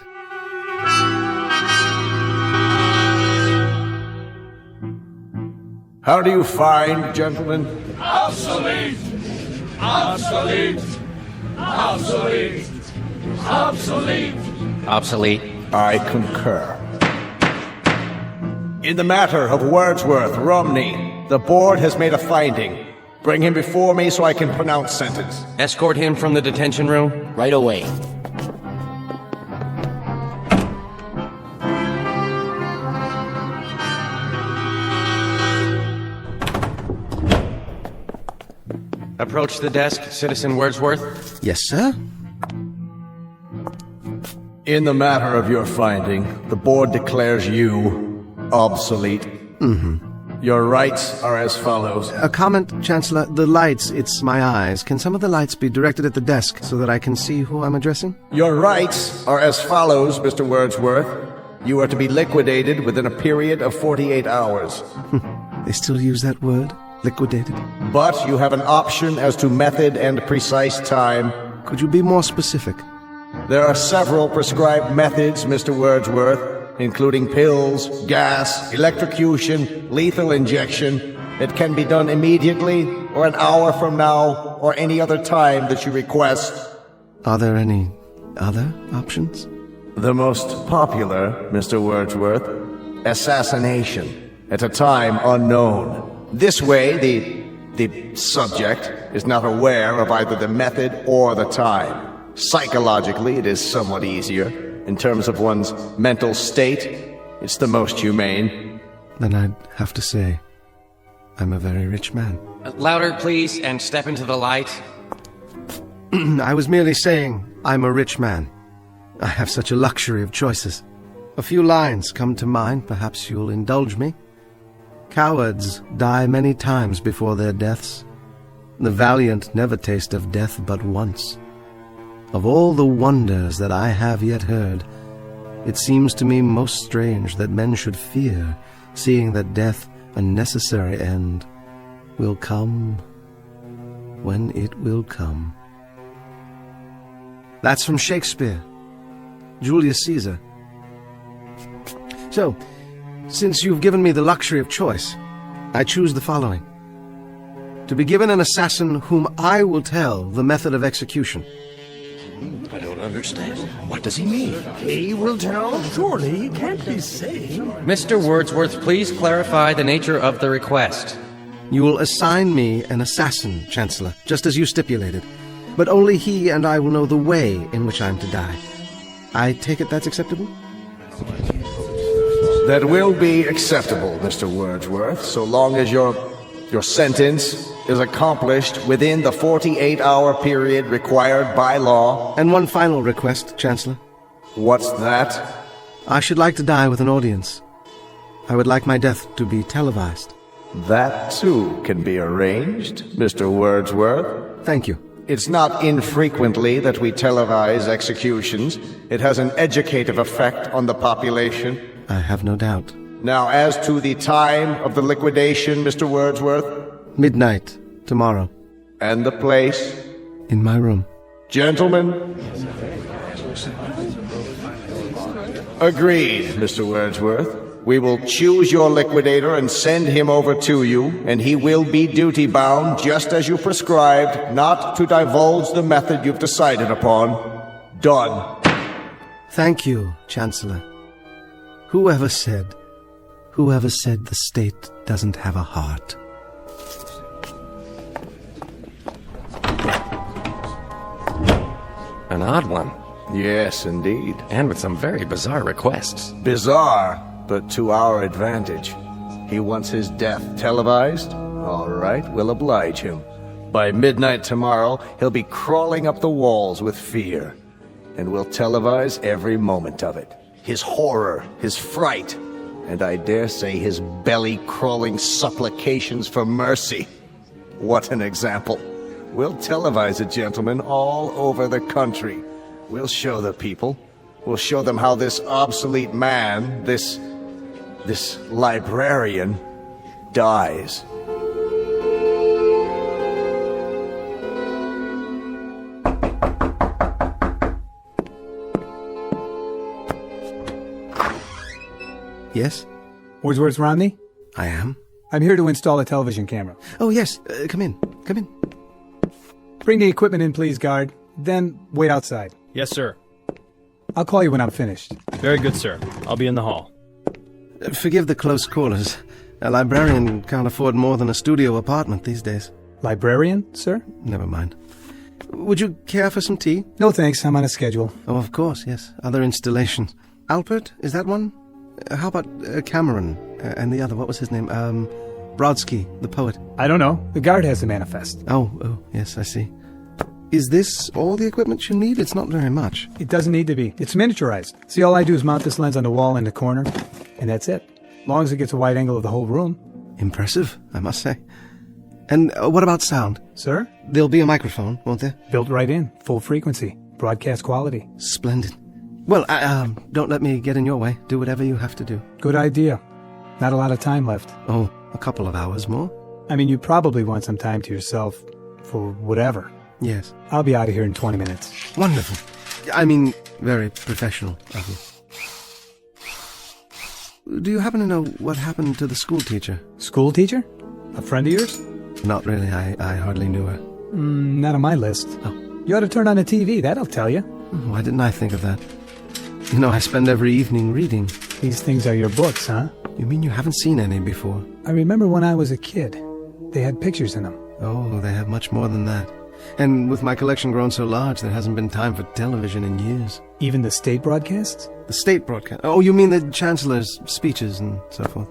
How do you find, gentlemen? Obsolete! Obsolete! Obsolete! Obsolete! Obsolete. I concur. In the matter of Wordsworth Romney, the board has made a finding. Bring him before me so I can pronounce sentence. Escort him from the detention room right away. Approach the desk, Citizen Wordsworth. Yes, sir? In the matter of your finding, the board declares you obsolete. Mm-hmm. Your rights are as follows. A comment, Chancellor. The lights, it's my eyes. Can some of the lights be directed at the desk so that I can see who I'm addressing? Your rights are as follows, Mr. Wordsworth. You are to be liquidated within a period of 48 hours. They still use that word? Liquidated? But you have an option as to method and precise time. Could you be more specific? There are several prescribed methods, Mr. Wordsworth, including pills, gas, electrocution, lethal injection, It can be done immediately, or an hour from now, or any other time that you request. Are there any other options? The most popular, Mr. Wordsworth, assassination, at a time unknown. This way, the subject is not aware of either the method or the time. Psychologically, it is somewhat easier. In terms of one's mental state, it's the most humane. Then I'd have to say, I'm a very rich man. Louder, please, and step into the light. I was merely saying, I'm a rich man. I have such a luxury of choices. A few lines come to mind, perhaps you'll indulge me. Cowards die many times before their deaths. The valiant never taste of death but once. Of all the wonders that I have yet heard, it seems to me most strange that men should fear, seeing that death, a necessary end, will come when it will come. That's from Shakespeare, Julius Caesar. So, since you've given me the luxury of choice, I choose the following. To be given an assassin whom I will tell the method of execution. I don't understand. What does he mean? He will tell? Surely he can't be saying. Mr. Wordsworth, please clarify the nature of the request. You will assign me an assassin, Chancellor, just as you stipulated. But only he and I will know the way in which I am to die. I take it that's acceptable? That will be acceptable, Mr. Wordsworth, so long as your sentence is accomplished within the 48-hour period required by law. And one final request, Chancellor. What's that? I should like to die with an audience. I would like my death to be televised. That, too, can be arranged, Mr. Wordsworth. Thank you. It's not infrequently that we televise executions. It has an educative effect on the population. I have no doubt. Now, as to the time of the liquidation, Mr. Wordsworth? Midnight, tomorrow. And the place? In my room. Gentlemen? Agreed, Mr. Wordsworth. We will choose your liquidator and send him over to you, and he will be duty-bound, just as you prescribed, not to divulge the method you've decided upon. Done. Thank you, Chancellor. Whoever said the state doesn't have a heart? An odd one. Yes, indeed. And with some very bizarre requests. Bizarre, but to our advantage. He wants his death televised? All right, we'll oblige him. By midnight tomorrow, he'll be crawling up the walls with fear. And we'll televise every moment of it. His horror, his fright, and I dare say his belly-crawling supplications for mercy. What an example. We'll televise it, gentlemen, all over the country. We'll show the people. We'll show them how this obsolete man, this librarian, dies. Yes? Wordsworth Romney? I am. I'm here to install a television camera. Oh, yes. Come in. Come in. Bring the equipment in, please, guard. Then wait outside. Yes, sir. I'll call you when I'm finished. Very good, sir. I'll be in the hall. Forgive the close quarters. A librarian can't afford more than a studio apartment these days. Librarian, sir? Never mind. Would you care for some tea? No, thanks. I'm on a schedule. Oh, of course, yes. Other installations. Alpert, is that one? How about Cameron? And the other, what was his name? Brodsky, the poet. I don't know. The guard has the manifest. Oh, yes, I see. Is this all the equipment you need? It's not very much. It doesn't need to be. It's miniaturized. See, all I do is mount this lens on the wall in the corner, and that's it. As long as it gets a wide angle of the whole room. Impressive, I must say. And what about sound? Sir? There'll be a microphone, won't there? Built right in. Full frequency. Broadcast quality. Splendid. Well, don't let me get in your way. Do whatever you have to do. Good idea. Not a lot of time left. Oh, a couple of hours more? I mean, you probably want some time to yourself for whatever. Yes. I'll be out of here in 20 minutes. Wonderful. I mean, very professional of you. Do you happen to know what happened to the school teacher? School teacher? A friend of yours? Not really. I hardly knew her. Not on my list. Oh. You ought to turn on the TV. That'll tell you. Why didn't I think of that? You know, I spend every evening reading. These things are your books, huh? You mean you haven't seen any before? I remember when I was a kid. They had pictures in them. Oh, they have much more than that. And with my collection grown so large, there hasn't been time for television in years. Even the state broadcasts? The state broadcast? Oh, you mean the chancellor's speeches and so forth.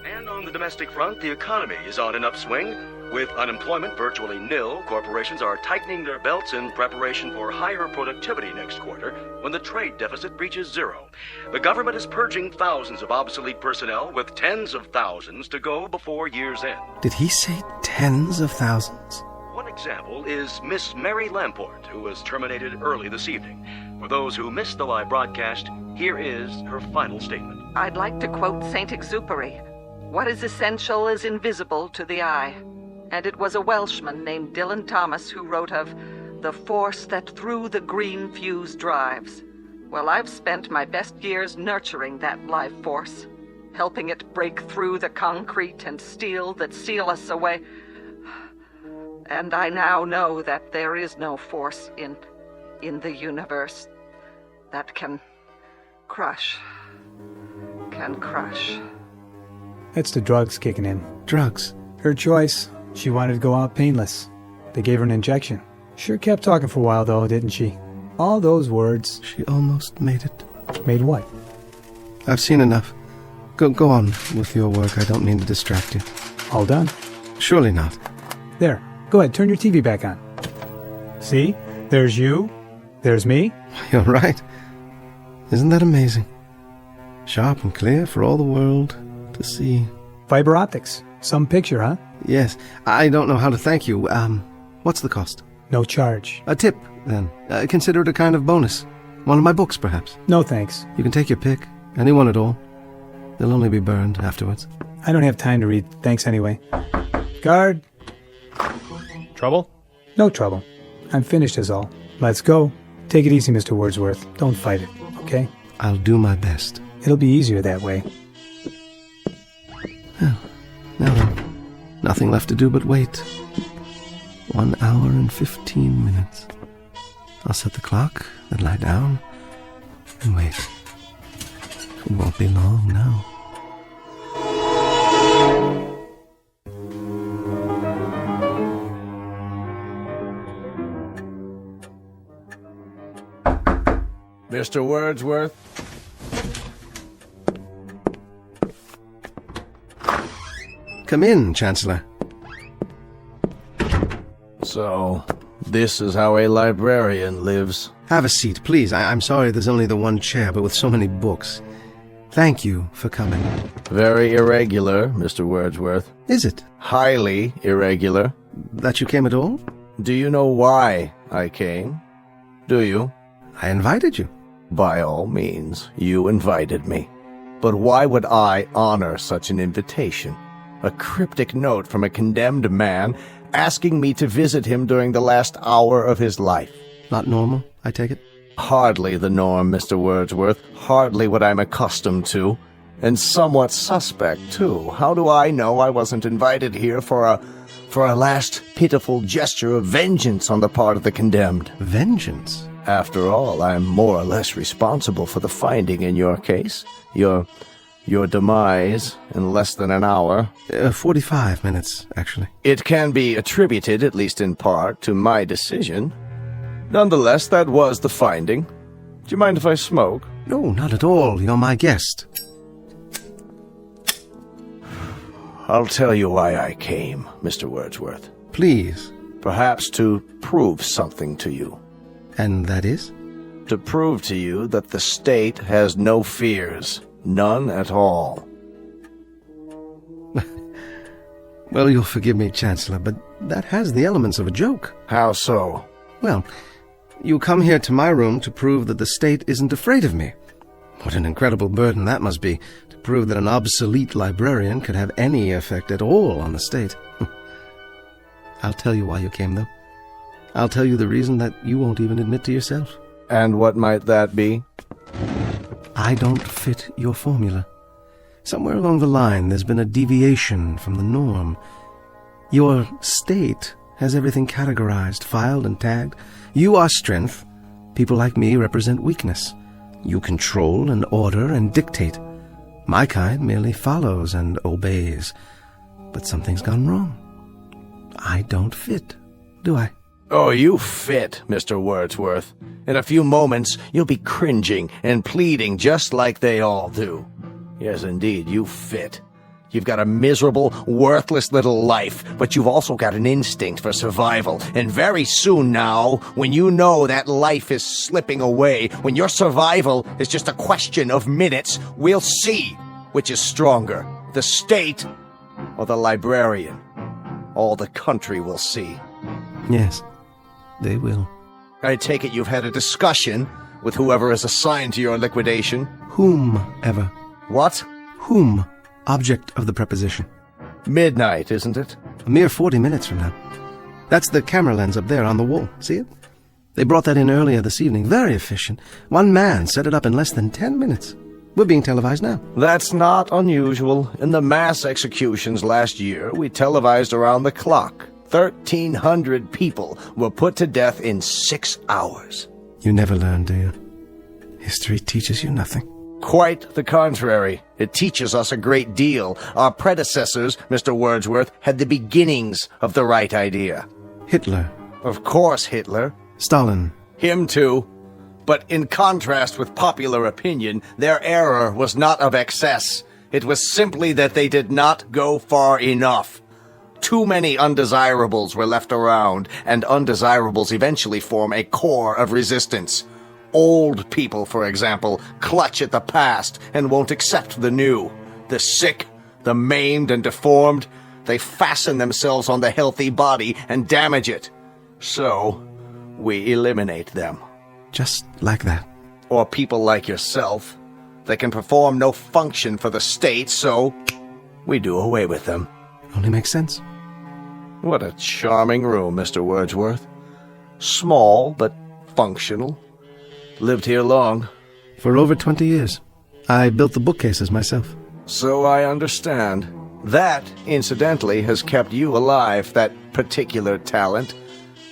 And on the domestic front, the economy is on an upswing. With unemployment virtually nil, corporations are tightening their belts in preparation for higher productivity next quarter when the trade deficit reaches zero. The government is purging thousands of obsolete personnel with tens of thousands to go before year's end. Did he say tens of thousands? One example is Miss Mary Lamport, who was terminated early this evening. For those who missed the live broadcast, here is her final statement. I'd like to quote Saint Exupery. What is essential is invisible to the eye. And it was a Welshman named Dylan Thomas who wrote of the force that through the green fuse drives. Well, I've spent my best years nurturing that life force, helping it break through the concrete and steel that seal us away. And I now know that there is no force in the universe that can crush. That's the drugs kicking in. Drugs? Her choice. She wanted to go out painless. They gave her an injection. Sure kept talking for a while, though, didn't she? All those words. She almost made it. Made what? I've seen enough. Go on with your work. I don't mean to distract you. All done? Surely not. There. Go ahead, turn your TV back on. See? There's you. There's me. You're right. Isn't that amazing? Sharp and clear for all the world to see. Fiber optics. Some picture, huh? Yes. I don't know how to thank you. What's the cost? No charge. A tip, then. Consider it a kind of bonus. One of my books, perhaps. No, thanks. You can take your pick. Anyone at all. They'll only be burned afterwards. I don't have time to read. Thanks anyway. Guard. Trouble? No trouble. I'm finished is all. Let's go. Take it easy, Mr. Wordsworth. Don't fight it, okay? I'll do my best. It'll be easier that way. Well, now then. Nothing left to do but wait. 1 hour and 15 minutes. I'll set the clock, then lie down, and wait. It won't be long now. Mr. Wordsworth? Come in, Chancellor. So, this is how a librarian lives. Have a seat, please. I'm sorry there's only the one chair, but with so many books. Thank you for coming. Very irregular, Mr. Wordsworth. Is it? Highly irregular. That you came at all? Do you know why I came? Do you? I invited you. By all means, you invited me. But why would I honor such an invitation? A cryptic note from a condemned man asking me to visit him during the last hour of his life. Not normal, I take it? Hardly the norm, Mr. Wordsworth. Hardly what I'm accustomed to. And somewhat suspect, too. How do I know I wasn't invited here for a last pitiful gesture of vengeance on the part of the condemned? Vengeance? After all, I'm more or less responsible for the finding in your case. Your demise in less than an hour. 45 minutes, actually. It can be attributed, at least in part, to my decision. Nonetheless, that was the finding. Do you mind if I smoke? No, not at all. You're my guest. I'll tell you why I came, Mr. Wordsworth. Please. Perhaps to prove something to you. And that is? To prove to you that the state has no fears. None at all. Well, you'll forgive me, Chancellor, but that has the elements of a joke. How so? Well, you come here to my room to prove that the state isn't afraid of me. What an incredible burden that must be, to prove that an obsolete librarian could have any effect at all on the state. I'll tell you why you came, though. I'll tell you the reason that you won't even admit to yourself. And what might that be? I don't fit your formula. Somewhere along the line, there's been a deviation from the norm. Your state has everything categorized, filed, and tagged. You are strength. People like me represent weakness. You control and order and dictate. My kind merely follows and obeys. But something's gone wrong. I don't fit, do I? Oh, you fit, Mr. Wordsworth. In a few moments, you'll be cringing and pleading just like they all do. Yes, indeed, you fit. You've got a miserable, worthless little life, but you've also got an instinct for survival. And very soon now, when you know that life is slipping away, when your survival is just a question of minutes, we'll see which is stronger, the state or the librarian. All the country will see. Yes, they will. I take it you've had a discussion with whoever is assigned to your liquidation. Whomever. What? Whom. Object of the preposition. Midnight, isn't it? A mere 40 minutes from now. That's the camera lens up there on the wall. See it? They brought that in earlier this evening. Very efficient. One man set it up in less than 10 minutes. We're being televised now. That's not unusual. In the mass executions last year, we televised around the clock. 1,300 people were put to death in 6 hours. You never learn, do you? History teaches you nothing. Quite the contrary. It teaches us a great deal. Our predecessors, Mr. Wordsworth, had the beginnings of the right idea. Hitler. Of course Hitler. Stalin. Him too. But in contrast with popular opinion, their error was not of excess. It was simply that they did not go far enough. Too many undesirables were left around, and undesirables eventually form a core of resistance. Old people, for example, clutch at the past and won't accept the new. The sick, the maimed and deformed, they fasten themselves on the healthy body and damage it. So, we eliminate them. Just like that. Or people like yourself. They can perform no function for the state, so we do away with them. Only makes sense. What a charming room, Mr. Wordsworth. Small, but functional. Lived here long. For over 20 years. I built the bookcases myself. So I understand. That, incidentally, has kept you alive, that particular talent.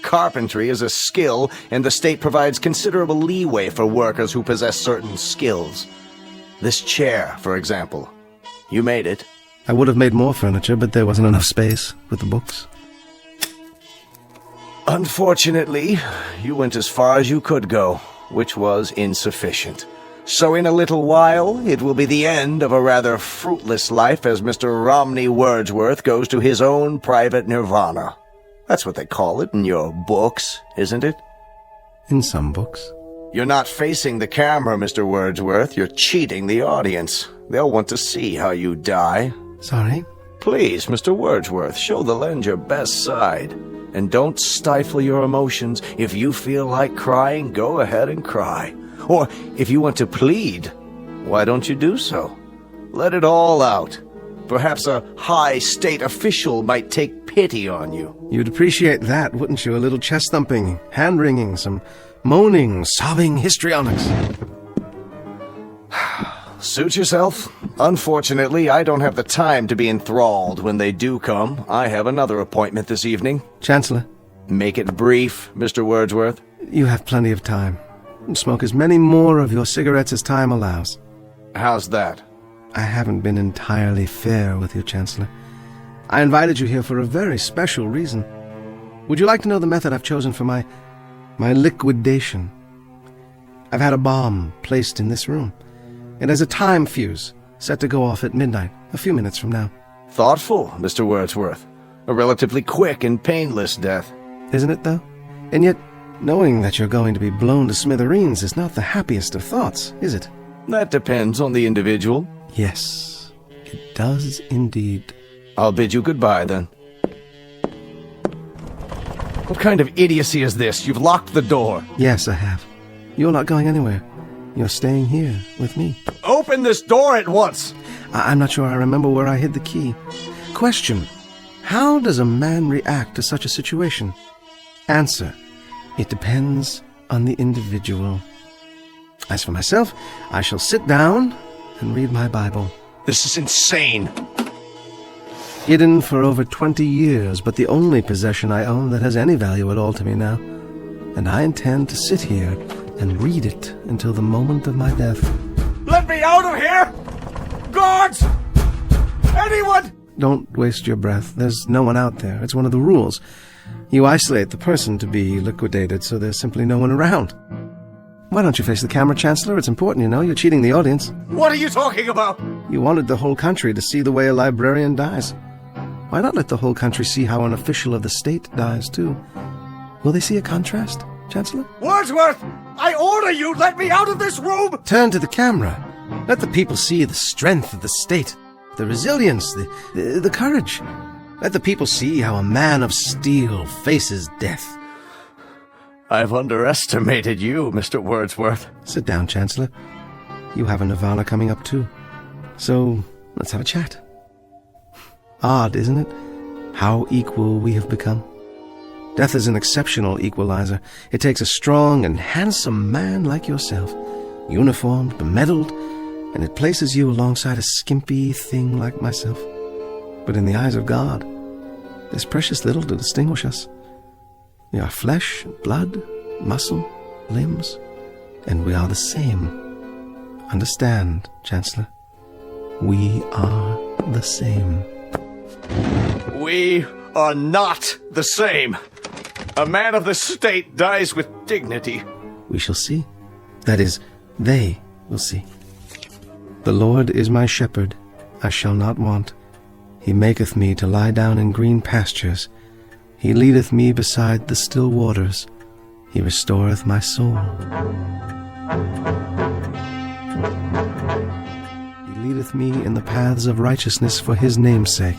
Carpentry is a skill, and the state provides considerable leeway for workers who possess certain skills. This chair, for example. You made it. I would have made more furniture, but there wasn't enough space with the books. Unfortunately, you went as far as you could go, which was insufficient. So in a little while, it will be the end of a rather fruitless life as Mr. Romney Wordsworth goes to his own private nirvana. That's what they call it in your books, isn't it? In some books. You're not facing the camera, Mr. Wordsworth. You're cheating the audience. They'll want to see how you die. Sorry? Please, Mr. Wordsworth, show the lens your best side. And don't stifle your emotions. If you feel like crying, go ahead and cry. Or if you want to plead, why don't you do so? Let it all out. Perhaps a high state official might take pity on you. You'd appreciate that, wouldn't you? A little chest-thumping, hand-wringing, some moaning, sobbing histrionics. Suit yourself. Unfortunately, I don't have the time to be enthralled when they do come. I have another appointment this evening. Chancellor? Make it brief, Mr. Wordsworth. You have plenty of time. Smoke as many more of your cigarettes as time allows. How's that? I haven't been entirely fair with you, Chancellor. I invited you here for a very special reason. Would you like to know the method I've chosen for my liquidation? I've had a bomb placed in this room. It has a time fuse set to go off at midnight, a few minutes from now. Thoughtful, Mr. Wordsworth. A relatively quick and painless death. Isn't it, though? And yet, knowing that you're going to be blown to smithereens is not the happiest of thoughts, is it? That depends on the individual. Yes, it does indeed. I'll bid you goodbye, then. What kind of idiocy is this? You've locked the door. Yes, I have. You're not going anywhere. You're staying here with me. Open this door at once! I'm not sure I remember where I hid the key. Question: how does a man react to such a situation? Answer: it depends on the individual. As for myself, I shall sit down and read my Bible. This is insane. Hidden for over 20 years, but the only possession I own that has any value at all to me now. And I intend to sit here and read it until the moment of my death. Let me out of here! Guards! Anyone! Don't waste your breath. There's no one out there. It's one of the rules. You isolate the person to be liquidated, so there's simply no one around. Why don't you face the camera, Chancellor? It's important, you know. You're cheating the audience. What are you talking about? You wanted the whole country to see the way a librarian dies. Why not let the whole country see how an official of the state dies, too? Will they see a contrast, Chancellor? Wordsworth! I order you, let me out of this room! Turn to the camera. Let the people see the strength of the state, the resilience, the courage. Let the people see how a man of steel faces death. I've underestimated you, Mr. Wordsworth. Sit down, Chancellor. You have a Nirvana coming up, too. So, let's have a chat. Odd, isn't it? How equal we have become. Death is an exceptional equalizer. It takes a strong and handsome man like yourself, uniformed, bemedaled, and it places you alongside a skimpy thing like myself. But in the eyes of God, there's precious little to distinguish us. We are flesh, blood, muscle, limbs, and we are the same. Understand, Chancellor? We are the same. We are not the same. A man of the state dies with dignity. We shall see. That is, they will see. The Lord is my shepherd, I shall not want. He maketh me to lie down in green pastures. He leadeth me beside the still waters. He restoreth my soul. He leadeth me in the paths of righteousness for his name's sake.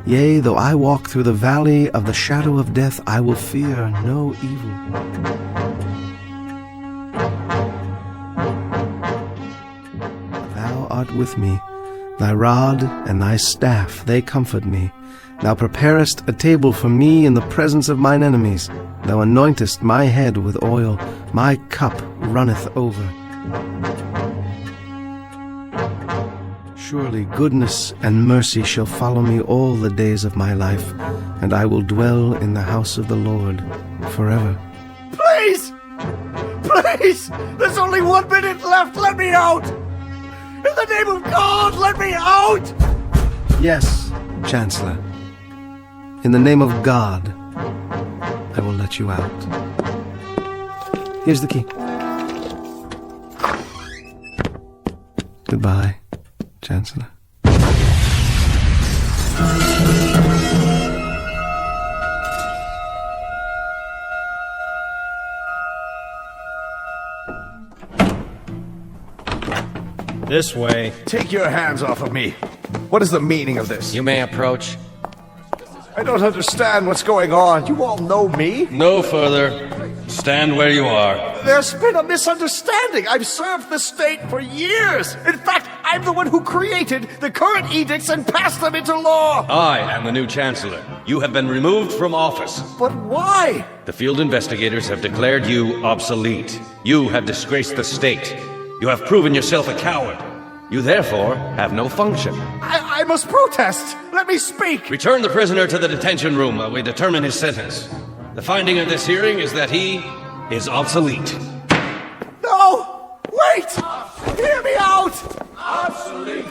Yea, though I walk through the valley of the shadow of death, I will fear no evil. Thou art with me. Thy rod and thy staff, they comfort me. Thou preparest a table for me in the presence of mine enemies. Thou anointest my head with oil. My cup runneth over. Surely goodness and mercy shall follow me all the days of my life, and I will dwell in the house of the Lord forever. Please! Please! There's only 1 minute left! Let me out! In the name of God, let me out! Yes, Chancellor. In the name of God, I will let you out. Here's the key. Goodbye, Chancellor. This way. Take your hands off of me. What is the meaning of this? You may approach. I don't understand what's going on. You all know me? No further. Stand where you are. There's been a misunderstanding. I've served the state for years. In fact, I'm the one who created the current edicts and passed them into law. I am the new chancellor. You have been removed from office. But why? The field investigators have declared you obsolete. You have disgraced the state. You have proven yourself a coward. You therefore have no function. I must protest. Let me speak. Return the prisoner to the detention room while we determine his sentence. The finding of this hearing is that he is obsolete. No! Wait! Hear me out! Obsolete!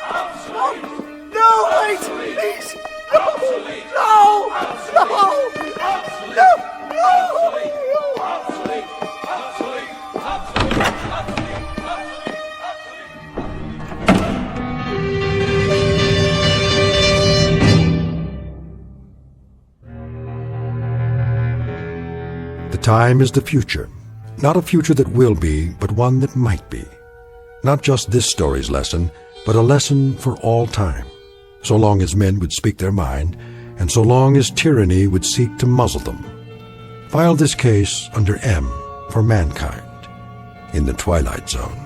Obsolete! No, wait! Please! No! Obsolete! No! Obsolete! No! Obsolete! No! Obsolete! Obsolete! Obsolete! The time is the future. Not a future that will be, but one that might be. Not just this story's lesson, but a lesson for all time. So long as men would speak their mind, and so long as tyranny would seek to muzzle them. File this case under M for mankind in the Twilight Zone.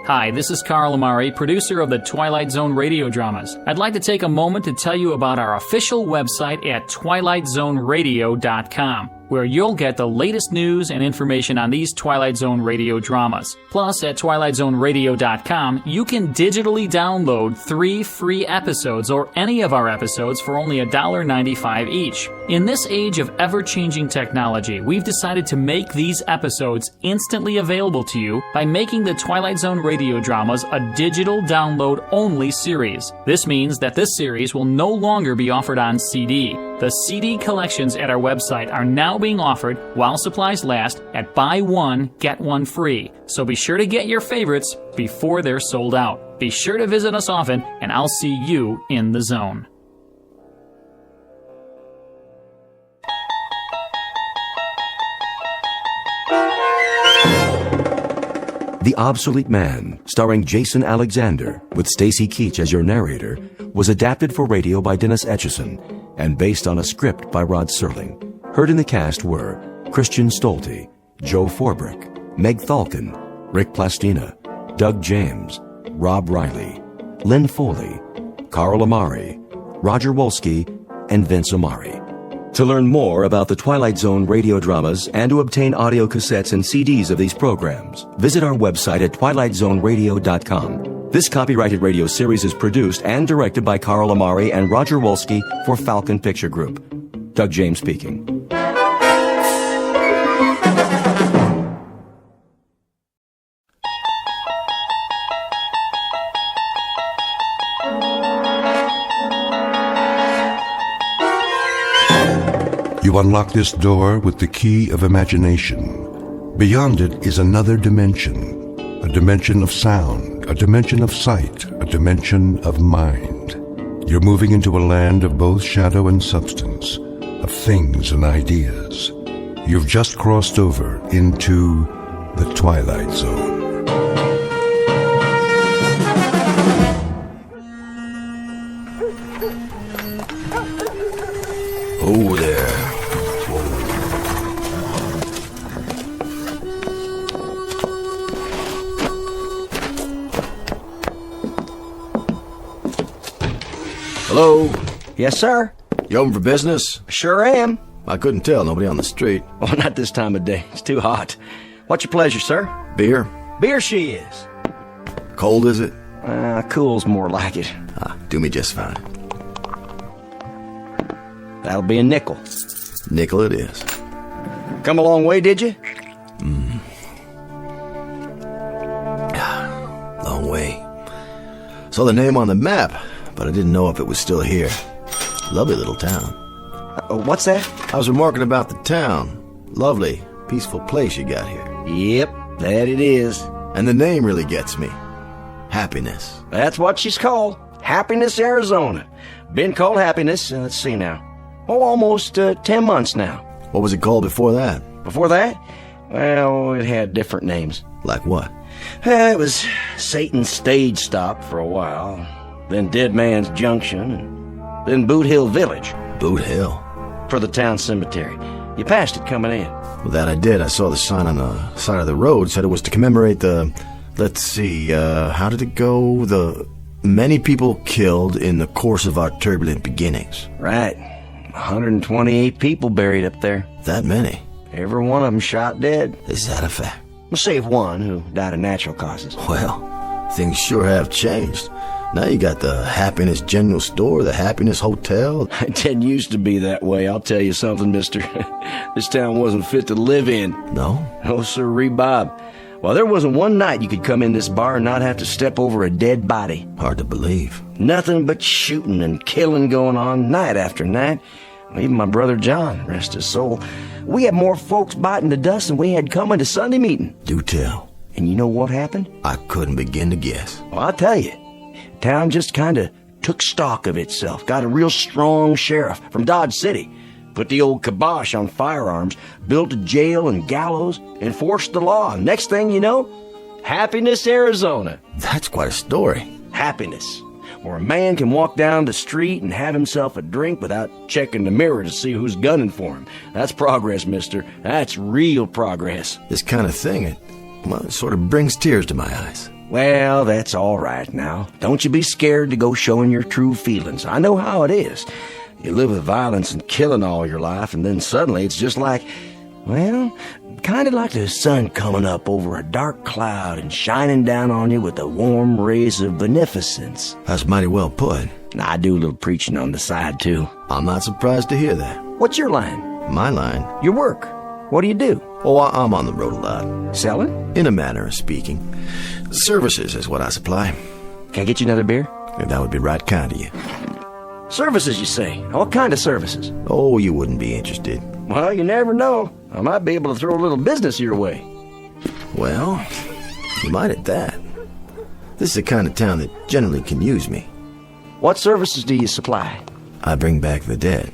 Hi, this is Carl Amari, producer of the Twilight Zone radio dramas. I'd like to take a moment to tell you about our official website at twilightzoneradio.com, where you'll get the latest news and information on these Twilight Zone radio dramas. Plus, at twilightzoneradio.com, you can digitally download 3 free episodes or any of our episodes for only $1.95 each. In this age of ever-changing technology, we've decided to make these episodes instantly available to you by making the Twilight Zone radio dramas a digital download-only series. This means that this series will no longer be offered on CD. The CD collections at our website are now being offered while supplies last at buy one, get one free. So be sure to get your favorites before they're sold out. Be sure to visit us often, and I'll see you in the zone. The Obsolete Man, starring Jason Alexander, with Stacy Keach as your narrator, was adapted for radio by Dennis Etchison and based on a script by Rod Serling. Heard in the cast were Christian Stolte, Joe Forbrick, Meg Thalkin, Rick Plastina, Doug James, Rob Riley, Lynn Foley, Carl Amari, Roger Wolski, and Vince Amari. To learn more about the Twilight Zone radio dramas and to obtain audio cassettes and CDs of these programs, visit our website at twilightzoneradio.com. This copyrighted radio series is produced and directed by Carl Amari and Roger Wolski for Falcon Picture Group. Doug James speaking. You unlock this door with the key of imagination. Beyond it is another dimension, a dimension of sound, a dimension of sight, a dimension of mind. You're moving into a land of both shadow and substance, of things and ideas. You've just crossed over into the Twilight Zone. Oh, there. Hello? Yes, sir. You open for business? Sure am. I couldn't tell. Nobody on the street. Oh, not this time of day. It's too hot. What's your pleasure, sir? Beer? Beer she is. Cold, is it? Cool's more like it. Do me just fine. That'll be a nickel. Nickel it is. Come a long way, did you? Long way. Saw the name on the map, but I didn't know if it was still here. Lovely little town. What's that? I was remarking about the town. Lovely, peaceful place you got here. Yep, that it is. And the name really gets me. Happiness. That's what she's called. Happiness, Arizona. Been called Happiness, let's see now. Almost 10 months now. What was it called before that? Before that? Well, it had different names. Like what? It was Satan's Stage Stop for a while, then Dead Man's Junction, and then Boot Hill Village. Boot Hill? For the town cemetery. You passed it coming in. Well, that I did. I saw the sign on the side of the road. Said it was to commemorate the... Let's see, how did it go? The many people killed in the course of our turbulent beginnings. Right. 128 people buried up there. That many? Every one of them shot dead. Is that a fact? Well, save one who died of natural causes. Well, things sure have changed. Now you got the Happiness General Store, the Happiness Hotel. It didn't used to be that way, I'll tell you something, mister. This town wasn't fit to live in. No? No, sirree, Bob. Well, there wasn't one night you could come in this bar and not have to step over a dead body. Hard to believe. Nothing but shooting and killing going on night after night. Even my brother John, rest his soul. We had more folks biting the dust than we had coming to Sunday meeting. Do tell. And you know what happened? I couldn't begin to guess. Well, I'll tell you. Town just kind of took stock of itself, got a real strong sheriff from Dodge City, put the old kibosh on firearms, built a jail and gallows, enforced the law. Next thing you know, Happiness, Arizona. That's quite a story. Happiness, where a man can walk down the street and have himself a drink without checking the mirror to see who's gunning for him. That's progress, mister. That's real progress. This kind of thing, it sort of brings tears to my eyes. Well, that's all right now. Don't you be scared to go showing your true feelings. I know how it is. You live with violence and killing all your life, and then suddenly it's just like, well, kind of like the sun coming up over a dark cloud and shining down on you with the warm rays of beneficence. That's mighty well put. I do a little preaching on the side, too. I'm not surprised to hear that. What's your line? My line? Your work. What do you do? Oh, I'm on the road a lot. Selling? In a manner of speaking. Services is what I supply. Can I get you another beer? That would be right kind of you. Services, you say? What kind of services? Oh, you wouldn't be interested. Well, you never know. I might be able to throw a little business your way. Well, you might at that. This is the kind of town that generally can use me. What services do you supply? I bring back the dead.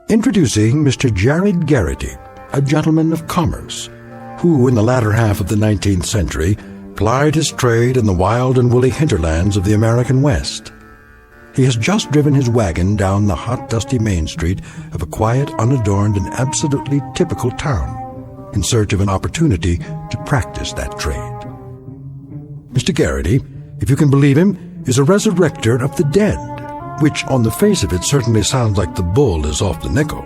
Introducing Mr. Jared Garrity, a gentleman of commerce, who in the latter half of the 19th century plied his trade in the wild and woolly hinterlands of the American West. He has just driven his wagon down the hot, dusty main street of a quiet, unadorned, and absolutely typical town in search of an opportunity to practice that trade. Mr. Garrity, if you can believe him, is a resurrector of the dead, which on the face of it certainly sounds like the bull is off the nickel.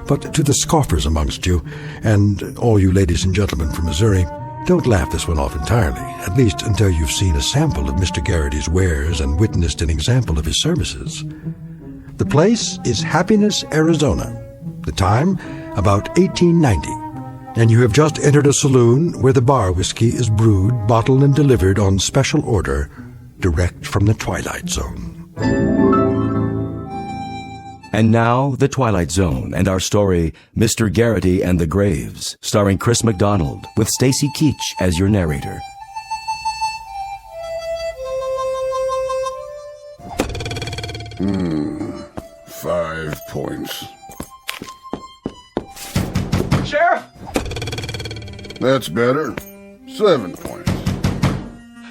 But to the scoffers amongst you, and all you ladies and gentlemen from Missouri, don't laugh this one off entirely, at least until you've seen a sample of Mr. Garrity's wares and witnessed an example of his services. The place is Happiness, Arizona. The time, about 1890. And you have just entered a saloon where the bar whiskey is brewed, bottled, and delivered on special order, direct from the Twilight Zone. And now, The Twilight Zone and our story, Mr. Garrity and the Graves, starring Chris McDonald, with Stacy Keach as your narrator. Hmm. 5 points. Sheriff! That's better. 7 points.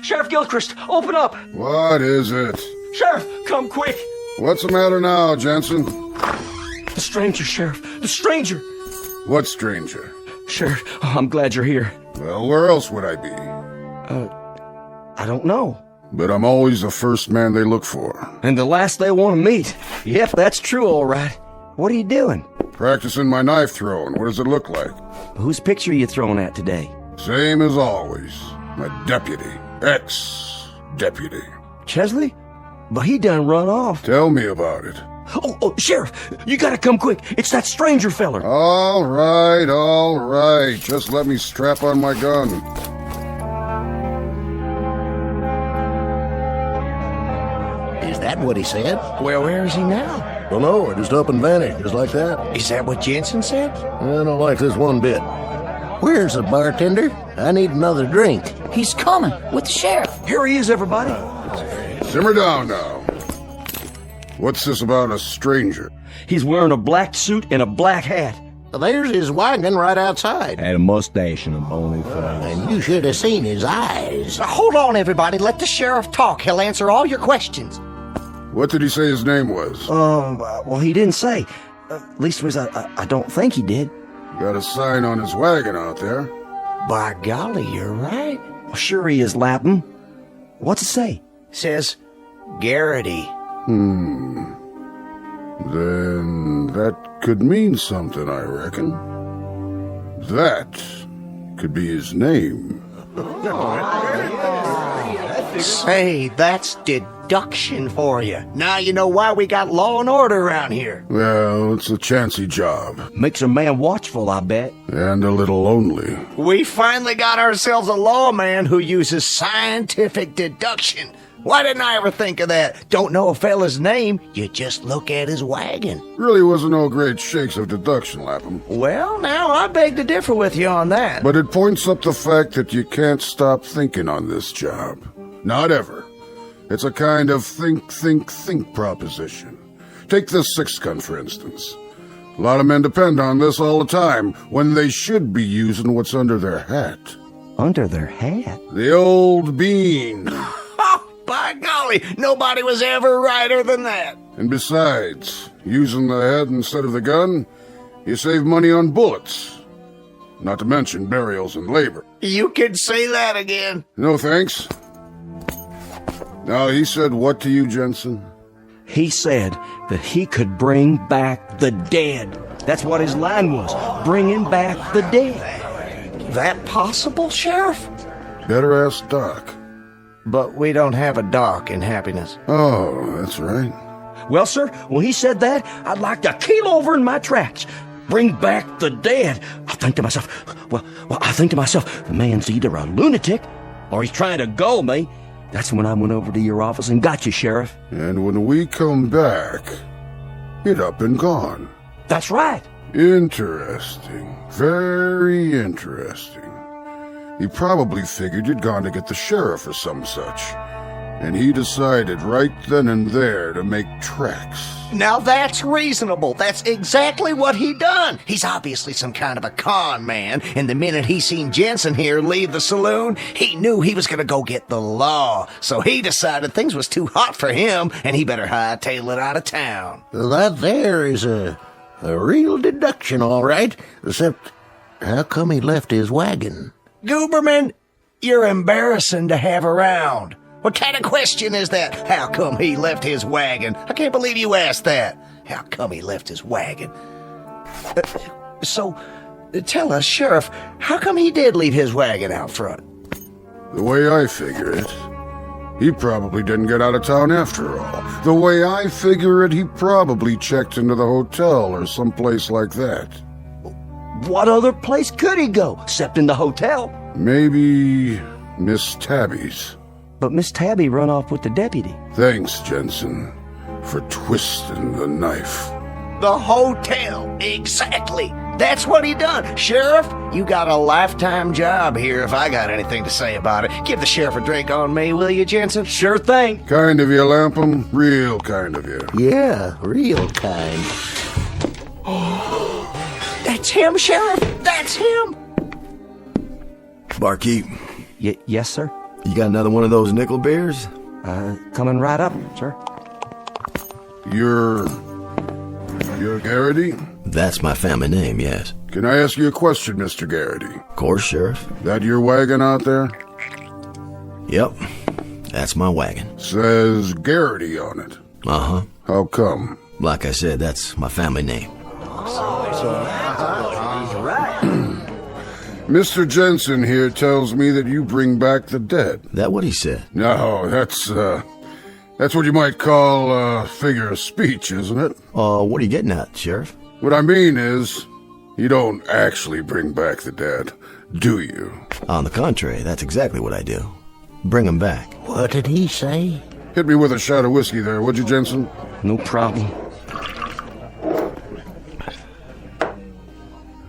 Sheriff Gilchrist, open up! What is it? Sheriff, come quick! What's the matter now, Jensen? The stranger, Sheriff. The stranger! What stranger? Sheriff, I'm glad you're here. Well, where else would I be? I don't know. But I'm always the first man they look for. And the last they want to meet. Yep, that's true, all right. What are you doing? Practicing my knife throwing. What does it look like? Whose picture are you throwing at today? Same as always. My deputy. Ex-deputy. Chesley? But he done run off. Tell me about it. Oh, Sheriff, you gotta come quick. It's that stranger feller. All right. Just let me strap on my gun. Is that what he said? Well, where is he now? Don't know. It just up and vanished, just like that. Is that what Jensen said? I don't like this one bit. Where's the bartender? I need another drink. He's coming with the sheriff. Here he is, everybody. Simmer down now. What's this about a stranger? He's wearing a black suit and a black hat. There's his wagon right outside. And a mustache and a bony face. And you should have seen his eyes. Hold on, everybody. Let the sheriff talk. He'll answer all your questions. What did he say his name was? Well, he didn't say. At least I don't think he did. Got a sign on his wagon out there. By golly, you're right. Well, sure he is, Lapham. What's it say? Says Garrity. Then that could mean something, I reckon. That could be his name. Say, that's deduction for you. Now you know why we got law and order around here. Well, it's a chancy job. Makes a man watchful, I bet. And a little lonely. We finally got ourselves a lawman who uses scientific deduction. Why didn't I ever think of that? Don't know a fella's name, you just look at his wagon. Really wasn't no great shakes of deduction, Lapham. Well, now I beg to differ with you on that. But it points up the fact that you can't stop thinking on this job. Not ever. It's a kind of think proposition. Take this six-gun, for instance. A lot of men depend on this all the time, when they should be using what's under their hat. Under their hat? The old bean. By golly, nobody was ever righter than that. And besides, using the head instead of the gun, you save money on bullets. not to mention burials and labor. You can say that again. No thanks. Now, he said what to you, Jensen? He said that he could bring back the dead. That's what his line was, bringing back the dead. That possible, Sheriff? Better ask Doc. But we don't have a Doc in Happiness. Oh, that's right. Well, sir, when he said that, I'd like to keel over in my tracks. Bring back the dead. I think to myself, the man's either a lunatic or he's trying to gull me. That's when I went over to your office and got you, Sheriff. And when we come back, it up and gone. That's right. Interesting. Very interesting. He probably figured you'd gone to get the sheriff or some such. And he decided right then and there to make tracks. Now that's reasonable. That's exactly what he done. He's obviously some kind of a con man, and the minute he seen Jensen here leave the saloon, he knew he was gonna go get the law. So he decided things was too hot for him, and he better hightail it out of town. That there is a real deduction, all right. Except, how come he left his wagon? Gooberman, you're embarrassing to have around. What kind of question is that? How come he left his wagon? I can't believe you asked that. How come he left his wagon? So, tell us, Sheriff, how come he did leave his wagon out front? The way I figure it, he probably didn't get out of town after all. The way I figure it, he probably checked into the hotel or someplace like that. What other place could he go, except in the hotel? Maybe Miss Tabby's. But Miss Tabby run off with the deputy. Thanks, Jensen, for twisting the knife. The hotel, exactly. That's what he done. Sheriff, you got a lifetime job here if I got anything to say about it. Give the sheriff a drink on me, will you, Jensen? Sure thing. Kind of you, Lampum. Real kind of you. Yeah, real kind. That's him, Sheriff. That's him. Barkeep. Yes, sir? You got another one of those nickel beers? Coming right up, sir. You're Garrity? That's my family name, yes. Can I ask you a question, Mr. Garrity? Of course, Sheriff. That your wagon out there? Yep. That's my wagon. Says Garrity on it. Uh-huh. How come? Like I said, that's my family name. Mr. Jensen here tells me that you bring back the dead. That what he said? No, that's what you might call a figure of speech, isn't it? What are you getting at, Sheriff? What I mean is, you don't actually bring back the dead, do you? On the contrary, that's exactly what I do. Bring them back. What did he say? Hit me with a shot of whiskey there, would you, Jensen? No problem.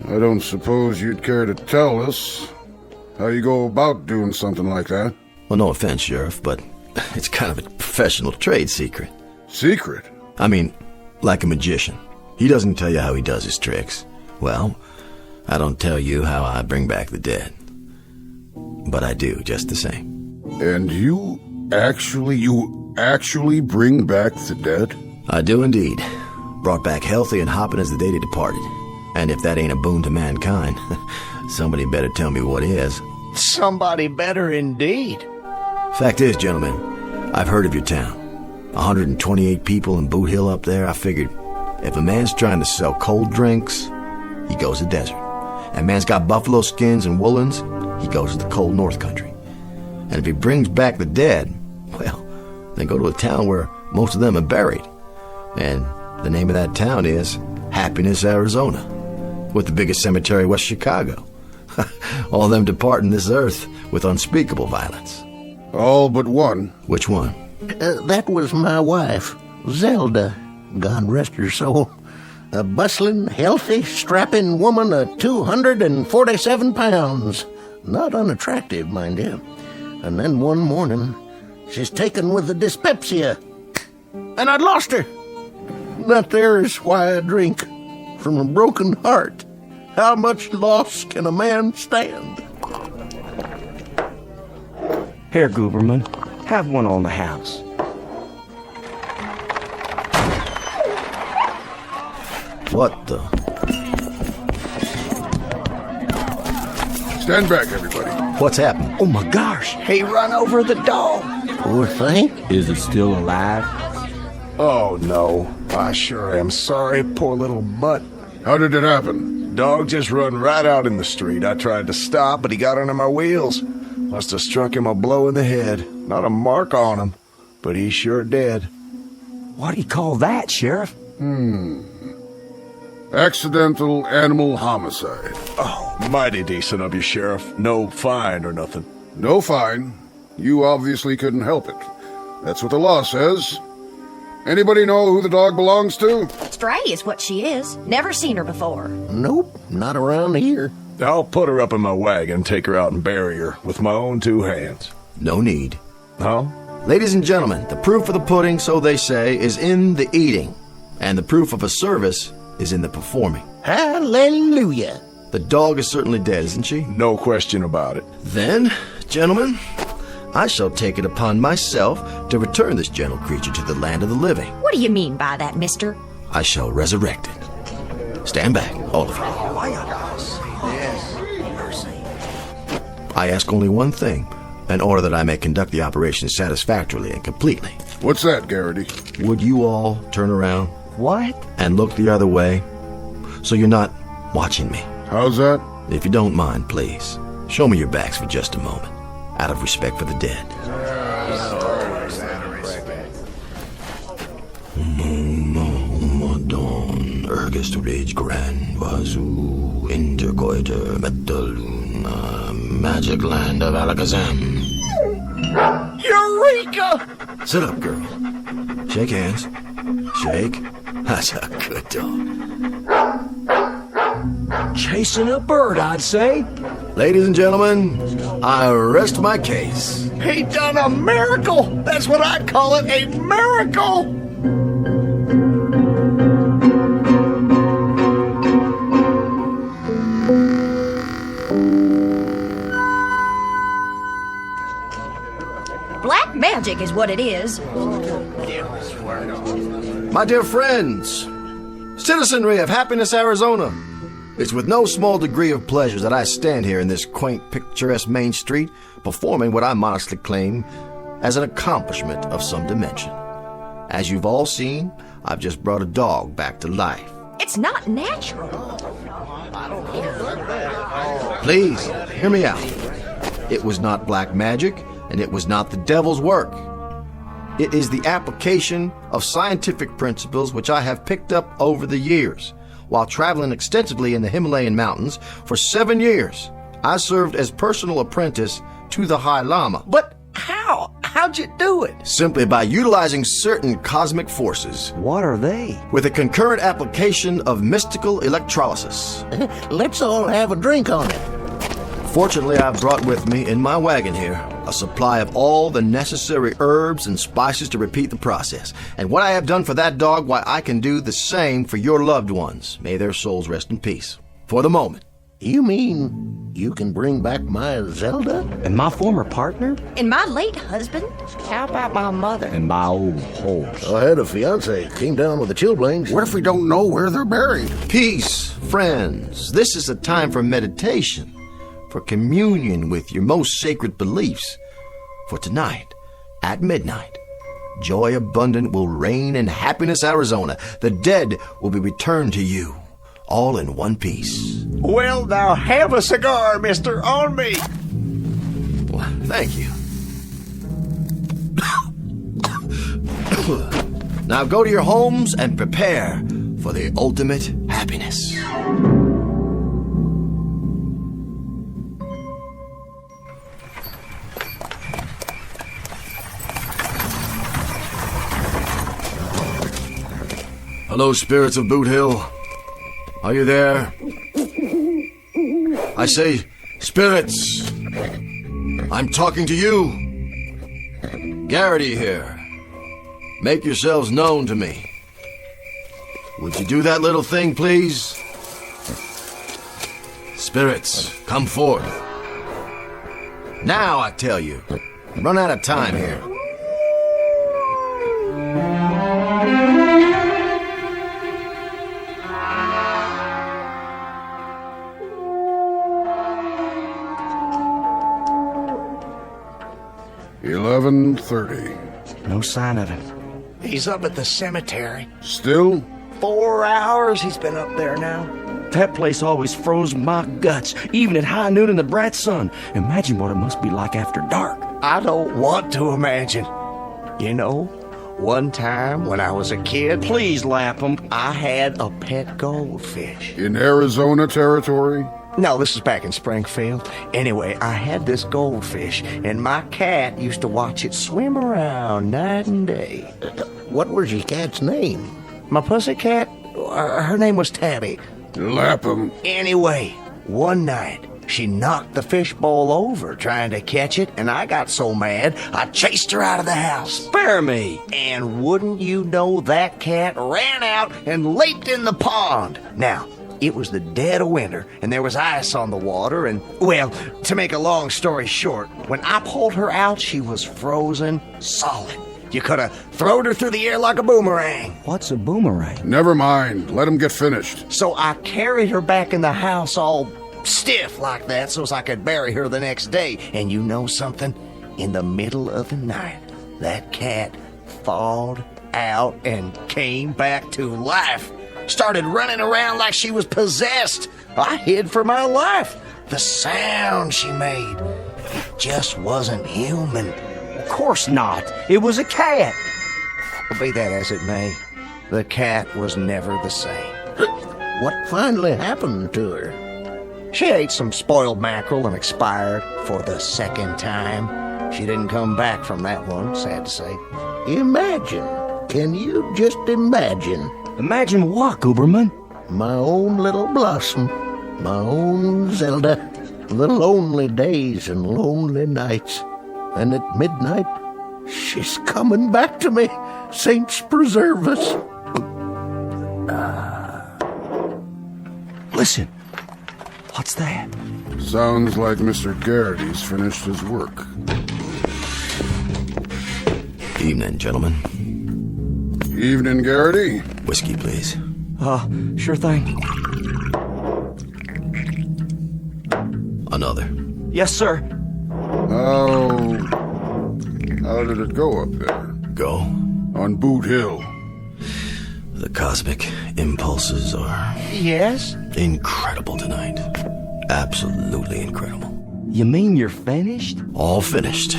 I don't suppose you'd care to tell us how you go about doing something like that? Well, no offense, Sheriff, but it's kind of a professional trade secret. Secret? I mean, like a magician. He doesn't tell you how he does his tricks. Well, I don't tell you how I bring back the dead. But I do, just the same. And you actually bring back the dead? I do indeed. Brought back healthy and hopping as the day they departed. And if that ain't a boon to mankind, somebody better tell me what is. Somebody better indeed. Fact is, gentlemen, I've heard of your town. 128 people in Boot Hill up there. I figured if a man's trying to sell cold drinks, he goes to the desert. And man's got buffalo skins and woolens, he goes to the cold north country. And if he brings back the dead, well, then go to a town where most of them are buried. And the name of that town is Happiness, Arizona, with the biggest cemetery west Chicago. All of them departing this earth with unspeakable violence. All but one. Which one? That was my wife, Zelda. God rest her soul. A bustling, healthy, strapping woman of 247 pounds. Not unattractive, mind you. And then one morning, she's taken with the dyspepsia. And I'd lost her. That there is why I drink. From a broken heart. How much loss can a man stand? Here, Gooberman, have one on the house. What the? Stand back, everybody. What's happened? Oh my gosh! He run over the dog. Poor thing. Is it still alive? Oh, no. I sure am sorry, poor little mutt. How did it happen? Dog just run right out in the street. I tried to stop, but he got under my wheels. Must have struck him a blow in the head. Not a mark on him, but he's sure dead. What do you call that, Sheriff? Accidental animal homicide. Oh, mighty decent of you, Sheriff. No fine or nothing. No fine. You obviously couldn't help it. That's what the law says. Anybody know who the dog belongs to? Stray is what she is. Never seen her before. Nope, not around here. I'll put her up in my wagon, take her out and bury her with my own 2 hands. No need. Huh? Ladies and gentlemen, the proof of the pudding, so they say, is in the eating. And the proof of a service is in the performing. Hallelujah. The dog is certainly dead, isn't she? No question about it. Then, gentlemen, I shall take it upon myself to return this gentle creature to the land of the living. What do you mean by that, mister? I shall resurrect it. Stand back, all of you. I ask only one thing, in order that I may conduct the operation satisfactorily and completely. What's that, Garrity? Would you all turn around? What? And look the other way, so you're not watching me. How's that? If you don't mind, please, show me your backs for just a moment, out of respect for the dead. Madon, ergest rage grand, wazoo, intercoiter, metaluna, magic land of Alakazam. Eureka! Sit up, girl. Shake hands. Shake. That's a good dog. Chasing a bird, I'd say. Ladies and gentlemen, I rest my case. He done a miracle! That's what I call it, a miracle! Black magic is what it is. My dear friends, citizenry of Happiness, Arizona, it's with no small degree of pleasure that I stand here in this quaint, picturesque Main Street, performing what I modestly claim as an accomplishment of some dimension. As you've all seen, I've just brought a dog back to life. It's not natural. Please, hear me out. It was not black magic, and it was not the devil's work. It is the application of scientific principles which I have picked up over the years. While traveling extensively in the Himalayan mountains for 7 years, I served as personal apprentice to the High Lama. But how? How'd you do it? Simply by utilizing certain cosmic forces. What are they? With a concurrent application of mystical electrolysis. Let's all have a drink on it. Fortunately, I've brought with me in my wagon here a supply of all the necessary herbs and spices to repeat the process. And what I have done for that dog, why, I can do the same for your loved ones. May their souls rest in peace. For the moment. You mean you can bring back my Zelda? And my former partner? And my late husband? How about my mother? And my old horse? I had a fiance. Came down with the chilblains. What if we don't know where they're buried? Peace, friends. This is a time for meditation, for communion with your most sacred beliefs. For tonight, at midnight, joy abundant will reign in Happiness, Arizona. The dead will be returned to you, all in one piece. Well, now have a cigar, mister, on me. Well, thank you. Now go to your homes and prepare for the ultimate happiness. Hello, spirits of Boot Hill. Are you there? I say, spirits. I'm talking to you. Garrity here. Make yourselves known to me. Would you do that little thing, please? Spirits, come forth. Now, I tell you. Run out of time here. 11:30. No sign of him. He's up at the cemetery. Still? 4 hours he's been up there now. That place always froze my guts, even at high noon in the bright sun. Imagine what it must be like after dark. I don't want to imagine. You know, one time when I was a kid... Please, Lapham. I had a pet goldfish. In Arizona territory? No, this is back in Springfield. Anyway, I had this goldfish, and my cat used to watch it swim around night and day. What was your cat's name? My pussycat? Her name was Tabby. Lapham. Anyway, one night, she knocked the fishbowl over trying to catch it, and I got so mad, I chased her out of the house. Spare me! And wouldn't you know, that cat ran out and leaped in the pond. Now, it was the dead of winter, and there was ice on the water, and, well, to make a long story short, when I pulled her out, she was frozen solid. You could have thrown her through the air like a boomerang. What's a boomerang? Never mind. Let him get finished. So I carried her back in the house all stiff like that so as I could bury her the next day. And you know something? In the middle of the night, that cat thawed out and came back to life. Started running around like she was possessed. I hid for my life. The sound she made, it just wasn't human. Of course not. It was a cat. Be that as it may, the cat was never the same. What finally happened to her? She ate some spoiled mackerel and expired for the second time. She didn't come back from that one, sad to say. Imagine. Can you just imagine? Imagine what, Gooberman? My own little Blossom. My own Zelda. The lonely days and lonely nights. And at midnight, she's coming back to me. Saints preserve us. Listen. What's that? Sounds like Mr. Garrity's finished his work. Evening, gentlemen. Evening, Garrity. Whiskey, please. Sure thing. Another. Yes, sir. How did it go up there? Go? On Boot Hill. The cosmic impulses are... Yes? Incredible tonight. Absolutely incredible. You mean you're finished? All finished.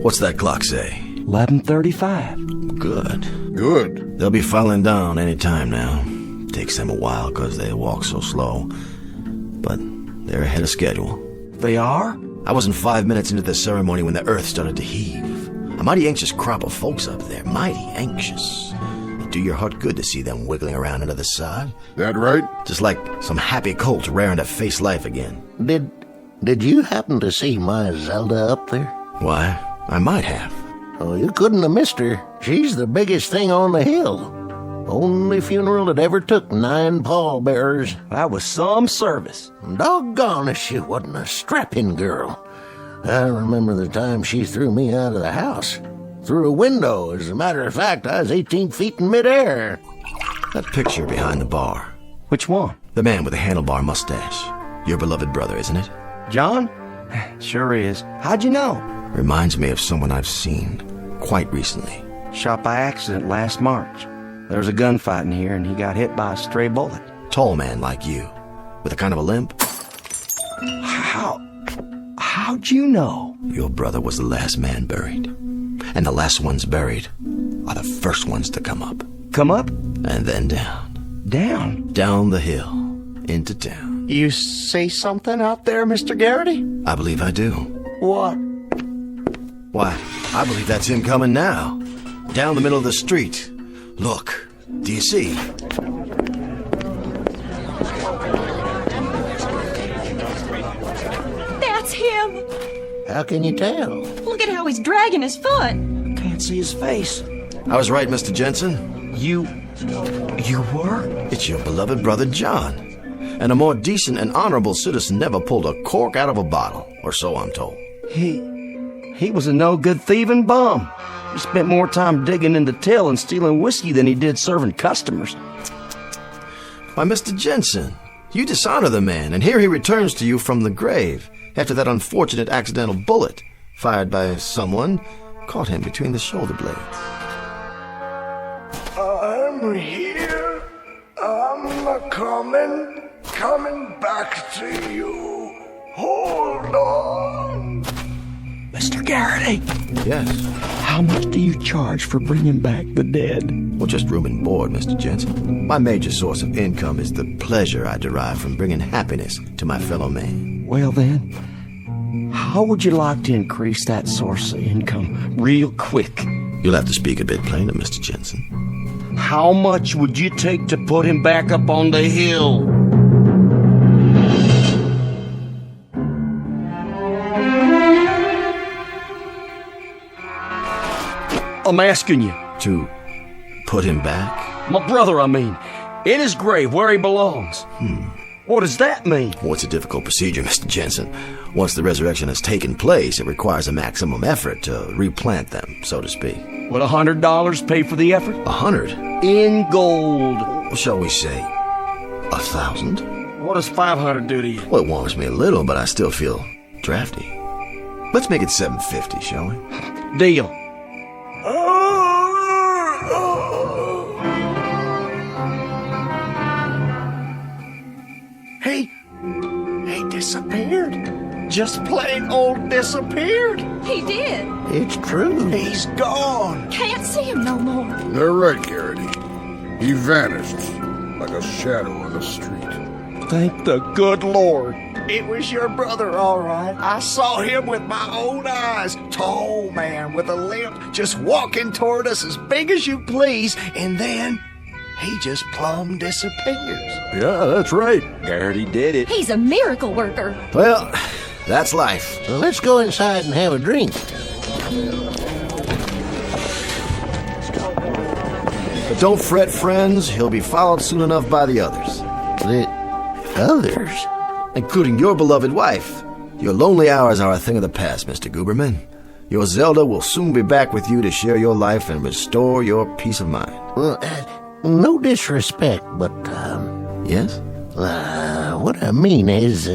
What's that clock say? 11:35. Good. Good. They'll be filing down any time now. Takes them a while because they walk so slow. But they're ahead of schedule. They are? I wasn't 5 minutes into the ceremony when the earth started to heave. A mighty anxious crop of folks up there. Mighty anxious. It'd do your heart good to see them wiggling around to the side. That right? Just like some happy colt raring to face life again. Did you happen to see my Zelda up there? Why, I might have. Oh, you couldn't have missed her. She's the biggest thing on the hill. Only funeral that ever took 9 pallbearers. That was some service. Doggone if she wasn't a strapping girl. I remember the time she threw me out of the house. Through a window. As a matter of fact, I was 18 feet in midair. That picture behind the bar. Which one? The man with the handlebar mustache. Your beloved brother, isn't it? John? Sure is. How'd you know? Reminds me of someone I've seen quite recently. Shot by accident last March. There was a gunfight in here, and he got hit by a stray bullet. Tall man like you, with a kind of a limp. How'd you know? Your brother was the last man buried. And the last ones buried are the first ones to come up. Come up? And then down. Down? Down the hill, into town. You see something out there, Mr. Garrity? I believe I do. What? Why, I believe that's him coming now. Down the middle of the street. Look, do you see? That's him! How can you tell? Look at how he's dragging his foot. Can't see his face. I was right, Mr. Jensen. You were? It's your beloved brother John. And a more decent and honorable citizen never pulled a cork out of a bottle, or so I'm told. He was a no-good thieving bum. He spent more time digging into till and stealing whiskey than he did serving customers. Why, Mr. Jensen, you dishonor the man, and here he returns to you from the grave after that unfortunate accidental bullet, fired by someone, caught him between the shoulder blades. I'm here. I'm coming back to you. Hold on. Mr. Garrity. Yes? How much do you charge for bringing back the dead? Well, just room and board, Mr. Jensen. My major source of income is the pleasure I derive from bringing happiness to my fellow man. Well then, how would you like to increase that source of income real quick? You'll have to speak a bit plainer, Mr. Jensen. How much would you take to put him back up on the hill? I'm asking you. To put him back? My brother, I mean. In his grave where he belongs. What does that mean? Well, it's a difficult procedure, Mr. Jensen. Once the resurrection has taken place, it requires a maximum effort to replant them, so to speak. Would $100 pay for the effort? 100? In gold. Well, shall we say 1,000? What does 500 do to you? Well, it warms me a little, but I still feel drafty. Let's make it 750, shall we? Deal. He disappeared. Just plain old disappeared. He did. It's true. He's gone. Can't see him no more. They're right, Garrity. He vanished like a shadow on the street. Thank the good Lord. It was your brother, all right. I saw him with my own eyes. Tall man with a limp, just walking toward us as big as you please, and then he just plumb disappears. Yeah, that's right. Garrity did it. He's a miracle worker. Well, that's life. Well, let's go inside and have a drink. But don't fret, friends. He'll be followed soon enough by the others. The others? Including your beloved wife. Your lonely hours are a thing of the past, Mr. Guberman. Your Zelda will soon be back with you to share your life and restore your peace of mind. Well, no disrespect, but, Yes? what I mean is,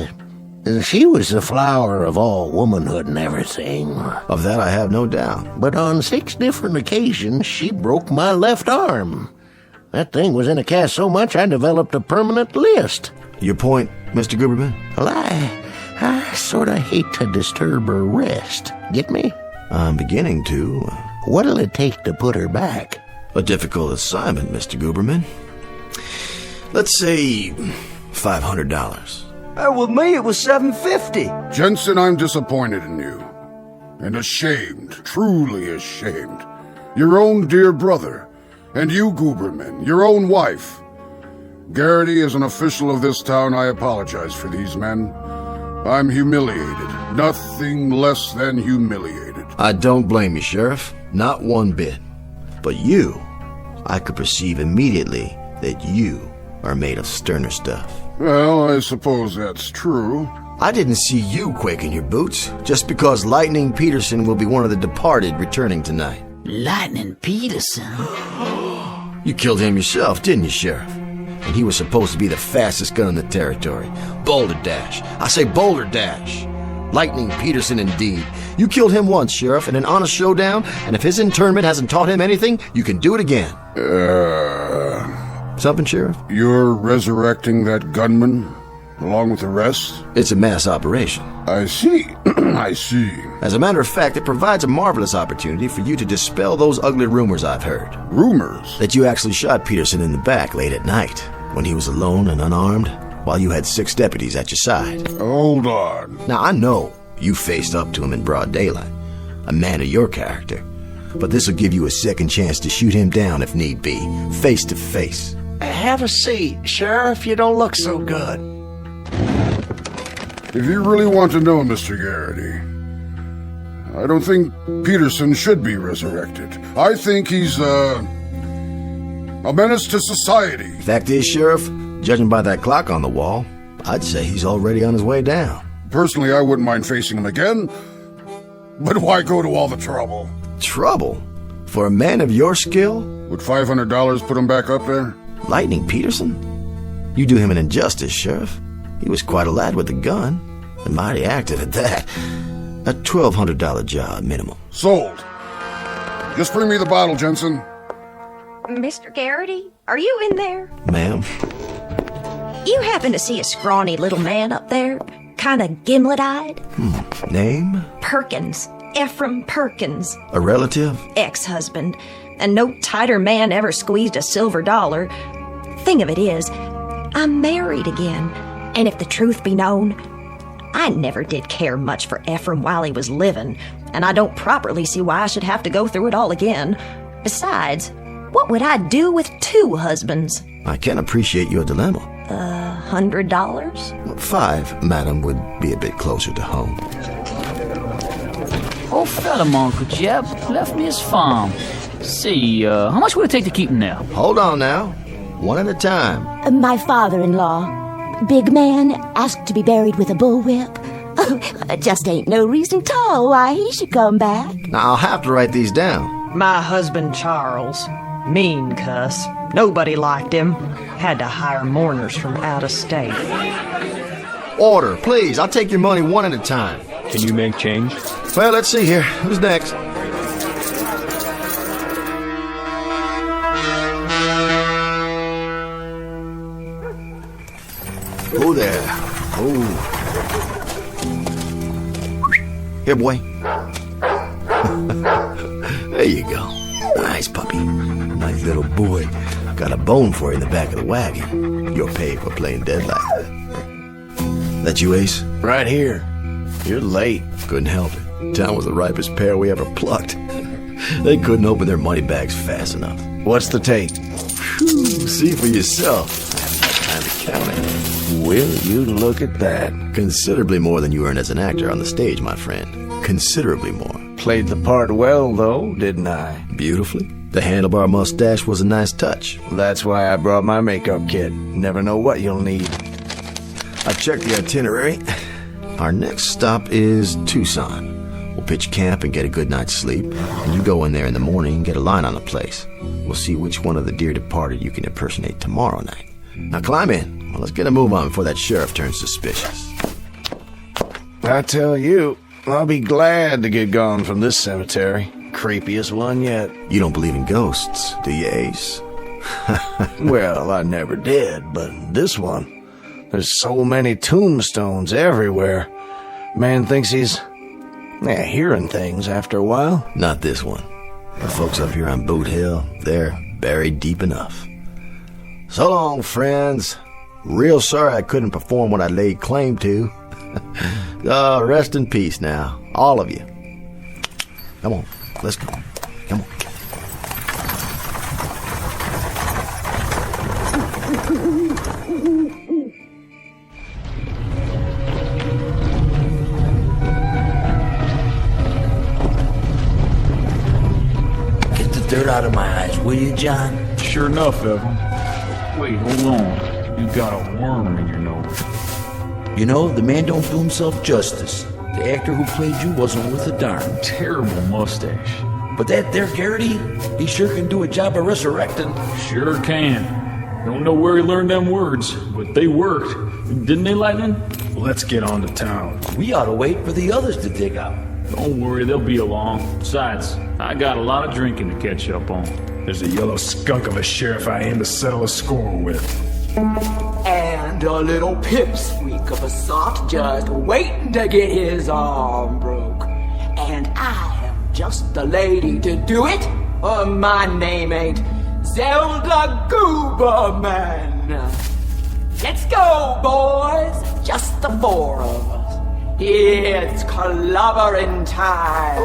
she was the flower of all womanhood and everything. Of that I have no doubt. But on 6 different occasions, she broke my left arm. That thing was in a cast so much I developed a permanent list. Your point, Mr. Guberman? Well, I sort of hate to disturb her rest. Get me? I'm beginning to. What'll it take to put her back? A difficult assignment, Mr. Guberman. Let's say $500. With me, it was $750. Jensen, I'm disappointed in you. And ashamed, truly ashamed. Your own dear brother. And you, Guberman, your own wife. Garrity, as an official of this town, I apologize for these men. I'm humiliated. Nothing less than humiliated. I don't blame you, Sheriff. Not one bit. But you, I could perceive immediately that you are made of sterner stuff. Well, I suppose that's true. I didn't see you quake in your boots, just because Lightning Peterson will be one of the departed returning tonight. Lightning Peterson? You killed him yourself, didn't you, Sheriff? And he was supposed to be the fastest gun in the territory. Boulder Dash. I say Boulder Dash. Lightning Peterson, indeed. You killed him once, Sheriff, in an honest showdown, and if his internment hasn't taught him anything, you can do it again. Something, Sheriff? You're resurrecting that gunman, along with the rest? It's a mass operation. I see. I see. As a matter of fact, it provides a marvelous opportunity for you to dispel those ugly rumors I've heard. Rumors? That you actually shot Peterson in the back late at night, when he was alone and unarmed, while you had 6 deputies at your side. Hold on. Now, I know you faced up to him in broad daylight, a man of your character, but this will give you a second chance to shoot him down if need be, face to face. Have a seat, Sheriff. You don't look so good. If you really want to know, Mr. Garrity, I don't think Peterson should be resurrected. I think he's, a menace to society. Fact is, Sheriff, judging by that clock on the wall, I'd say he's already on his way down. Personally, I wouldn't mind facing him again, but why go to all the trouble? Trouble? For a man of your skill? Would $500 put him back up there? Lightning Peterson? You do him an injustice, Sheriff. He was quite a lad with a gun, and mighty active at that. A $1,200 job minimum. Sold. Just bring me the bottle, Jensen. Mr. Garrity, are you in there? Ma'am? You happen to see a scrawny little man up there? Kinda gimlet-eyed? Name? Perkins. Ephraim Perkins. A relative? Ex-husband. And no tighter man ever squeezed a silver dollar. Thing of it is, I'm married again. And if the truth be known, I never did care much for Ephraim while he was living, and I don't properly see why I should have to go through it all again. Besides, what would I do with 2 husbands? I can appreciate your dilemma. $100? 5, madam, would be a bit closer to home. Old fella, Uncle Jeb, left me his farm. See, how much would it take to keep him there? Hold on now. One at a time. My father-in-law, big man, asked to be buried with a bullwhip. Just ain't no reason at all why he should come back. Now, I'll have to write these down. My husband, Charles. Mean cuss. Nobody liked him. Had to hire mourners from out of state. Order, please. I'll take your money one at a time. Can you make change? Well, let's see here. Who's next? Who there? Oh. Here, boy. There you go. Nice puppy. Nice little boy. Got a bone for you in the back of the wagon. You're paid for playing dead like that. That you, Ace? Right here. You're late. Couldn't help it. Town was the ripest pear we ever plucked. They couldn't open their money bags fast enough. What's the take? Whew, see for yourself. Time to count it. Will you look at that? Considerably more than you earn as an actor on the stage, my friend. Considerably more. Played the part well, though, didn't I? Beautifully. The handlebar mustache was a nice touch. That's why I brought my makeup kit. Never know what you'll need. I checked the itinerary. Our next stop is Tucson. We'll pitch camp and get a good night's sleep. And you go in there in the morning and get a line on the place. We'll see which one of the dear departed you can impersonate tomorrow night. Now climb in. Well, let's get a move on before that sheriff turns suspicious. I tell you, I'll be glad to get gone from this cemetery. Creepiest one yet. You don't believe in ghosts, do you, Ace? Well, I never did, but this one... There's so many tombstones everywhere. Man thinks he's hearing things after a while. Not this one. The folks up here on Boot Hill, they're buried deep enough. So long, friends. Real sorry I couldn't perform what I laid claim to. Oh, rest in peace now, all of you. Come on, let's go. Come on. Dirt out of my eyes, will you, John? Sure enough, Evan. Wait, hold on. You got a worm in your nose. You know, the man don't do himself justice. The actor who played you wasn't worth a darn. Terrible mustache. But that there Garrity, he sure can do a job of resurrecting. Sure can. Don't know where he learned them words, but they worked. Didn't they, Lightning? Let's get on to town. We ought to wait for the others to dig out. Don't worry, they'll be along. Besides, I got a lot of drinking to catch up on. There's a yellow skunk of a sheriff I aim to settle a score with. And a little pipsqueak of a sot just waiting to get his arm broke. And I am just the lady to do it. My name ain't Zelda Gooberman. Let's go, boys. Just the 4 of us. It's clobbering time.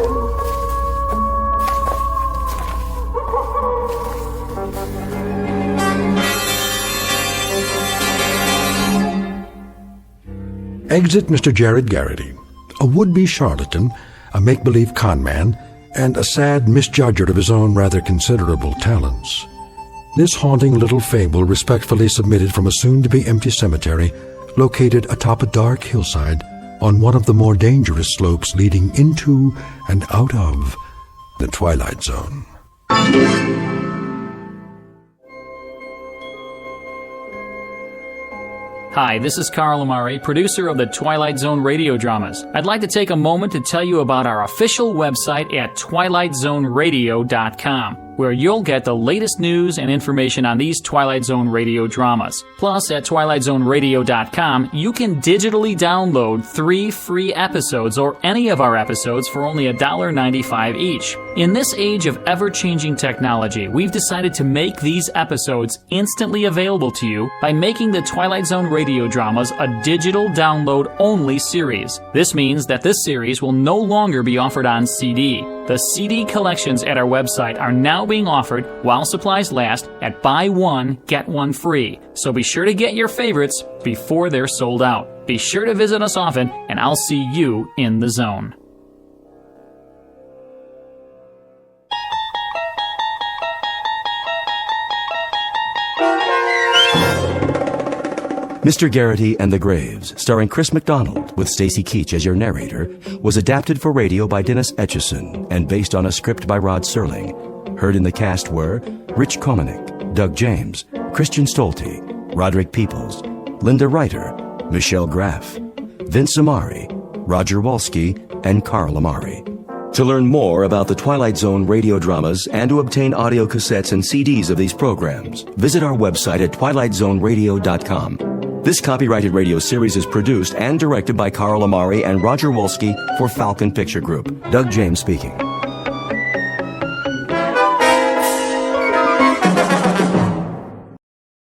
Exit Mr. Jared Garrity, a would-be charlatan, a make-believe con man, and a sad misjudger of his own rather considerable talents. This haunting little fable respectfully submitted from a soon-to-be empty cemetery located atop a dark hillside on one of the more dangerous slopes leading into and out of the Twilight Zone. Hi, this is Carl Amari, producer of the Twilight Zone radio dramas. I'd like to take a moment to tell you about our official website at twilightzoneradio.com, where you'll get the latest news and information on these Twilight Zone radio dramas. Plus, at twilightzoneradio.com, you can digitally download 3 free episodes or any of our episodes for only $1.95 each. In this age of ever-changing technology, we've decided to make these episodes instantly available to you by making the Twilight Zone radio dramas a digital download-only series. This means that this series will no longer be offered on CD. The CD collections at our website are now being offered while supplies last at buy one, get one free. So be sure to get your favorites before they're sold out. Be sure to visit us often, and I'll see you in the zone. Mr. Garrity and the Graves, starring Chris McDonald with Stacy Keach as your narrator, was adapted for radio by Dennis Etchison and based on a script by Rod Serling. Heard in the cast were Rich Komanek, Doug James, Christian Stolte, Roderick Peoples, Linda Reiter, Michelle Graff, Vince Amari, Roger Walski, and Carl Amari. To learn more about the Twilight Zone radio dramas and to obtain audio cassettes and CDs of these programs, visit our website at twilightzoneradio.com. This copyrighted radio series is produced and directed by Carl Amari and Roger Wolski for Falcon Picture Group. Doug James speaking.